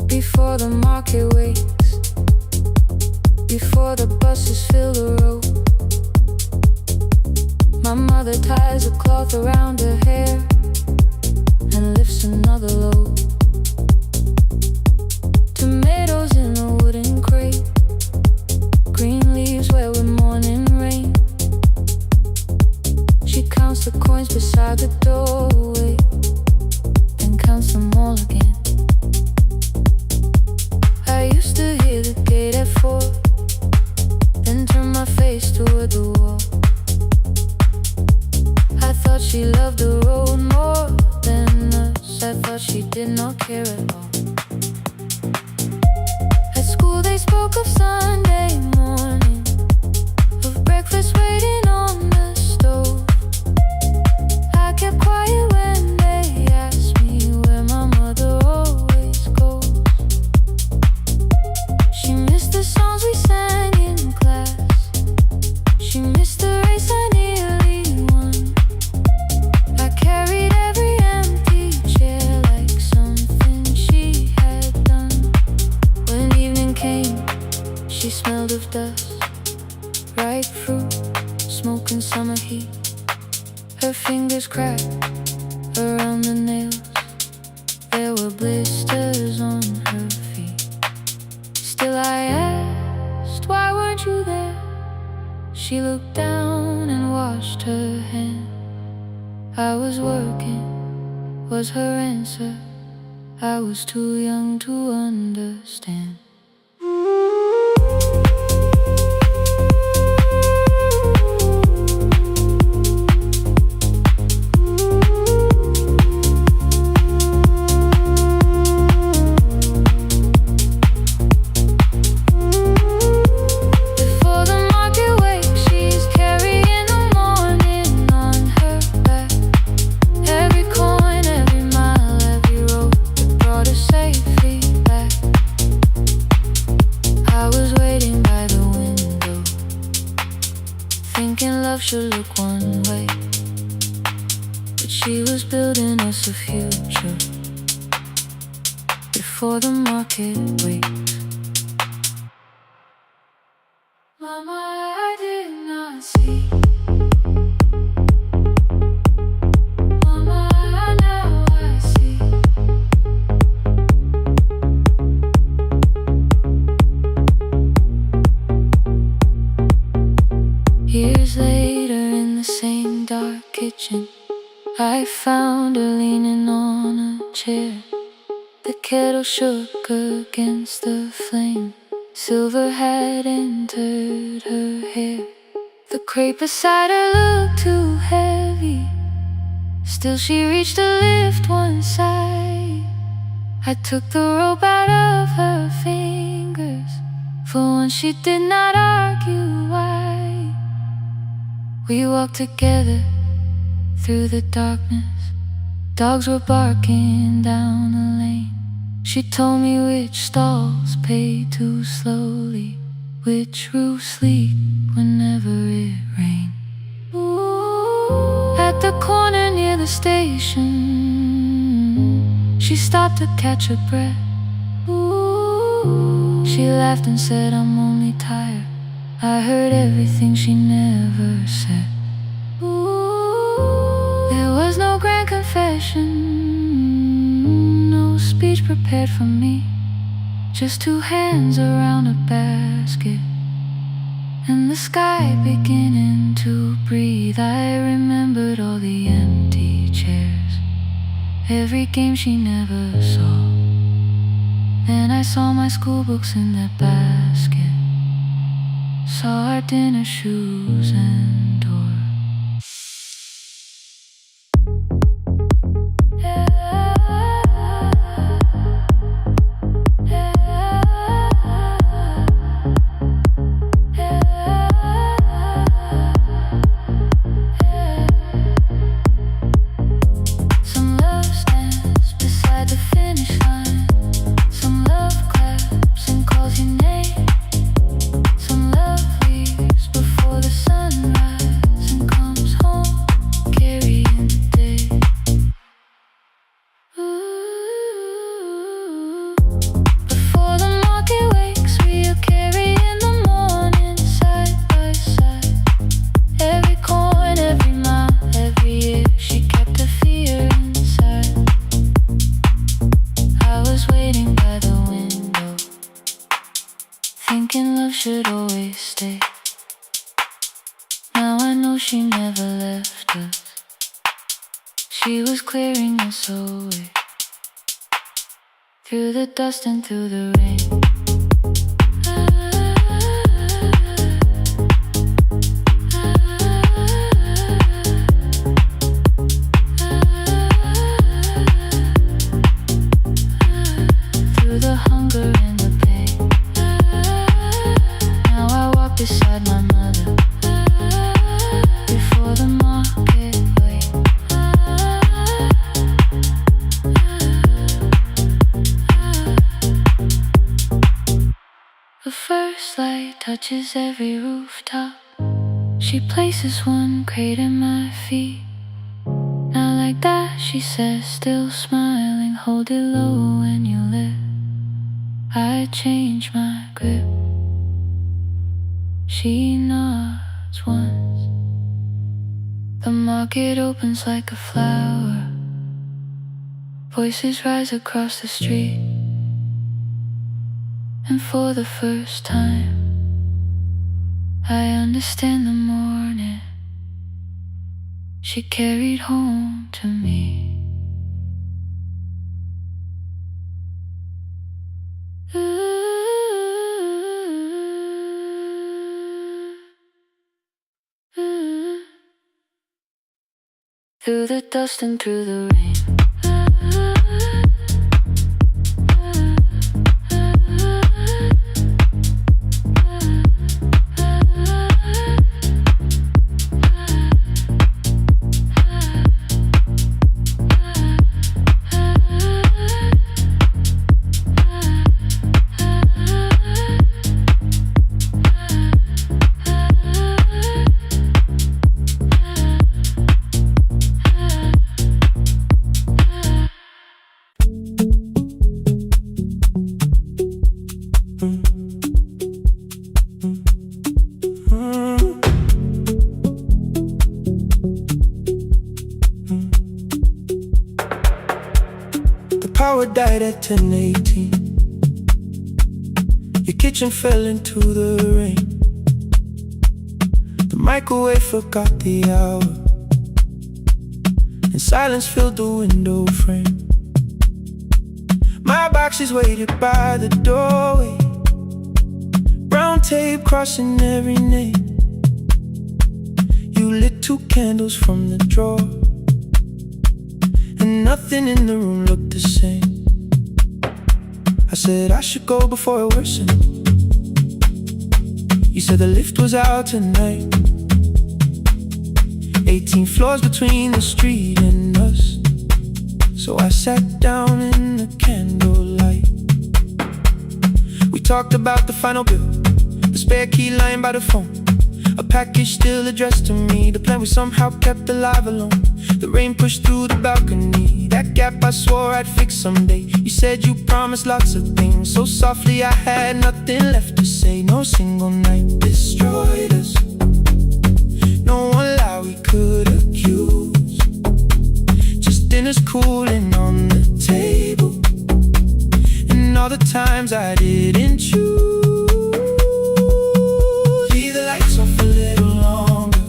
Before the market wakes, before the buses fill the road, my mother ties a cloth around her hair and lifts another load. Tomatoes in a wooden crate, green leaves where we're mourning rain. She counts the coins beside the doorway and counts them all again. I used to hear the gate at 4, then turn my face toward the wall. I thought she loved the road more than us. I thought she did not care at all. At school they spoke of Sunday morning, of breakfast waiting on the stove. I kept quiet when they asked me where my mother always goes. She missed the songs we sang in class, she missed the race I nearly won. I carried every empty chair like something she had done. When evening came, she smelled of dust, ripe fruit, smoke and summer heat. Her fingers cracked around the nails, there were blisters on her feet. Still I asked, why weren't you there? She looked down and washed her hand. I was working, was her answer. I was too young to understand. Before the market wakes, she's carrying the morning on her back. Every coin, every mile, every road that brought her safely back. I was waiting by the window, thinking love should look one way, but she was building us a future before the market wakes. Mama, I did not see. Mama, now I see. Years later in the same dark kitchen, I found her leaning on a chair. The kettle shook against the flame, silver had entered her hair. The crate beside her looked too heavy, still she reached to lift one side. I took the rope out of her fingers, for once she did not argue why. We walked together through the darkness, dogs were barking down the lane. She told me which stalls pay too slowly, which roofs leak whenever it rains. At the corner near the station, she stopped to catch her breath. She laughed and said, I'm only tired. I heard everything she never said. There was no grand confession, no speech prepared for me, just two hands around a basket and the sky beginning to breathe. I remembered all the empty chairs, every game she never saw, Then I saw my school books in that basket, saw our dinner shoes and door. Some love stands beside the finish line. Some love claps and calls your name. Some love leaves before the sunrise and comes home carrying the day. Ooh. Before the market wakes, we are carrying the morning side by side. Every coin, every mile, every year, she kept her fear inside. I was waiting by the window, thinking love should always stay. Now I know she never left us. She was clearing us away, through the dust and through the rain. Through the hunger and the pain. Now I walk beside my mother, before the market wait. The first light touches every rooftop. She places one crate at my feet. Now like that, she says, still smiling, hold it low when you live. I change my grip. She nods once. The market opens like a flower. Voices rise across the street. And for the first time, I understand the morning she carried home to me. Through the dust and through the rain. Power died at 10:18. Your kitchen fell into the rain. The microwave forgot the hour, and silence filled the window frame. My boxes waited by the doorway, brown tape crossing every name. You lit 2 candles from the drawer, and nothing in the room looked the same. I said I should go before it worsened. You said the lift was out tonight. 18 floors between the street and us. So I sat down in the candlelight. We talked about the final bill, the spare key lying by the phone, a package still addressed to me, the plan we somehow kept alive alone. The rain pushed through the balcony, that gap I swore I'd fix someday. You said you promised lots of things, so softly I had nothing left to say. No single night destroyed us, no one lie we could accuse. Just dinners cooling on the table, and all the times I didn't choose. Leave the lights off a little longer,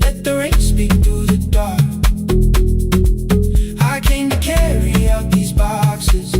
let the rain speak through the dark. I came to carry out these boxes,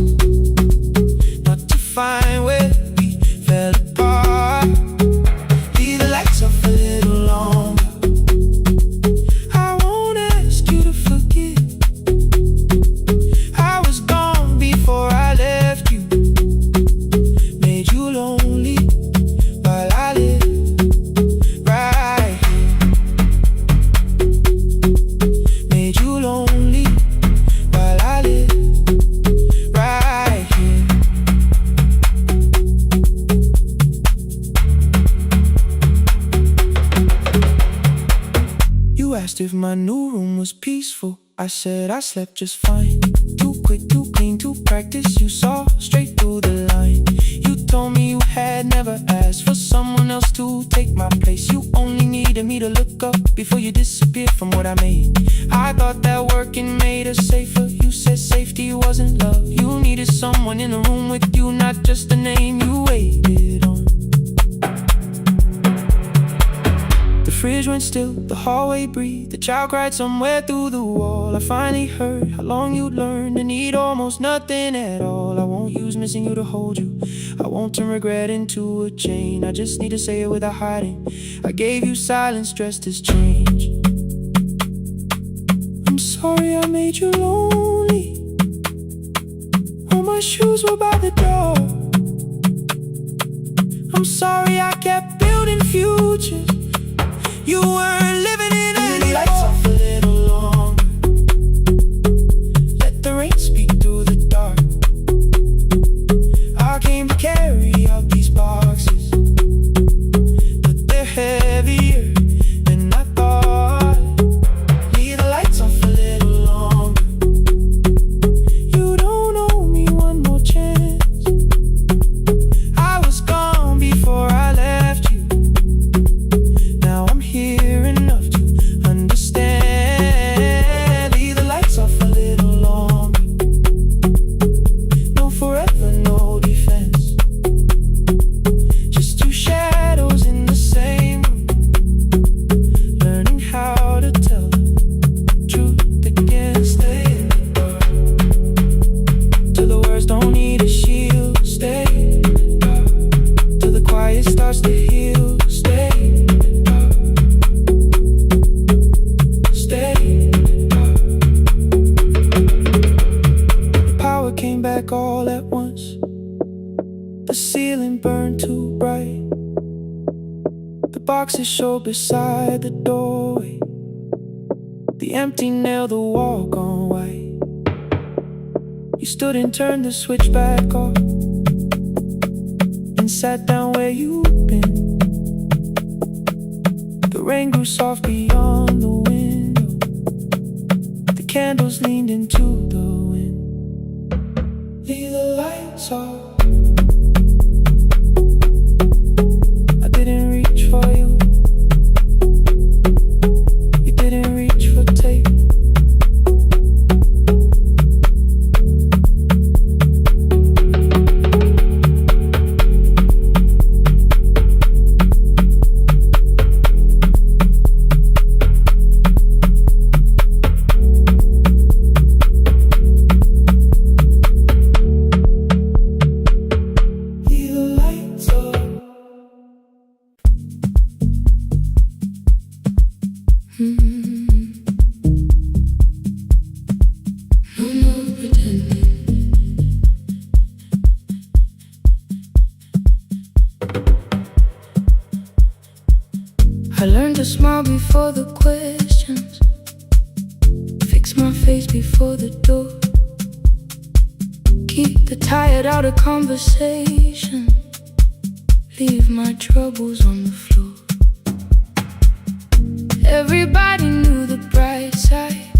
asked if my new room was peaceful. I said I slept just fine. Too quick, too clean, too practiced. You saw straight through the line. You told me you had never asked for someone else to take my place. You only needed me to look up before you disappeared from what I made. I thought that working made us safer. You said safety wasn't love. You needed someone in the room with you, not just a name you waited on. The fridge went still, the hallway breathed. The child cried somewhere through the wall. I finally heard how long you'd learned to need almost nothing at all. I won't use missing you to hold you. I won't turn regret into a chain. I just need to say it without hiding. I gave you silence dressed as change. I'm sorry I made you lonely. All my shoes were by the door. I'm sorry I kept building futures. You weren't living in any lights off a little longer. Let the rain speak through the dark. I came to carry out these boxes, but they're heavier than I thought. Leave the lights off a little longer. You don't owe me one more chance. I was gone before I left you. Now I'm here enough to understand. Leave the lights off a little longer. No forever, no defense. Just two shadows in the same room, learning how to tell the truth again. Stay in the dark till the words don't need a shield. Stay in the dark till the quiet starts to heal. Stay in the dark. Stay in the dark. The power came back all at once. The ceiling burned too bright. The boxes showed beside the doorway. The empty nail, the wall gone white. You stood and turned the switch back off and sat down where you'd been. The rain grew soft beyond the window. The candles leaned into the wind. Leave the lights off. I didn't reach for you. You didn't reach for tape. Leave the lights off. No more pretending. I learned to smile before the questions, fix my face before the door, keep the tired out of conversation, leave my troubles on the floor. Everybody knew the bright side,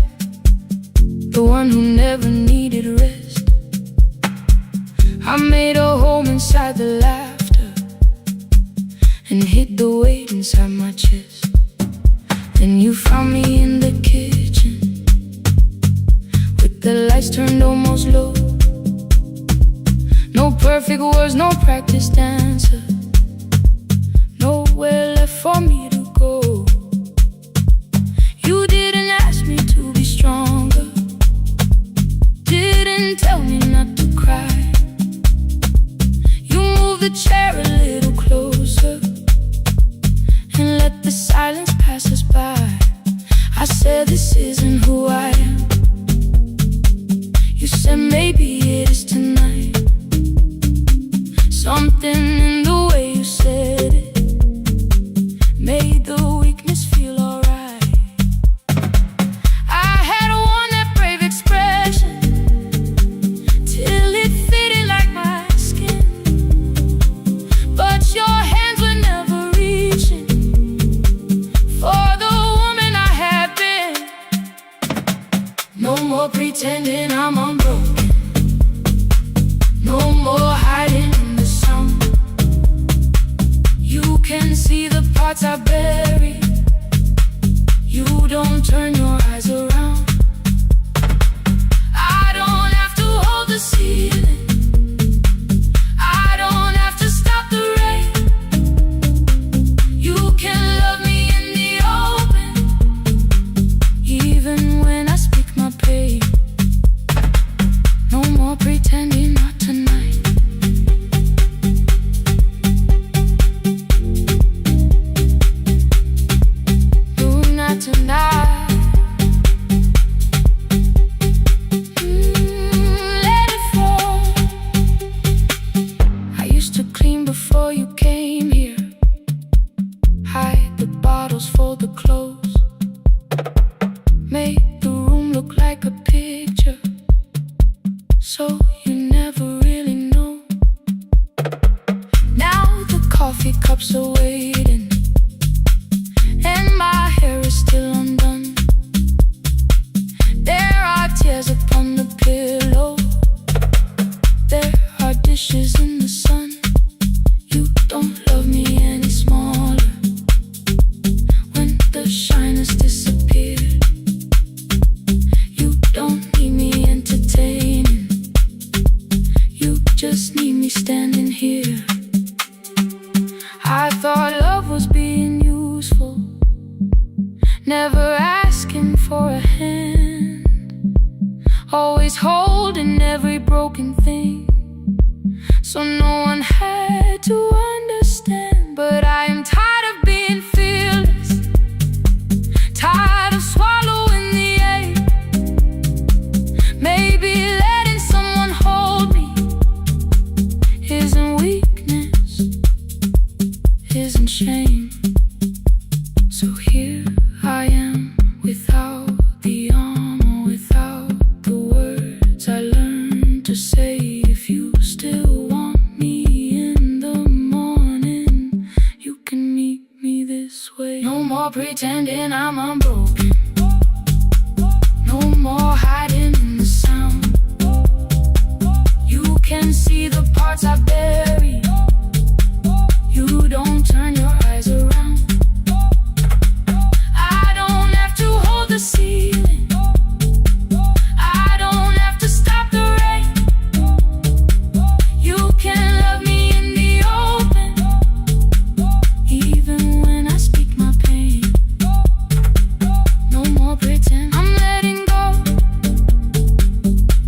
the one who never needed rest. I made a home inside the laughter and hid the weight inside my chest. Then you found me in the kitchen with the lights turned almost low. No perfect words, no practiced answer, nowhere left for me to go. You didn't ask me to be stronger, didn't tell me not to cry. You moved the chair a little closer and let the silence pass us by. I said this isn't who I am. You said maybe it is tonight. Something in the way you said it made the weakness feel alright. I had worn that brave expression till it fitted like my skin, but your hands were never reaching for the woman I had been. can see the parts I bury. You don't turn your eyes around. I don't have to hold the ceiling. I don't have to stop the rain. You can love me in the open, even when I speak my pain. No more pretending, not tonight. No, not tonight. Let it fall. I used to clean before you came here. Hide the bottles, fold the clothes, make the room look like a picture, so you never really know. Now the coffee cups are waiting, and my hair is still undone. There are tears upon the pillow. There are dishes in the sun. You don't love me any smaller when the shine has disappeared. You don't need me entertaining. You just need me standing here. I thought love was being useful, never asking for a hand, always holding every broken thing, so no one had to understand. But I am tired of being fearless, tired of swallowing the ache. Maybe letting someone hold me isn't weakness, isn't shame. So here I am, without the armor, without the words I learned to say. If you still want me in the morning, you can meet me this way. No more pretending I'm unbroken. No more hiding in the sound. You can see the parts I bury. You don't turn your eyes around. I don't have to hold the ceiling. I don't have to stop the rain. You can love me in the open, even when I speak my pain. No more pretend, I'm letting go.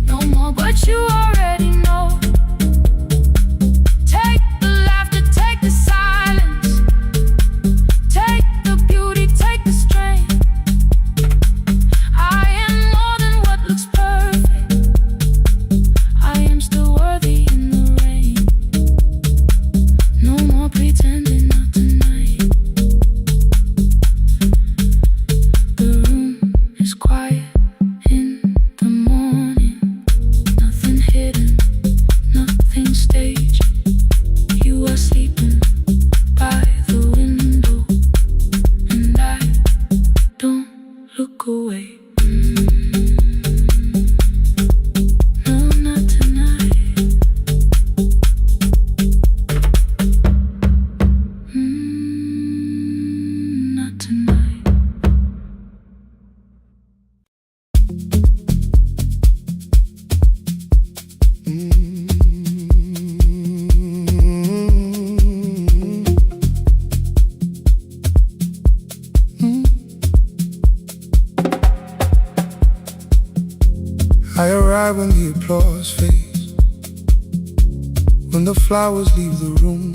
No more, but you already know. Take the laughter, take the silence, take the beauty, take the strength. I am more than what looks perfect. I am still worthy in the rain. No more pretending, not tonight. The room is quiet in the morning. Nothing hidden, nothing staged. You are sleeping by the window, and I don't look away. No, not tonight. Not tonight. I arrive when the applause fades, when the flowers leave the room,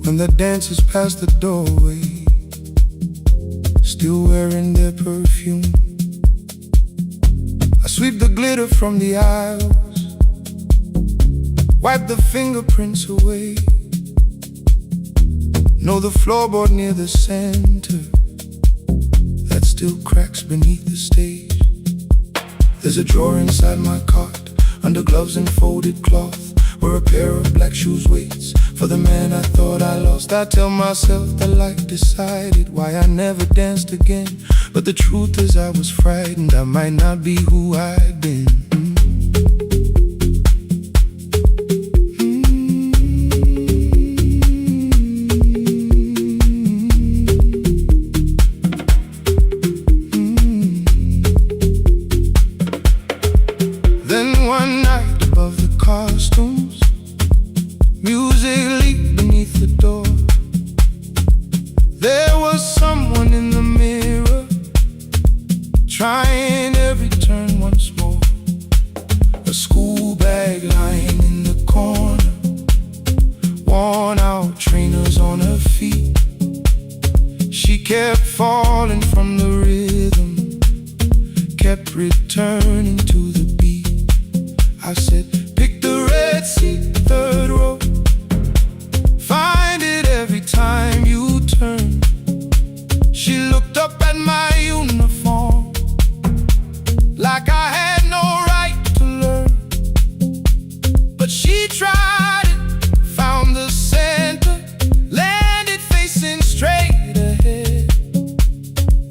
when the dancers pass the doorway, still wearing their perfume. I sweep the glitter from the aisles, wipe the fingerprints away. Know the floorboard near the center that still cracks beneath the stage. There's a drawer inside my cart, under gloves and folded cloth, where a pair of black shoes waits for the man I thought I lost. I tell myself that life decided why I never danced again, but the truth is I was frightened I might not be who I'd been. Music leaked beneath the door. There was someone in the mirror, trying every turn once more. A school bag lying in the corner, worn out trainers on her feet. She kept falling from the rhythm, kept returning to the beat. I said, pick the red seat, third row. Find it every time you turn. She looked up at my uniform like I had no right to learn. But she tried it, found the center, landed facing straight ahead.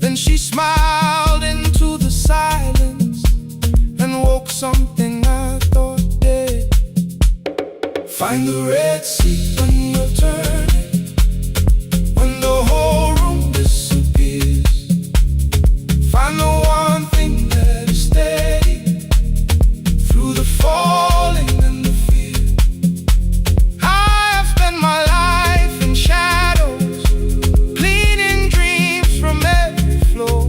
Then she smiled into the silence and woke something I thought dead. Find the red seat when you're turning, when the whole room disappears. Find the one thing that is steady through the falling and the fear. I have spent my life in shadows, cleaning dreams from every floor.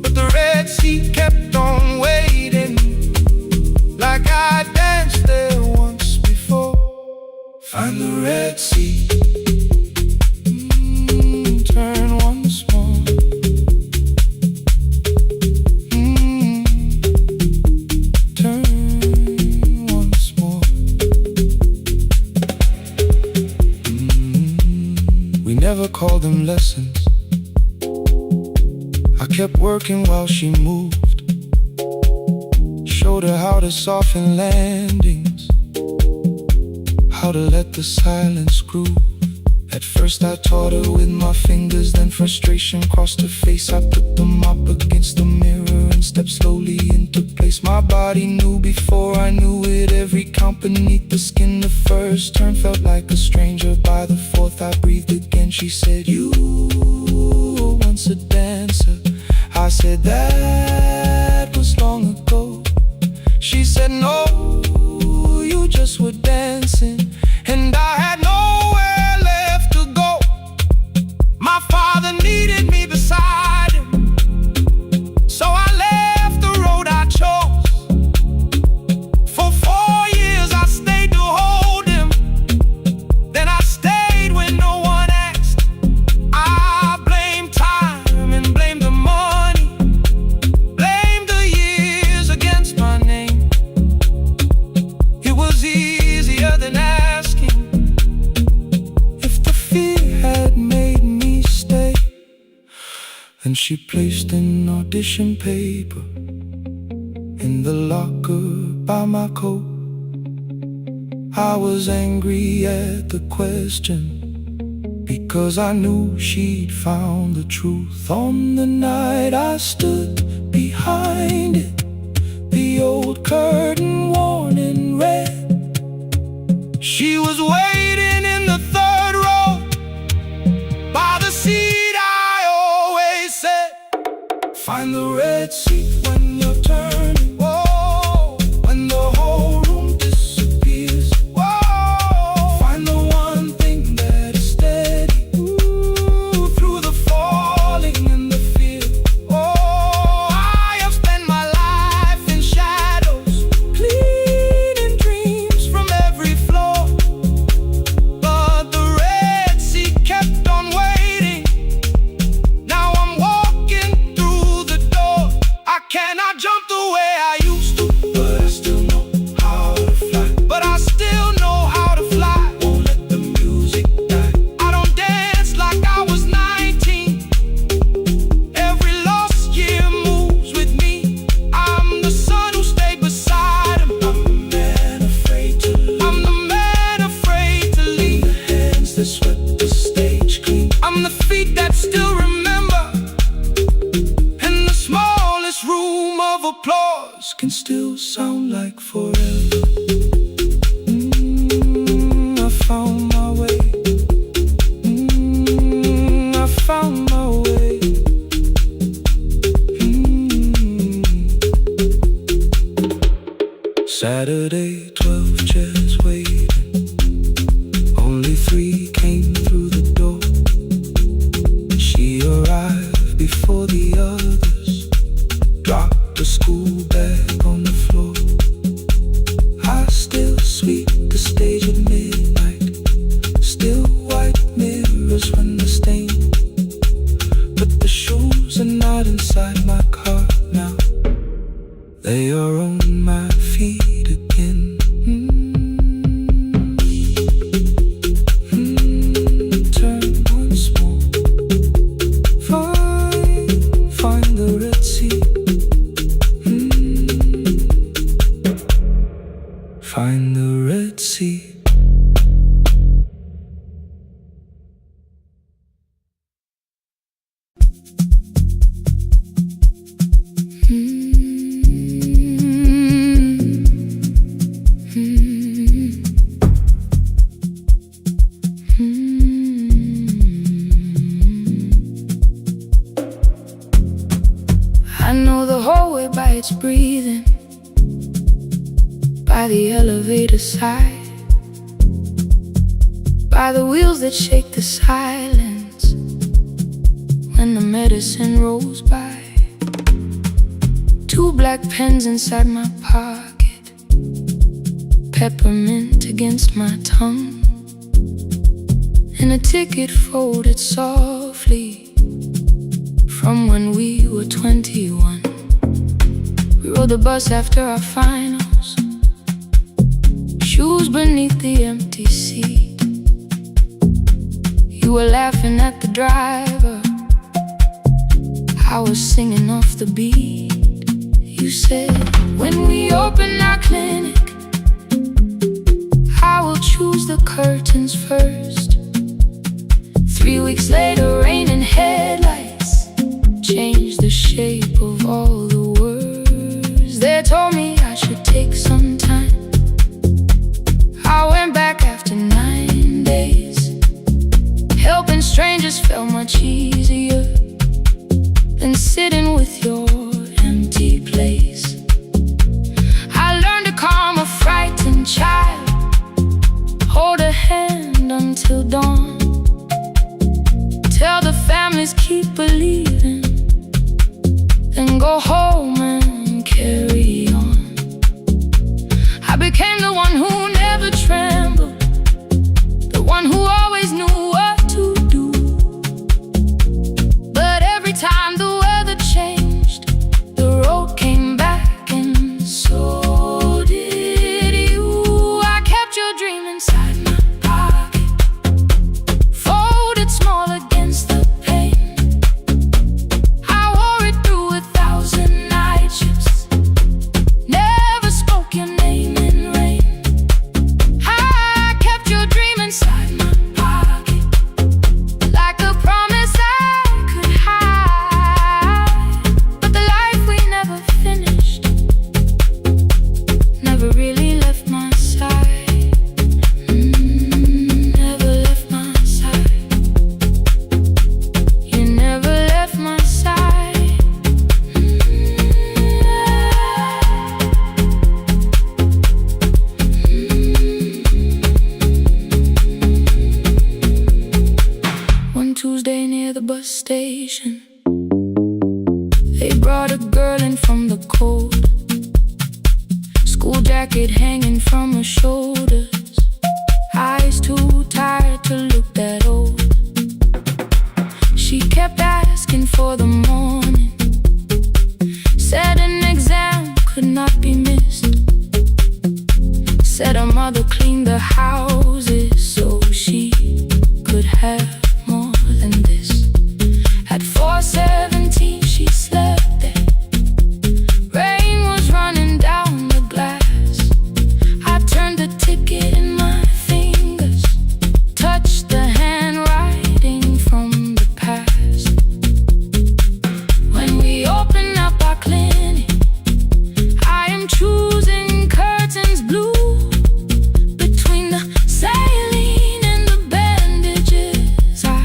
But the red seat kept on waiting, like I danced there once before. Find the red seat, turn once more. Turn once more. We never called them lessons. I kept working while she moved, showed her how to soften landings, how to let the silence groove. At first I taught her with my fingers, then frustration crossed her face. I put them up against the mirror and stepped slowly into place. My body knew before I knew it, every count beneath the skin. The first turn felt like a stranger, by the fourth I breathed again. She said, you were once a dancer. I said, that was long ago. She said, no, you just were dancing, and I had nowhere left to go. My father needed me beside him, so I left the road I chose. For 4 years I stayed to hold him, then I stayed when no one asked. I blamed time and blamed the money, blamed the years against my name. It was easier than asking if the fear had made me stay. And she placed an audition paper in the locker by my coat. I was angry at the question, because I knew she'd found the truth. On the night I stood behind it, the old curtain worn in red. She was waiting in the third row, by the seat I always said. Find the red seat when you're turning. Whoa, when the whole room disappears. Whoa, find the one thing that is steady, ooh, through the falling and the fear. Oh, I have spent my life in shadows, cleaning dreams from every floor. But the red seat kept on waiting. Now I'm walking through the door. I cannot jump the way I used to, but I still know how to fly. But I still know how to fly. Won't let the music die. I don't dance like I was 19. Every lost year moves with me. I'm the son who stayed beside him. I'm the man afraid to leave. I'm the man afraid to leave. The hands that swept the stage clean. I'm the feet that still remember. And the smallest room of applause can still sound like forever. I found my way. I found my way. Saturday, 12 chairs waiting. hearts breathing by the elevator side, by the wheels that shake the silence when the medicine rolls by. 2 black pens inside my pocket, peppermint against my tongue, and a ticket folded softly from when we were 21. We rode the bus after our finals, shoes beneath the empty seat. You were laughing at the driver, I was singing off the beat. You said, when we open our clinic, I will choose the curtains first. 3 weeks later, rain and headlights changed the shape of all the words. They told me I should take some time. I went back after 9 days. Helping strangers felt much easier than sitting with your empty place. I learned to calm a frightened child, hold a hand until dawn, tell the families keep believing, then go home and carry on. I became the one who never trembled, the one who always knew what to do. But every time the weather changed, the road came back, and so did you. I kept your dream inside my pocket, folded small against the pain. I wore it through 1,000 night shifts, never spoke your name in rain. I kept your dream inside my pocket, like a promise I could hide. But the life we never finished never really left my side. Never left my side. You never left my side. One Tuesday near the bus station, they brought a girl in from the cold, school jacket hanging from her shoulders, eyes too tired to look that old. She kept asking for the morning, said an exam could not be missed, said her mother cleaned the houses so she could have more than this. At 4:17 she slept there, rain was running down the glass. I turned the ticket in my fingers, touched the handwriting from the past. When we open up our clinic, I am choosing curtains blue, between the saline and the bandages. I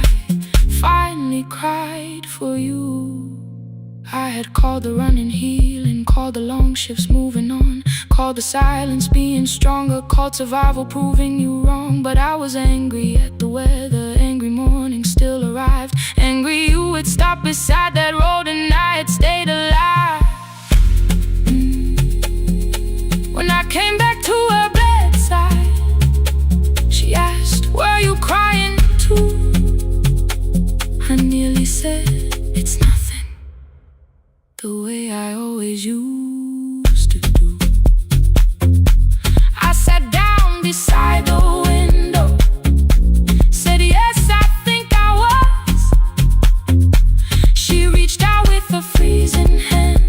finally cried for you. I had called the running healing, called the long shifts moving on, called the silence being stronger, called survival proving you wrong. But I was angry at the weather, angry morning still arrived, angry you would stop beside that road and I had stayed alive. When I came back to her bedside, she asked, were you crying too? I nearly said, it's nothing, the way I always used to do. I sat down beside the window, said yes, I think I was. She reached out with a freezing hand,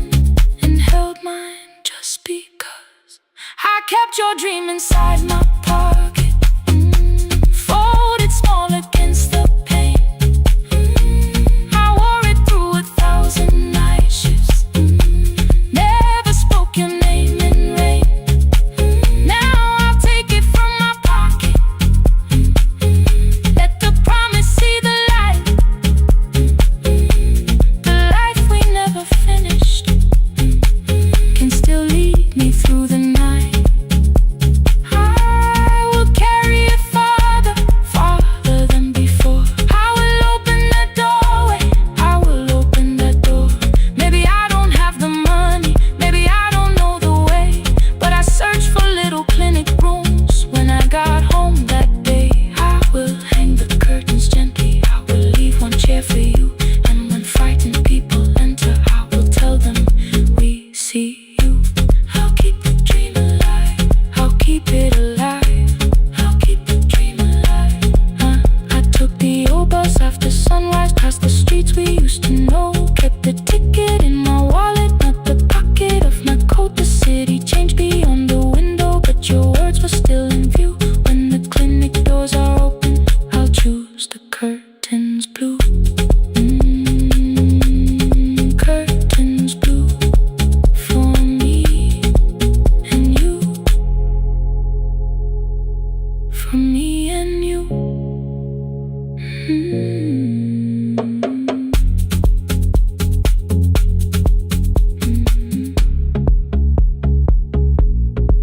me and you.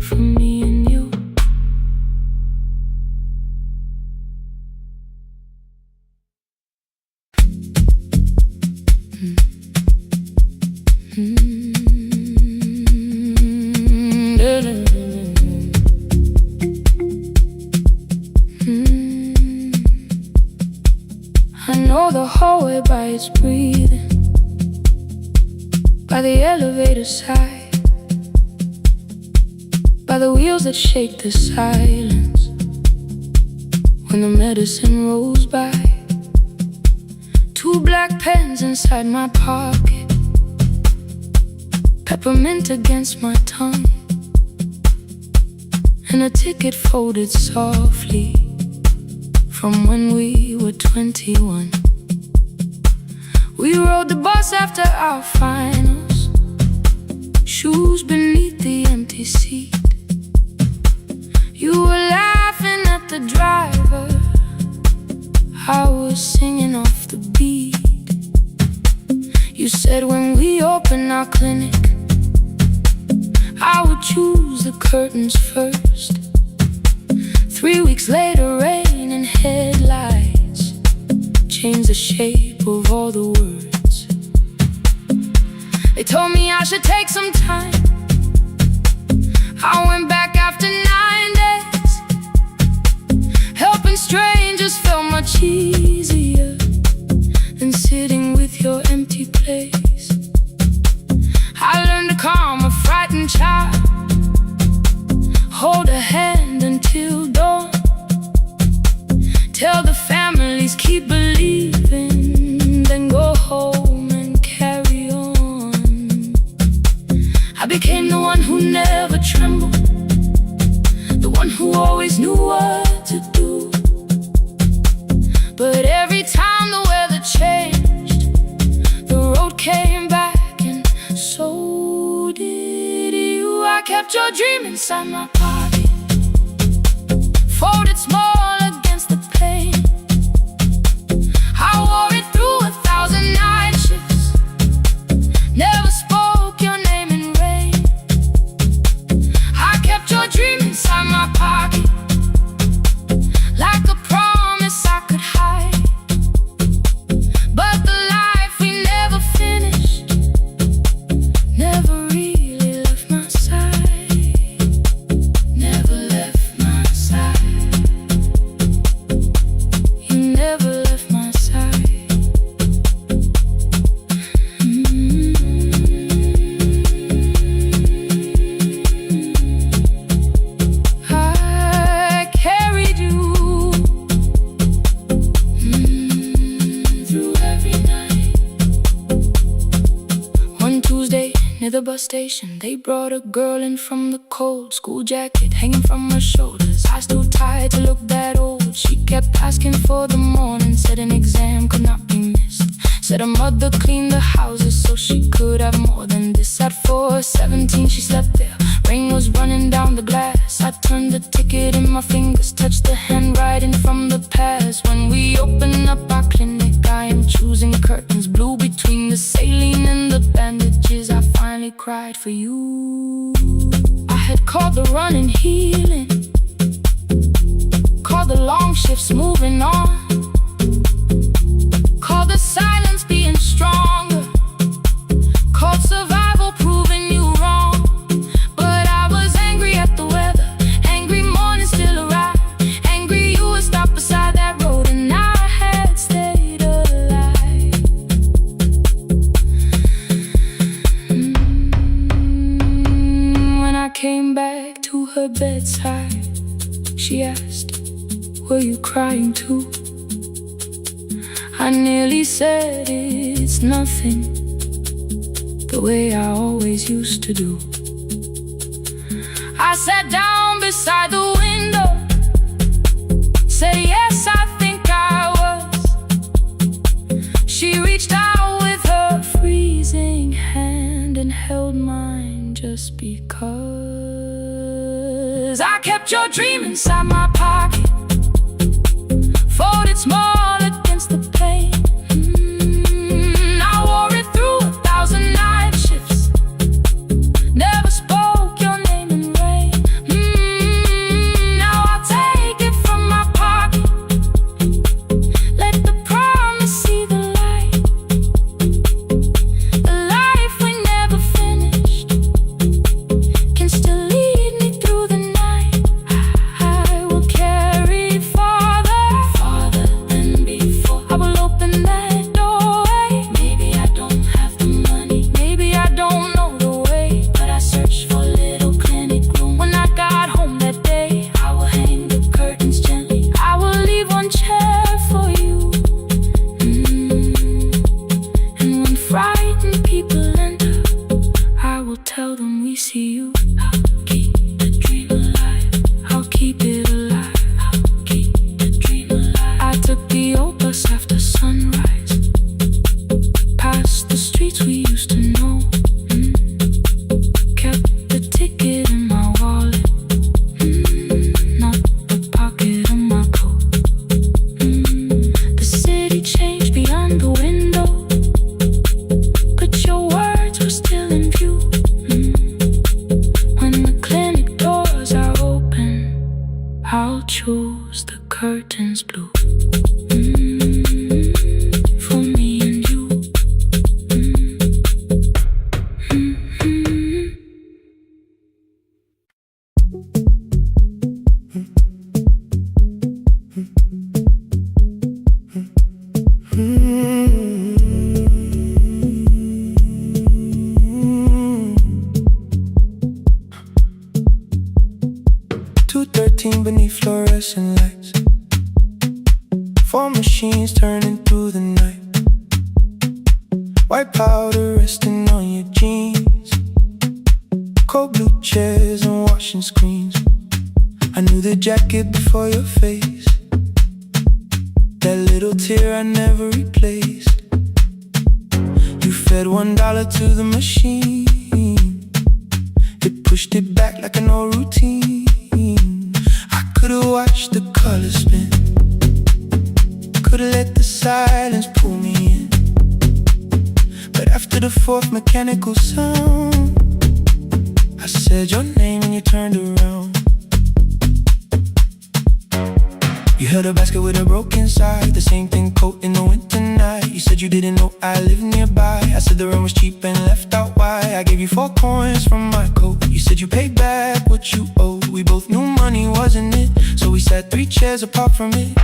For me and you. I know the hallway by its breathing, by the elevator side, by the wheels that shake the silence when the medicine rolls by. 2 black pens inside my pocket, peppermint against my tongue, and a ticket folded softly from when we were 21. We rode the bus after our finals, shoes beneath the empty seat. You were laughing at the driver, I was singing off the beat. You said when we open our clinic, I would choose the curtains first. 3 weeks later, rain and headlights changed the shape of all the words. They told me I should take some time. I went back after 9 days. Helping strangers felt much easier than sitting with your empty place. I learned to calm a frightened child, hold a hand until dawn, tell the families keep believing, then go home and carry on. I became the one who never trembled, the one who always knew what to do. But every time the weather changed, the road came back, and so did you. I kept your dream inside my pocket, folded small against the pain. I wore it through 1,000 night shifts, never spoke your name in rain. I kept your dream inside my pocket, like a promise I could hide. But the life we never finished never really left my side, never left my side. You never left my side. I carried you through every night. One Tuesday near the bus station, they brought a girl in from the cold, school jacket hanging from her shoulders, eyes too tired to look that old. She kept asking for the morning, said an exam could not be missed, said her mother cleaned the houses so she could have more than this. At 4:17 she slept there, rain was running down the glass. I turned the ticket in my fingers, touched the handwriting from the past. When we open up our clinic, I am choosing curtains blue between the saline and the bandages. I finally cried for you. I had called the running healing, called the long shifts moving on, called the silence being stronger, called survival proving you wrong. But I was angry at the weather, angry morning still arrived, angry you were stopped beside that road and I had stayed alive. When I came back to her bedside, she asked, were you crying too? I nearly said it's nothing, the way I always used to do. I sat down beside the window, said yes, I think I was. She reached out with her freezing hand and held mine just because. I kept your dream inside my pocket, ocean's blue. For me and you. 2:13 beneath fluorescent lights. 4 machines turning through the night. White powder resting on your jeans. Cold blue chairs and washing screens. I knew the jacket before your face. That little tear I never replaced. You fed $1 to the machine. It pushed it back like an old routine. I could've watched the colors spin. Could've let the silence pull me in. But after the 4th mechanical sound, I said your name and you turned around. You held a basket with a broken side, the same thing coat in the winter night. You said you didn't know I lived nearby. I said the rent was cheap and left out why. I gave you 4 coins from my coat. You said you paid back what you owed. We both knew money wasn't it, so we sat 3 chairs apart from it.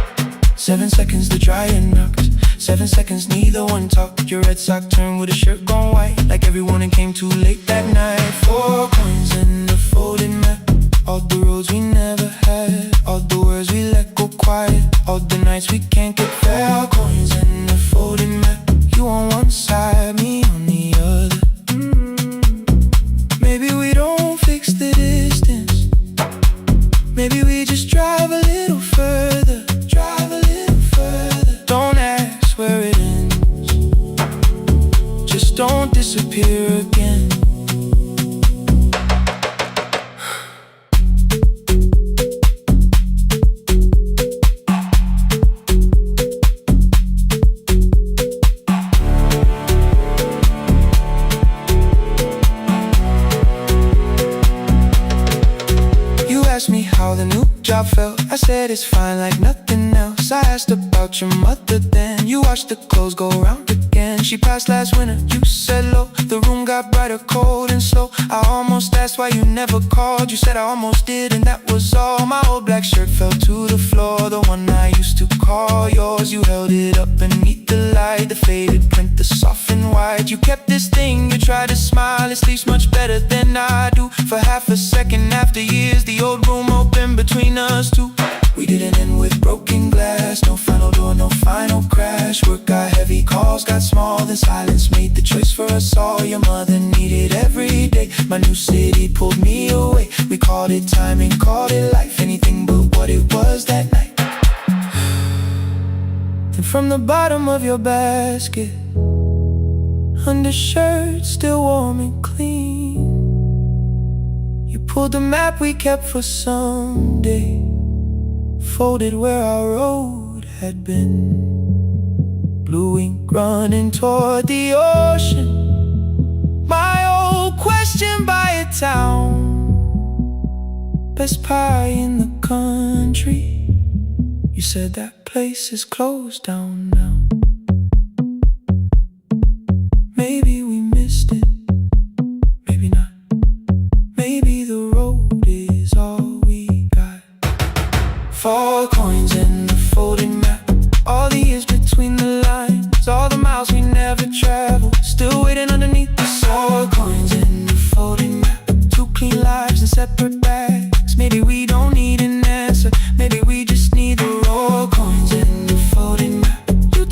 7 seconds the dryer knocked. 7 seconds neither one talked. Your red sock turned with a shirt gone white, like everyone and came too late that night. 4 coins and a folded map. All the roads we never had, all the words we let go quiet, all the nights we can't get back. 4 coins and a folded map. You on one side, me on the other. Maybe we don't fix the distance. Maybe we just drive a little further. Drive a little further. Don't ask where it ends. Just don't disappear again. Asked me how the new job felt. I said it's fine like nothing else. I asked about your mother then. You watched the clothes go round again. She passed last winter, you said low. The room got brighter, cold and slow. I almost asked why you never called. You said I almost did and that was all. My old black shirt fell to the floor, the one I used to call yours. You held it up beneath the light, the faded print, the soft and white. You kept this thing, you tried to smile. It sleeps much better than I do. For half a second after years, the old room open between us two. We didn't end with broken glass. No final door, no final crash. Work got heavy, calls got small. Then silence made the choice for us all. Your mother needed every day. My new city pulled me away. We called it timing, called it life. Anything but what it was that night. And from the bottom of your basket, undershirt still warm and clean, you pulled the map we kept for someday, folded where our road had been. Blue ink running toward the ocean. My old question by a town. Best pie in the country. You said that place is closed down now. Maybe we missed it, maybe not. Maybe the road is all we got. 4 coins and a folded map. All the years between the lines, all the miles we never traveled, still waiting underneath the sun. 4 coins and a folded map. 2 clean lives in separate bags. Maybe we don't need an answer, maybe we just need the raw coins and a folded map. You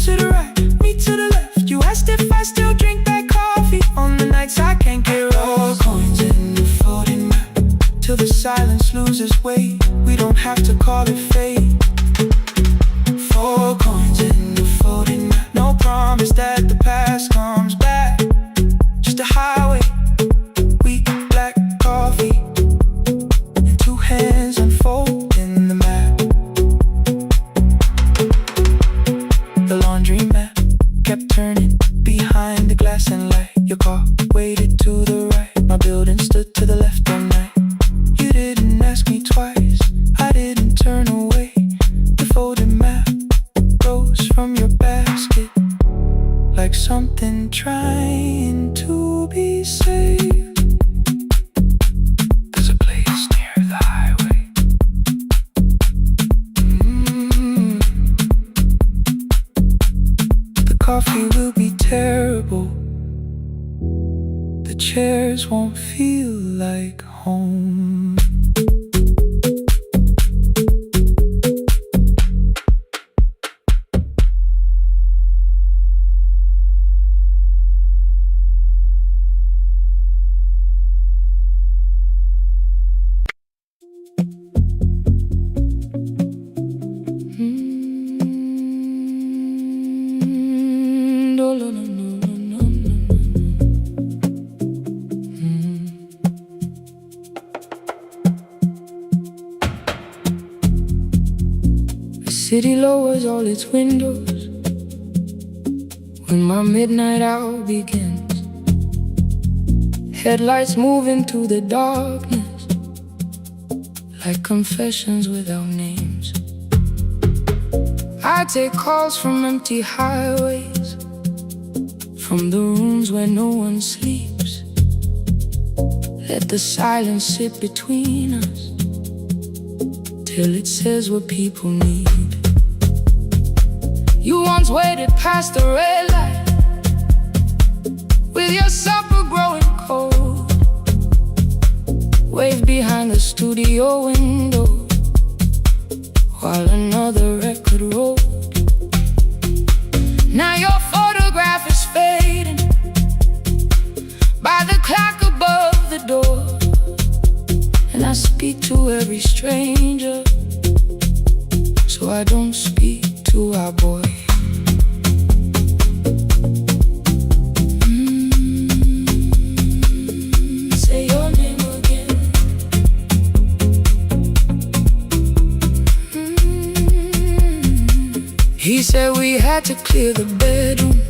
from your basket, like something trying to be saved. There's a place near the highway. The coffee will be terrible. The chairs won't feel like home. The city lowers all its windows when my midnight hour begins. Headlights move into the darkness like confessions without names. I take calls from empty highways, from the rooms where no one sleeps. Let the silence sit between us till it says what people need. You once waited past the red light with your supper growing cold, waved behind the studio window while another record rolled. Now your photograph is fading by the clock above the door, and I speak to every stranger, so I don't speak to our boy. Say your name again. He said we had to clear the bedroom,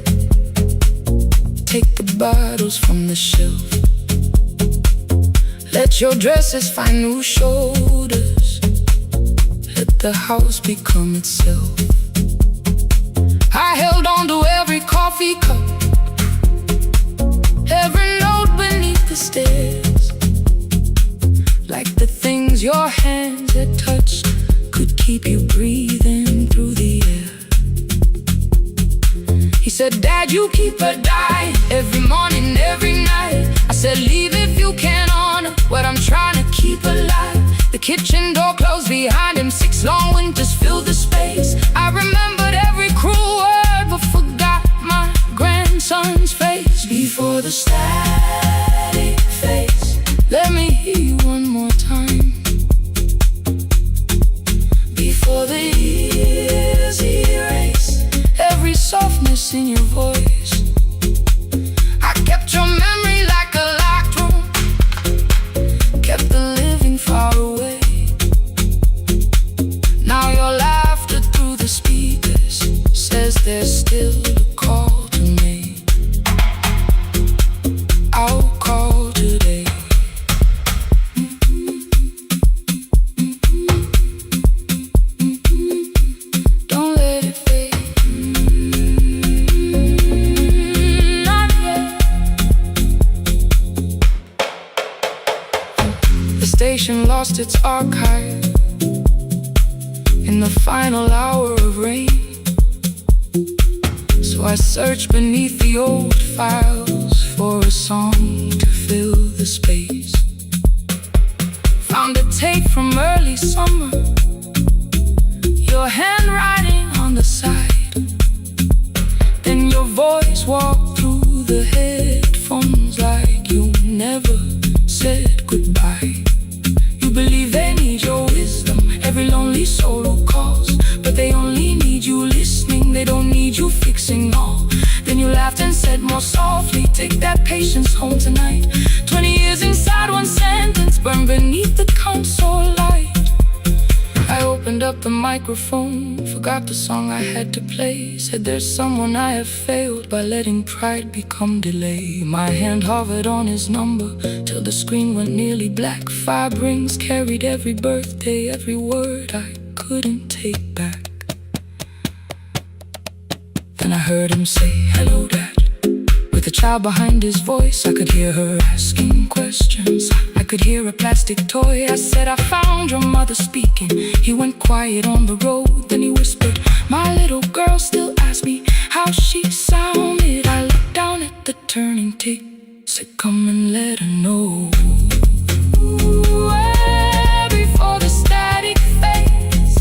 take the bottles from the shelf, let your dresses find new shoulders, let the house become itself. I held on to every coffee cup, every note beneath the stairs, like the things your hands had touched could keep you breathing through the air. He said, Dad, you keep her dying every morning, every night. I said, leave if you can honor what I'm trying to keep alive. The kitchen door closed behind him, 6 long winters filled the space. I remembered every cruel word but forgot my grandson's face. Before the static fades, let me hear you one more time. Before the years erase every softness in your voice, I kept your memory like a locked room, kept the living far away. Now your laughter through the speakers says there's still a call to me. I'll call today. Don't let it fade. Not yet. The station lost its archive in the final hour of rain, so I searched beneath the old files for a song to fill the space. Found a tape from early summer, your handwriting on the side, then your voice walked through the headphones like you never said goodbye. You believe they need your wisdom, every lonely soul who calls, but they only need you listening, they don't need you fixing all. Then you laughed and said more softly, take that patience home tonight. 20 years inside one sentence, burned beneath the console light. I opened up the microphone, forgot the song I had to play. Said there's someone I have failed by letting pride become delay. My hand hovered on his number till the screen went nearly black. 5 rings carried every birthday, every word I couldn't take back. Then I heard him say, "Hello, Dad." With a child behind his voice, I could hear her asking questions. I could hear a plastic toy. I said, "I found your mother speaking." He went quiet on the road, then he whispered, "My little girl still asks me how she sounded." I looked down at the turning tape, said, "Come and let her know." Before the static fades,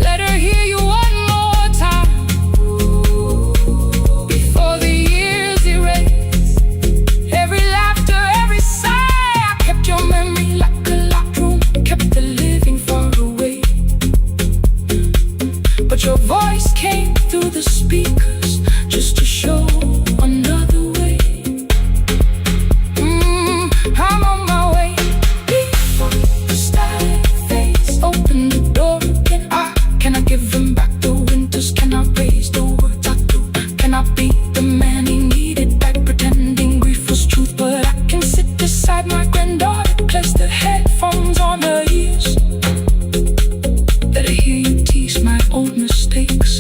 let her hear you one more time. Before the years erase every laughter, every sigh, I kept your memory like a locked room, kept the living far away. But your voice came through the speakers just to show another way. I'm on my way. Before the static fades, open the door again. Can I give him back the winters? Can I raise the words I do? Can I be the man he needed back, pretending grief was truth? But I can sit beside my granddaughter, place the headphones on her ears. Let her hear you tease my old mistakes.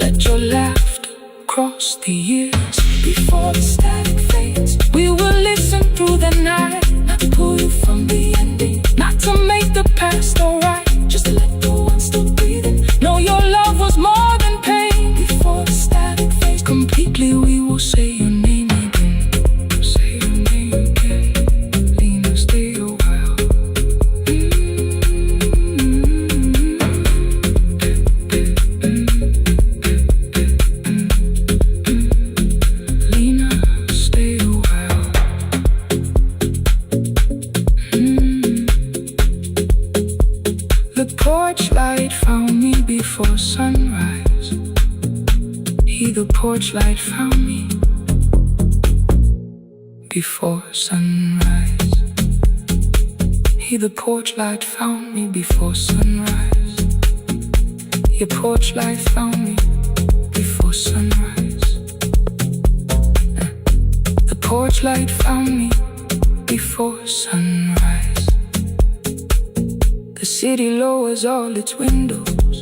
Let your laughter cross the years. Before the static fades, we will listen through the night, not to pull you from the ending, not to make the past alright, just to let the one still breathing know your love was more than pain. Before the static fades completely, we will say your name again. Say your name again. Lena, stay a while. Lena, stay a while. The porch light found me before sunrise. The porch light found me before sunrise. The porch light found me before sunrise. Your porch light found me before sunrise. The porch light found me before sunrise. The city lowers all its windows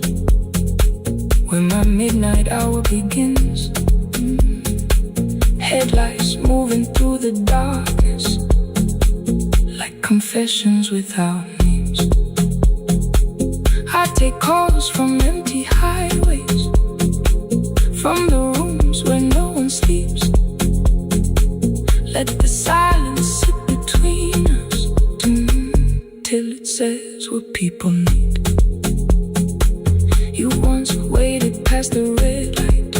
when my midnight hour begins. Headlights moving through the darkness like confessions without names. I take calls from empty highways, from the rooms where no one sleeps. Let the silence sit between us till it says what people need. You once waited past the red light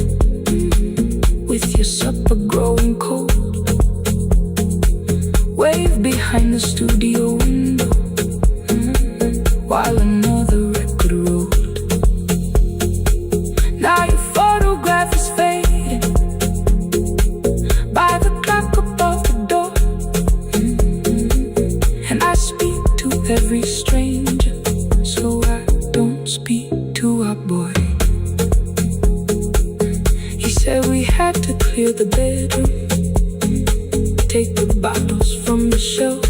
with your supper growing cold. Wave behind the studio window while another record rolled. Now your photograph is fading by the clock above the door. And I speak to every stranger, so I don't speak to our boy. He said we had to clear the bedroom, take the bottles from the shelf.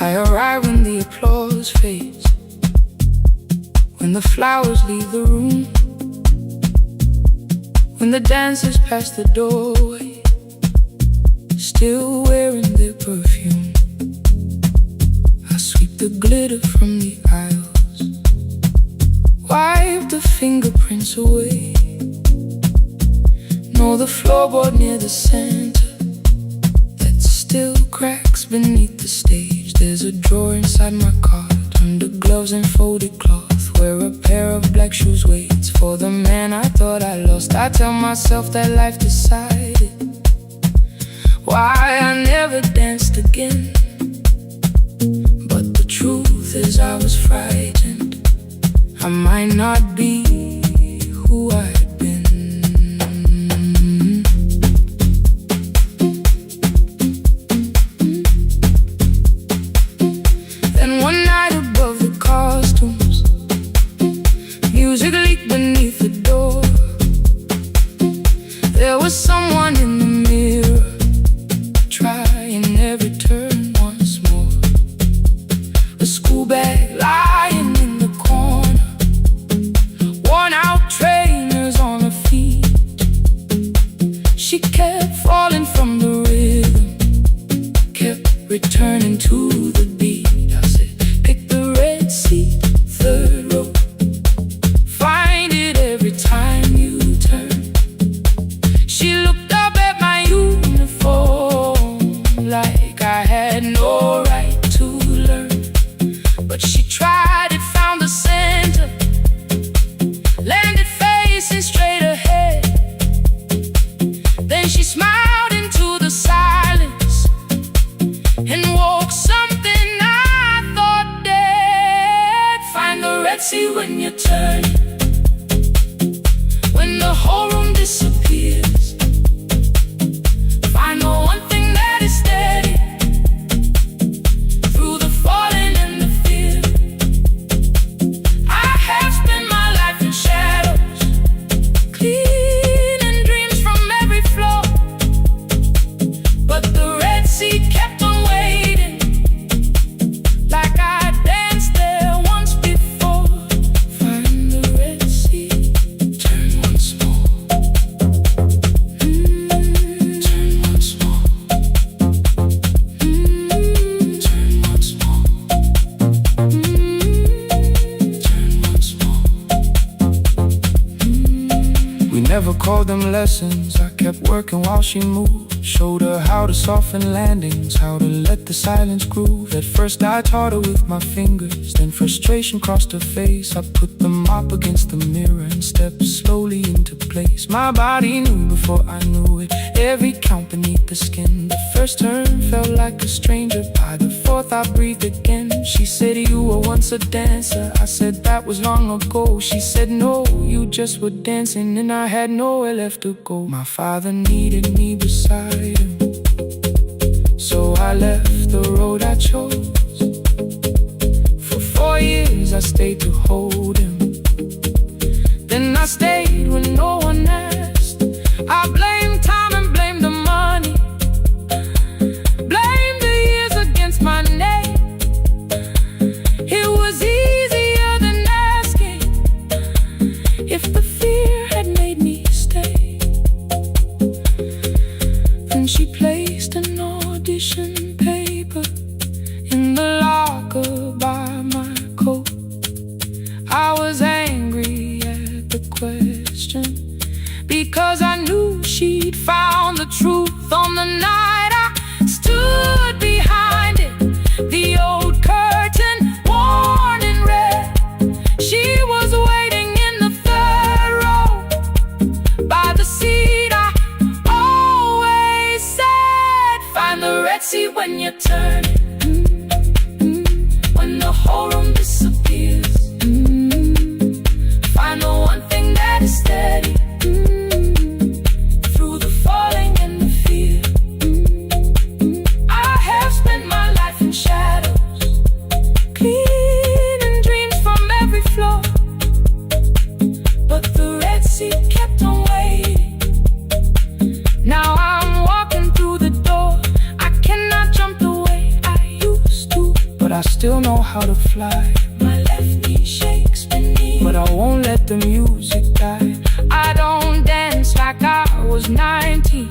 I arrive when the applause fades, when the flowers leave the room, when the dancers pass the doorway, still wearing their perfume. I sweep the glitter from the aisles, wipe the fingerprints away. Know the floorboard near the center that still cracks beneath the stage. There's a drawer inside my cart, under gloves and folded cloth, where a pair of black shoes waits for the man I thought I lost. I tell myself that life decided why I never danced again. But the truth is I was frightened. I might not be who I had been. Then one night above the costumes, bag lying in the corner, worn out trainers on her feet. She kept falling from the rhythm, kept returning to the beat. I said, pick the red seat, third row, find it every time you turn. She looked up at my uniform like I had no right to learn. But she tried it, found the center, landed facing straight ahead. Then she smiled into the silence and woke something I thought dead. Find the red sea when you turn, when the whole room disappears. Find the one thing that is steady through the falling and the fear. I have spent my life in shadows, cleaning dreams from every floor. But the red sea kept on waiting, like I danced there once before. Find the red sea, turn once more. Turn once more. Turn once more. Turn once more. We never called them lessons. I kept working while she moved, showed her how to soften landings, how to let the silence groove. At first I taught her with my fingers, then frustration crossed her face. I put the mop against the mirror and stepped slowly into place. My body knew before I knew it, every count beneath the skin. The first turn felt like a stranger, by the fourth I breathed again. She said, you were once a dancer. I said, that was long ago. She said, no, you just were dancing, and I had nowhere left to go. My father needed me beside him, so I left the road I chose. For 4 years I stayed to hold him, then I stayed when no one asked. I blamed time and blamed the money, blamed the years against my name. It was easier than asking if the fear had made me stay. Then she placed an audition paper in the locker by my coat. I was angry at the question, because I knew she'd found the truth on the night I stood behind it. The old curtain, worn in red. She was waiting in the third row by the seat I always said. Find the red sea when you turn it, when the whole room disappears. Find the one thing that is steady through the falling and the fear. I have spent my life in shadows, cleaning dreams from every floor. But the red sea kept on waiting. Now I'm walking through the door. I cannot jump the way I used to, but I still know how to fly. My left knee shakes beneath, but I won't let the music die. I don't dance like I was 19.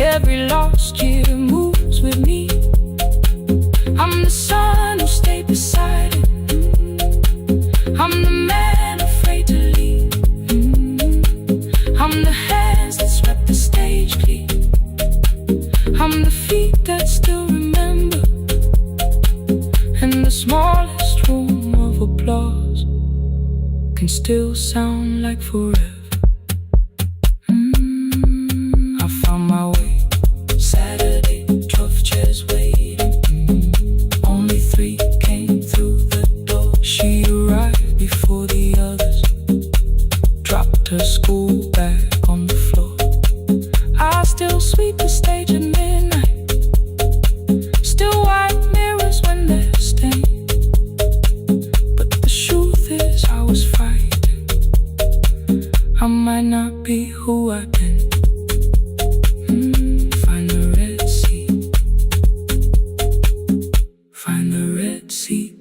Every lost year moves with me. I'm the son who stayed beside him. I'm the man afraid to leave. I'm the hands that swept the stage clean. I'm the feet that still remember, and the smallest room of applause can still sound like forever. I found my way. Saturday, 12 chairs waiting. Only 3 came through the door. She arrived before the others, dropped her school bag on the floor. I still sweep the stage at midnight, still wipe mirrors when they're stained. But the truth is I was frightened. I might not be who I've been. Find the red sea. Find the red sea.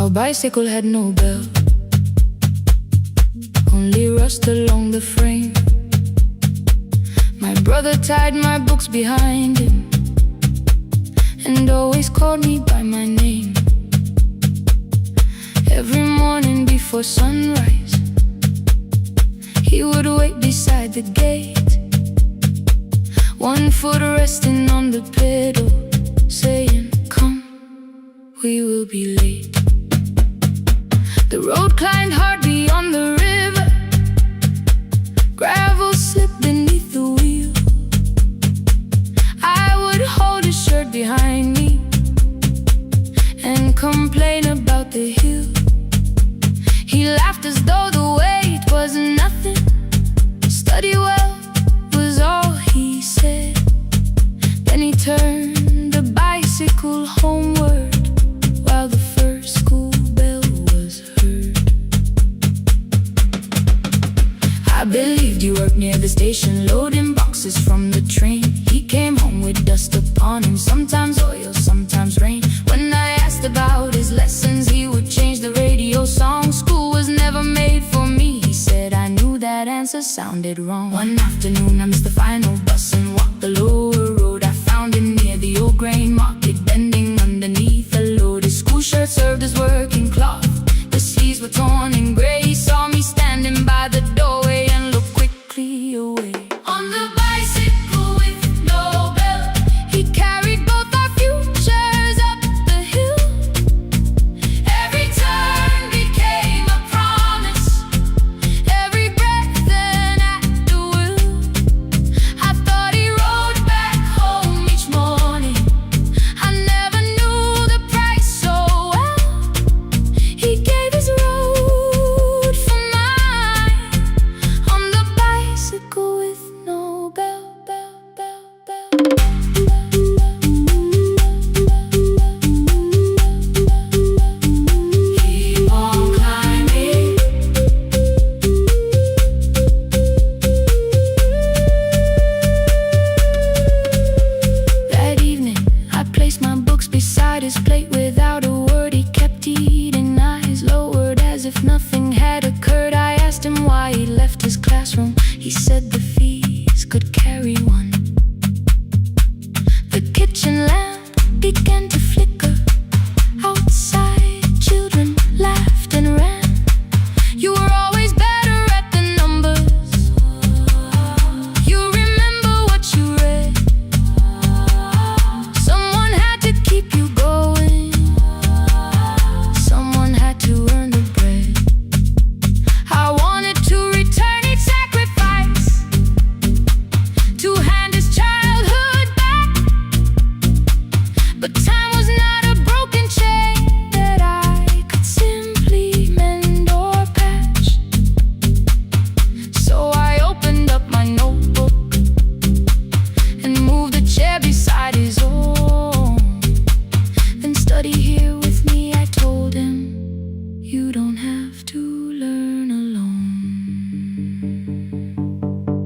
Our bicycle had no bell, only rust along the frame. My brother tied my books behind him and always called me by my name. Every morning before sunrise, he would wait beside the gate, one foot resting on the pedal, saying, "Come, we will be late." The road climbed hard beyond the river, gravel slipped beneath the wheel. I would hold his shirt behind me and complain about the hill. He laughed as though the weight was nothing. Study well was all he said. Then he turned the bicycle homeward while the first school bell was heard. I believed he worked near the station, loading boxes from the train. He came home with dust upon him, sometimes oil, sometimes rain. When I asked about his lessons, he would change the radio song. School was never made for me, he said. I knew that answer sounded wrong. One afternoon I missed the final bus and walked the lower road. I found him near the old grain market, bending underneath a load. His school shirt served as working cloth, the sleeves were torn and gray. He saw me standing by the doorway and looked quickly away. On the bicycle with no bell, he carried both our futures up the hill. Every turn became a promise, every breath an act of will. I thought he rode back home each morning, I never knew the price so well. He gave his road for mine, on the bicycle with no bell, bell, bell, bell. Keep on climbing. That evening, I placed my books beside his plate without a word. He kept eating, eyes lowered as if nothing had occurred. I asked him why he left his classroom. He said the fees could carry one. The kitchen lamp began to flicker. Outside, children laughed and ran. You were always better at the numbers. You remember what you read. Someone had to keep you going, someone had to earn the bread. I wanted to return each sacrifice, to hand his childhood back. But time was not a broken chain that I could simply mend or patch. So I opened up my notebook and moved a chair beside his own. Then study here with me, I told him. You don't have to learn alone.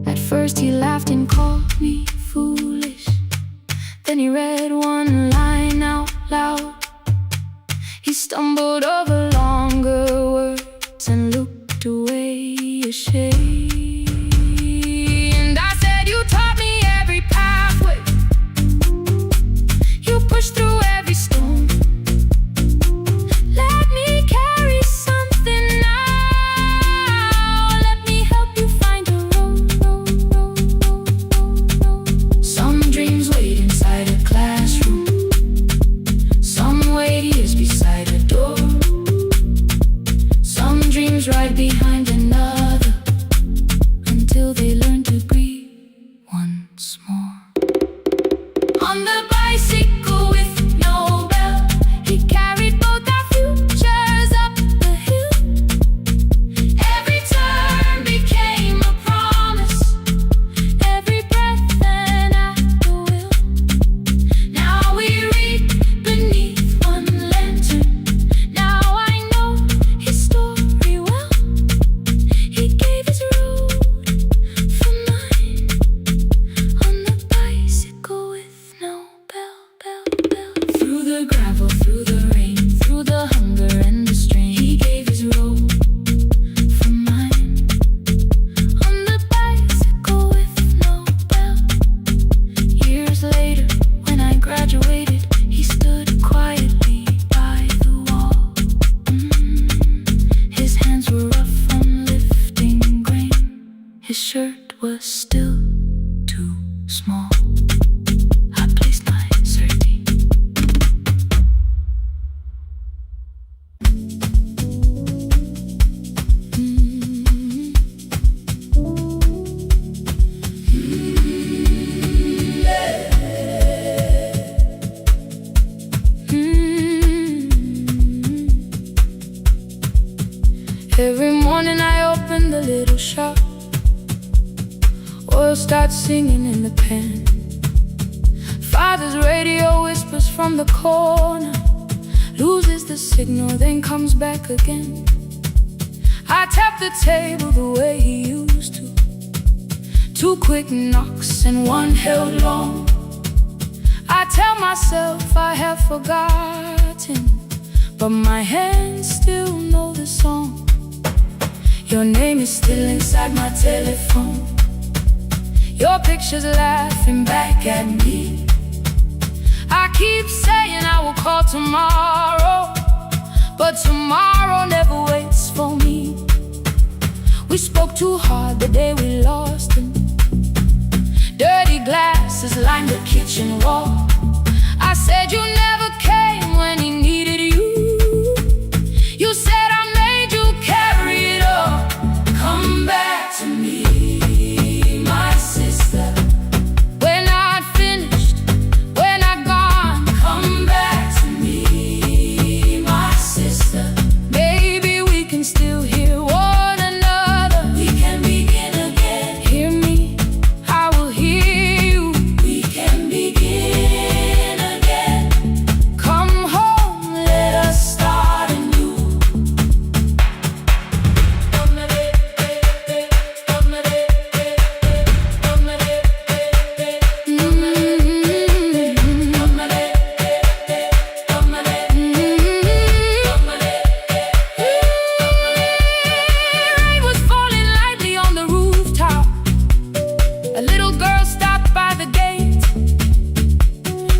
At first he laughed and called me foolish. Then he read one line out loud. He stumbled over longer words and looked away ashamed. I said, you taught me every pathway, you pushed through every stone. Let me carry something now, let me help you find a road. Some dreams wait inside a classroom, some wait years beside a door. Some dreams right behind another, Every morning I open the little shop. Oil starts singing in the pan. Father's radio whispers from the corner, loses the signal, then comes back again. I tap the table the way he used to. 2 quick knocks and 1 held long. I tell myself I have forgotten, but my hands still know the song. Your name is still inside my telephone. Your picture's laughing back at me. I keep saying I will call tomorrow, but tomorrow never waits for me. We spoke too hard the day we lost him. Dirty glasses lined the kitchen wall. I said you never came when he needed you. You said I made you carry it all. Come back to me, my sister. We're not finished, we're not gone. Come back to me, my sister. Maybe we can still hear one another. We can begin again. Hear me, I will hear you. We can begin again. Come home, let us start anew. Rain was falling lightly on the rooftop. A little girl stopped by the gate.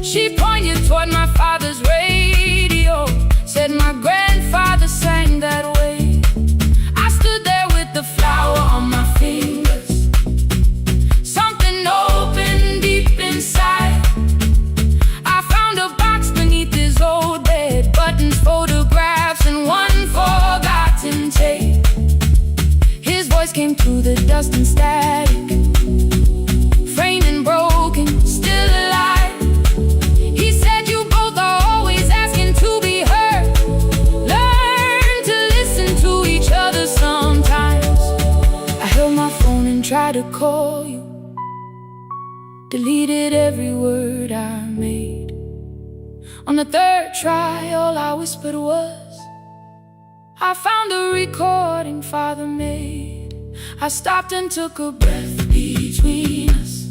She pointed toward my father's radio, said my grandfather sang that way. I stood there with the flower on my fingers. Something opened deep inside. I found a box beneath his old bed, buttons, photographs, and 1 forgotten tape. His voice came through the dust and static, framed and broken, still alive. He said you both are always asking to be heard. Learn to listen to each other sometimes. I held my phone and tried to call you, deleted every word I made. On the 3rd try, all I whispered was, I found a recording Father made. I stopped and took a breath between us,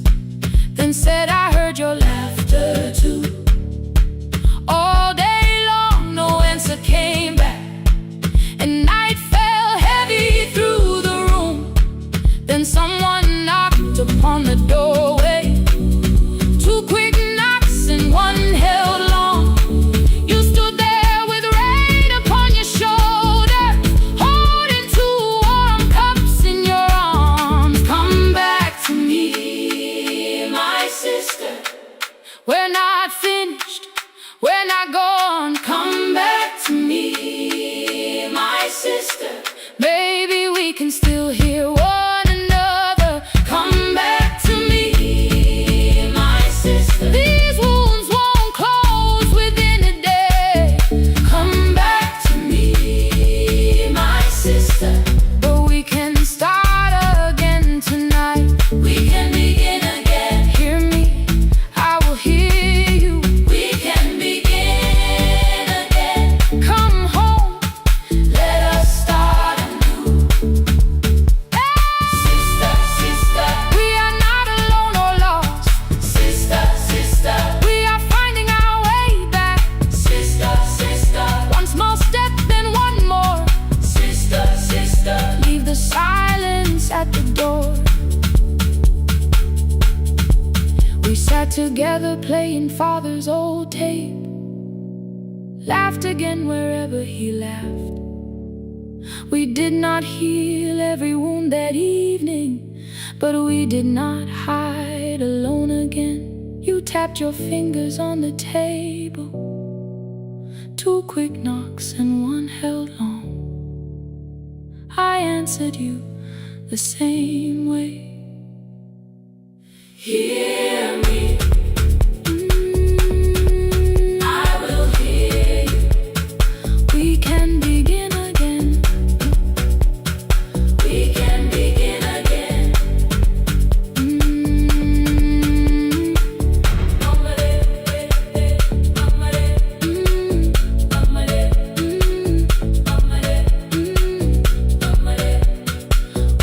then said I heard your laughter too. All day long no answer came back, and night fell heavy through the room. Then someone knocked upon the doorway. 2 quick knocks and 1 held long. You stood there with rain upon your shoulder, holding 2 warm cups in your arms. Come back to me, my sister. We're not finished, we're not gone. Come back to me, my sister. Maybe we can still hear one another. Come back to me, my sister. These wounds won't close within a day. Come back to me, my sister. But we can start again tonight. We can begin again. Hear me, I will hear you. We can begin again. Come home, let us start anew. Sister, sister, we are not alone or lost. Sister, sister, we are finding our way back. Sister, sister, 1 small step, then 1 more. Sister, sister, leave the silence at the door. We sat together playing Father's old tape, laughed again wherever he laughed. We did not heal every wound that evening, but we did not hide alone again. You tapped your fingers on the table. 2 quick knocks and 1 held long. I answered you the same way. Hear me. I will hear you. We can begin again. We can begin again.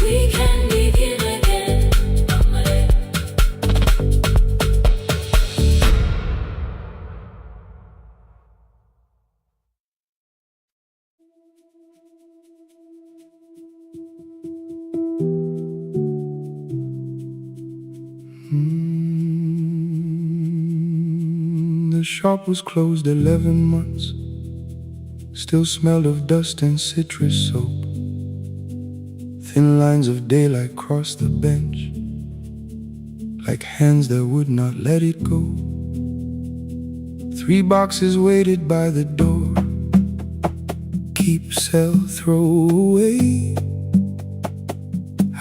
We can begin again. The shop was closed 11 months. Still smelled of dust and citrus soap. Thin lines of daylight crossed the bench, like hands that would not let it go. 3 boxes waited by the door. Keep, sell, throw away.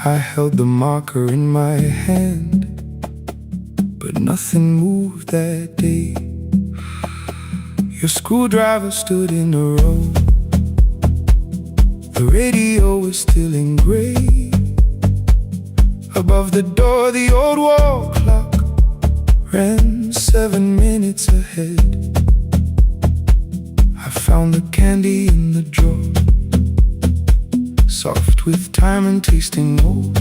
I held the marker in my hand, but nothing moved that day. Your screwdriver stood in a row. The radio was still in gray. Above the door, the old wall clock ran 7 minutes ahead. I found the candy in the drawer, soft with time and tasting old.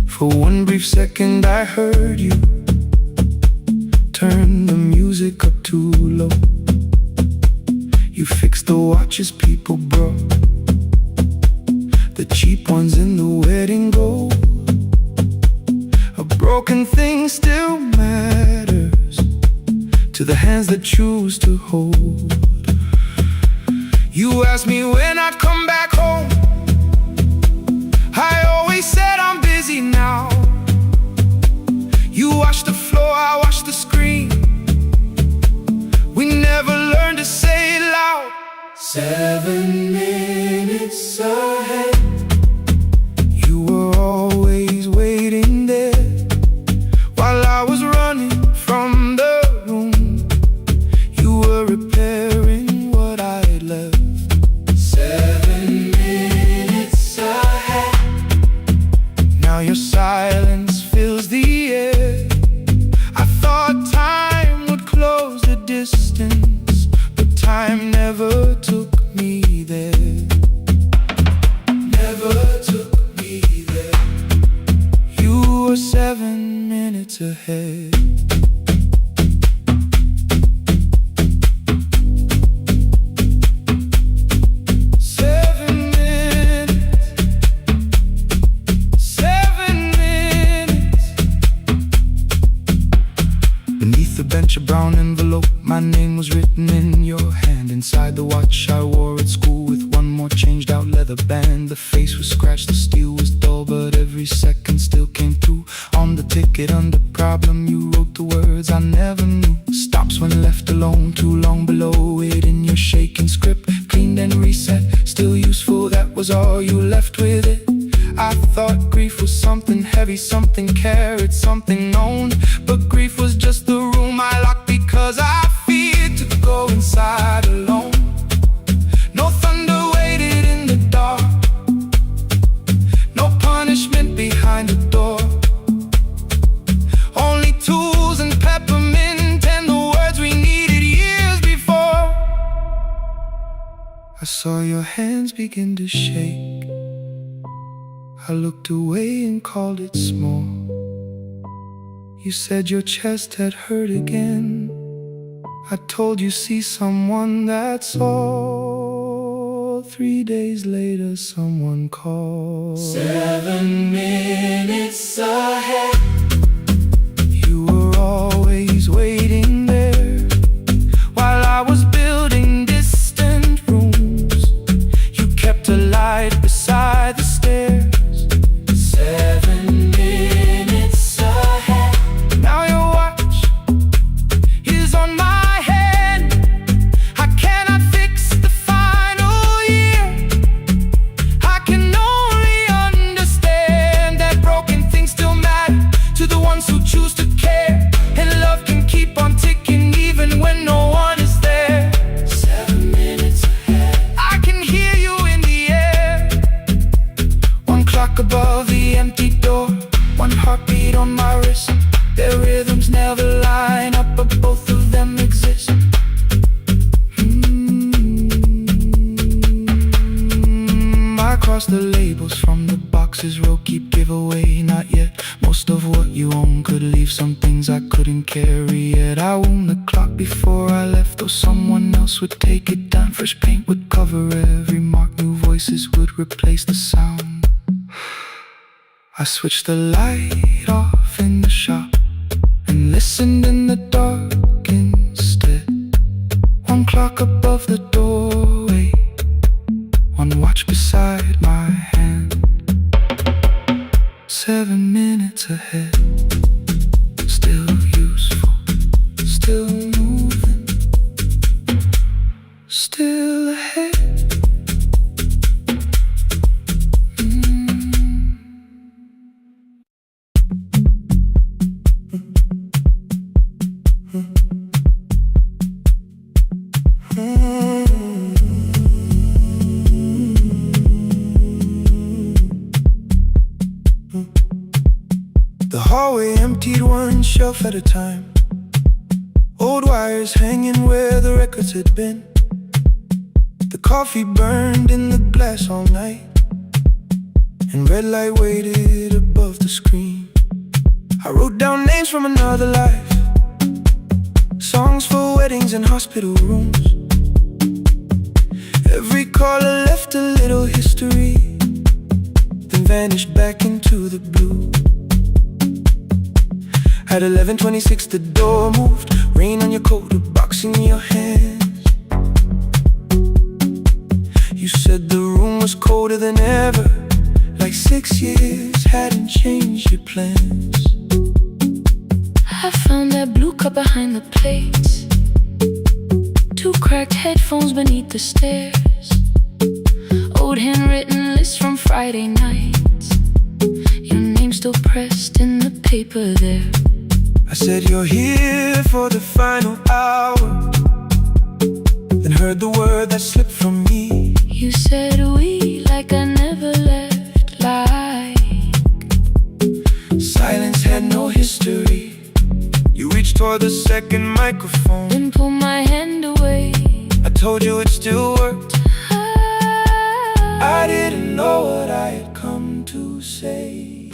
For 1 brief second I heard you turn the music up too low. You fixed the watches people brought, the cheap ones in the wedding gold. A broken thing still matters to the hands that choose to hold. You asked me when I'd come back home. I always said I'm busy now. You washed the floor, I washed the screen. We never learned to say it loud. 7 minutes ahead. You were always waiting there while I was running from the room. You were repairing what I had left. 7 minutes ahead. Now your silence fills the air. I thought time would close the distance, but time never took me there. Never took me there. You were 7 minutes ahead. A brown envelope, my name was written in your hand. Inside the watch I wore at school with 1 more changed out leather band. The face was scratched, the steel was dull, but every second still came through. On the ticket under problem you wrote the words I never knew. Stops when left alone, too long below it in your shaking script. Cleaned and reset, still useful, that was all you left with it. I thought grief was something heavy, something carried, something known. But grief was just the room I locked because I feared to go inside alone. No thunder waited in the dark, no punishment behind the door. Only tools and peppermint and the words we needed years before. I saw your hands begin to shake. I looked away and called it small. You said your chest had hurt again. I told you see someone, that's all. 3 days later someone called. 7 minutes ahead. You were always waiting there while I was building distant rooms. You kept a light beside the stairs. 7 minutes ahead. Now your watch is on my head. across the labels from the boxes. Row keep giveaway, not yet. Most of what you own could leave some things I couldn't carry yet. I wound the clock before I left, though someone else would take it down. Fresh paint would cover every mark, new voices would replace the sound. I switched the light off in the shop and listened in the dark instead. One clock above the doorway, one watch beside my hand. 7 minutes ahead, still useful, still moving, still ahead. The hallway emptied one shelf at a time. Old wires hanging where the records had been. The coffee burned in the glass all night, and red light waited above the screen. I wrote down names from another life, songs for weddings and hospital rooms. Every caller left a little history, then vanished back into the blue. At 11:26 the door moved, rain on your coat, a box in your hands. You said the room was colder than ever, like 6 years hadn't changed your plans. I found that blue cup behind the plates, 2 cracked headphones beneath the stairs, old handwritten lists from Friday nights, your name still pressed in the paper there. I said you're here for the final hour, then heard the word that slipped from me. You said we like I never left, like silence had no history. You reached toward the second microphone, then pulled my hand away. I told you it still worked. I didn't know what I had come to say.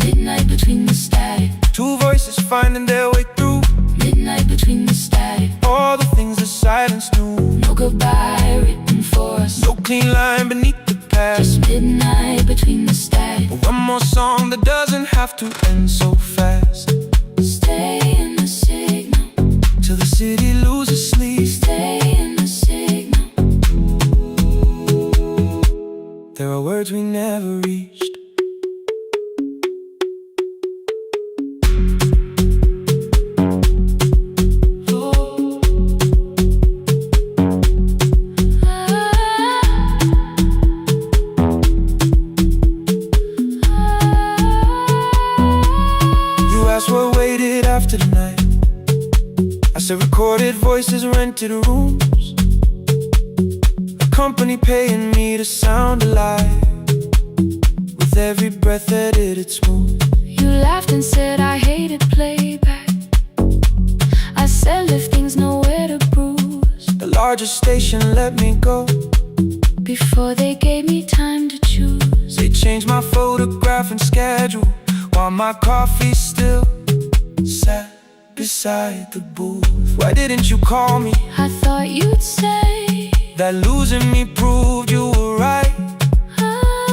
Midnight between the static, 2 voices finding their way through. midnight between the static, All the things the silence knew. no goodbye written for us, No clean line beneath the past. just midnight between the static. One more song that doesn't have to end so fast. Stay in the signal, Till the city loses sleep. stay in the signal. There are words we never reached. What waited after the night? I said recorded voices, rented rooms, a company paying me to sound alive, with every breath edited smooth. You laughed and said I hated playback. I said lifting's nowhere to bruise, The largest station let me go before they gave me time to choose. They changed my photograph and schedule, while my coffee still sat beside the booth. Why didn't you call me? I thought you'd say that losing me proved you were right.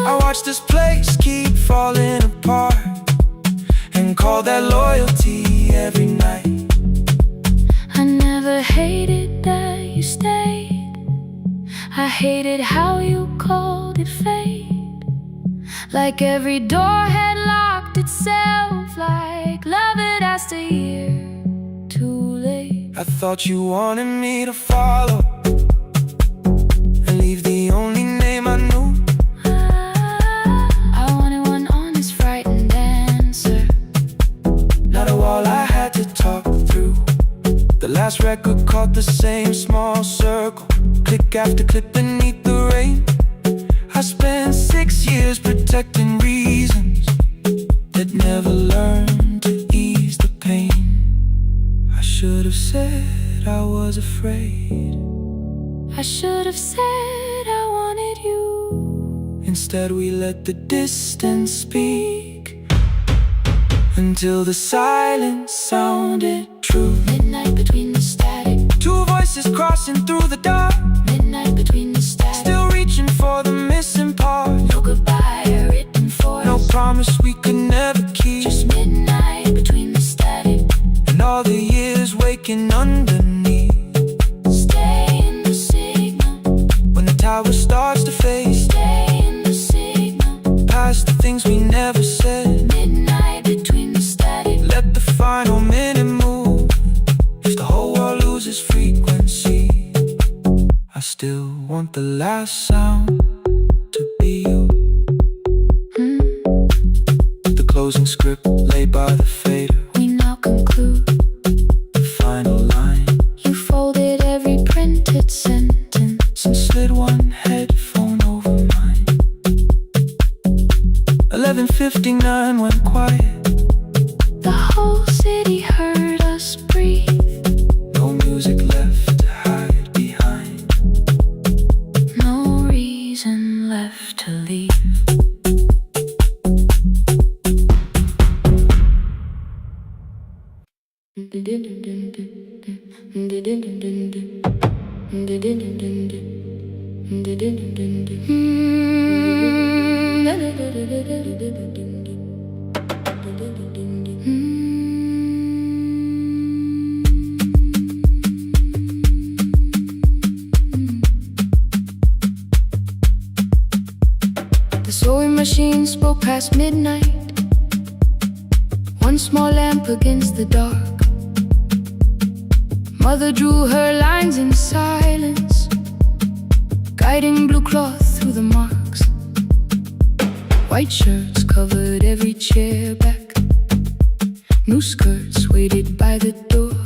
I watched this place keep falling apart, and call that loyalty every night. I never hated that you stayed, I hated how you called it fate. Like every door had locked itself, like love had asked a year too late. I thought you wanted me to follow and leave the only name I knew. I wanted one honest, frightened answer, not a wall I had to talk through. The last record caught the same small circle, click after click beneath the rain. I spent 6 years protecting reasons that never learned to ease the pain. I should have said I was afraid. I should have said I wanted you. Instead we let the distance speak, until the silence sounded true. Midnight between the static. Two voices crossing through the dark. Midnight between the static. Still reaching for the missing part. No goodbye written for No us. promise we could never keep. Just midnight between the static. And all the years waking underneath. Stay in the signal. When the tower starts to fade. Stay in the signal. Past the things we never said. Midnight between the static. Let the final minute move. If the whole world loses frequency, I still want the last sound to be you. The closing script laid by the fader. We now conclude. The final line. You folded every printed sentence And slid one headphone over mine. 11:59 went quiet. The whole city heard us breathe. No music left to hide behind. No reason left to leave. The sewing machine spoke past midnight. One small lamp against the dark. Mother drew her lines in silence, guiding blue cloth through the marks. White shirts covered every chair back. New skirts waited by the door.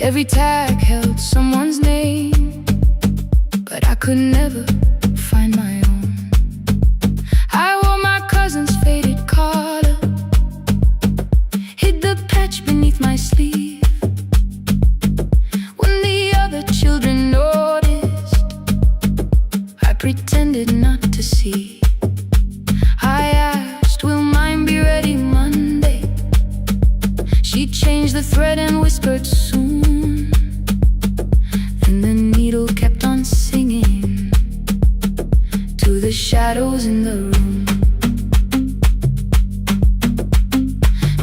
Every tag held someone's name, but I could never find my own. I wore my cousin's faded collar, hid the patch beneath my sleeve. When the other children noticed, I pretended not to see. I asked, will mine be ready Monday? She changed the thread and whispered soon. And the needle kept on singing to the shadows in the room.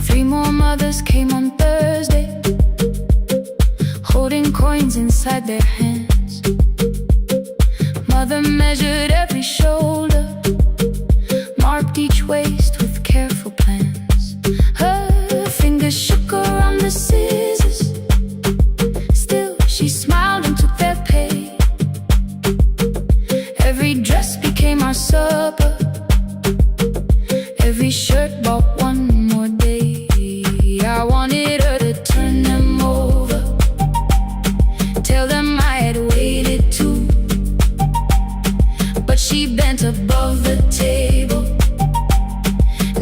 3 more mothers came on Thursday, holding coins inside their hands. Mother measured every shoulder, marked each waist with careful plans. Her fingers shook around the scissors. Still she smiled and took their pay. Every dress became our supper. Every shirt bought one more day. I wanted her to turn them over, tell them I had waited too. But she bent above the table,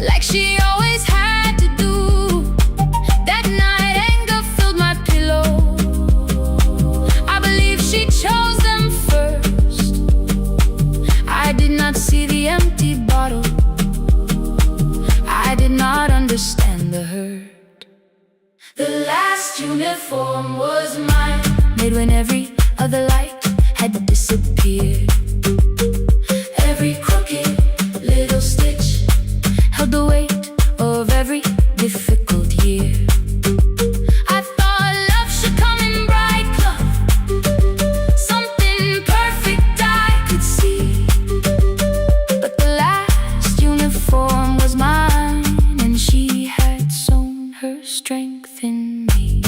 like she always had to do. That night anger filled my pillow. I believe she chose them first. I did not see the empty bottle. I did not understand the hurt. The last uniform was mine, made when every other light had disappeared. Every crooked little stitch held the weight of every difficult year. I thought love should come in bright color, something perfect I could see. But the last uniform was mine, and she had sown her strength in me.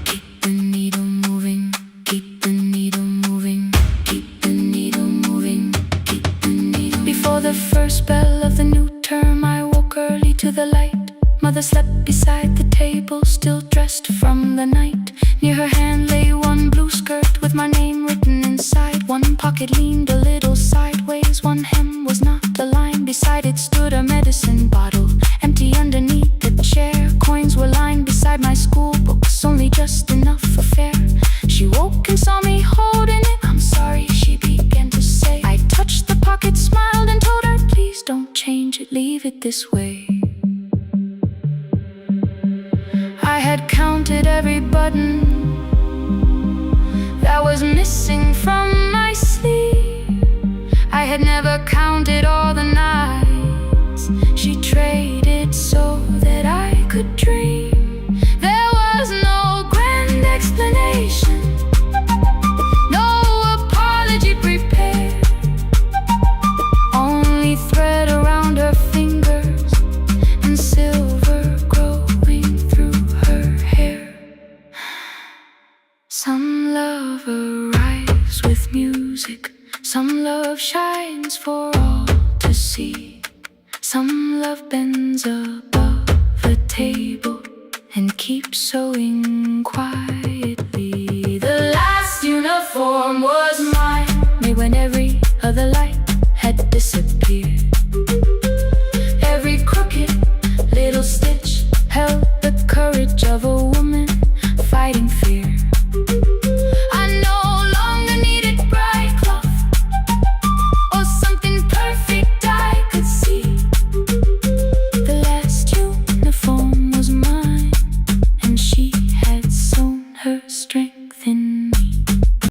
Keep the needle moving, keep the needle moving, keep the needle moving, keep the needle. Before the first bell of the new term, I woke early to the light. Mother slept beside the table, still dressed from the night. Near her hand lay one blue skirt with my name written inside. One pocket leaned a little sideways, one hem was not aligned. Beside it stood a medicine bottle, empty underneath the chair. Coins were lined beside my school book. this way. I had counted every button that was missing from my sleeve. I had never counted all the nights she traded so that I could dream. There was no grand explanation, no apology prepared, only thread around her fingers and silver growing through her hair. Some love arrives with music, some love shines for all to see. Some love bends above the table and keeps sewing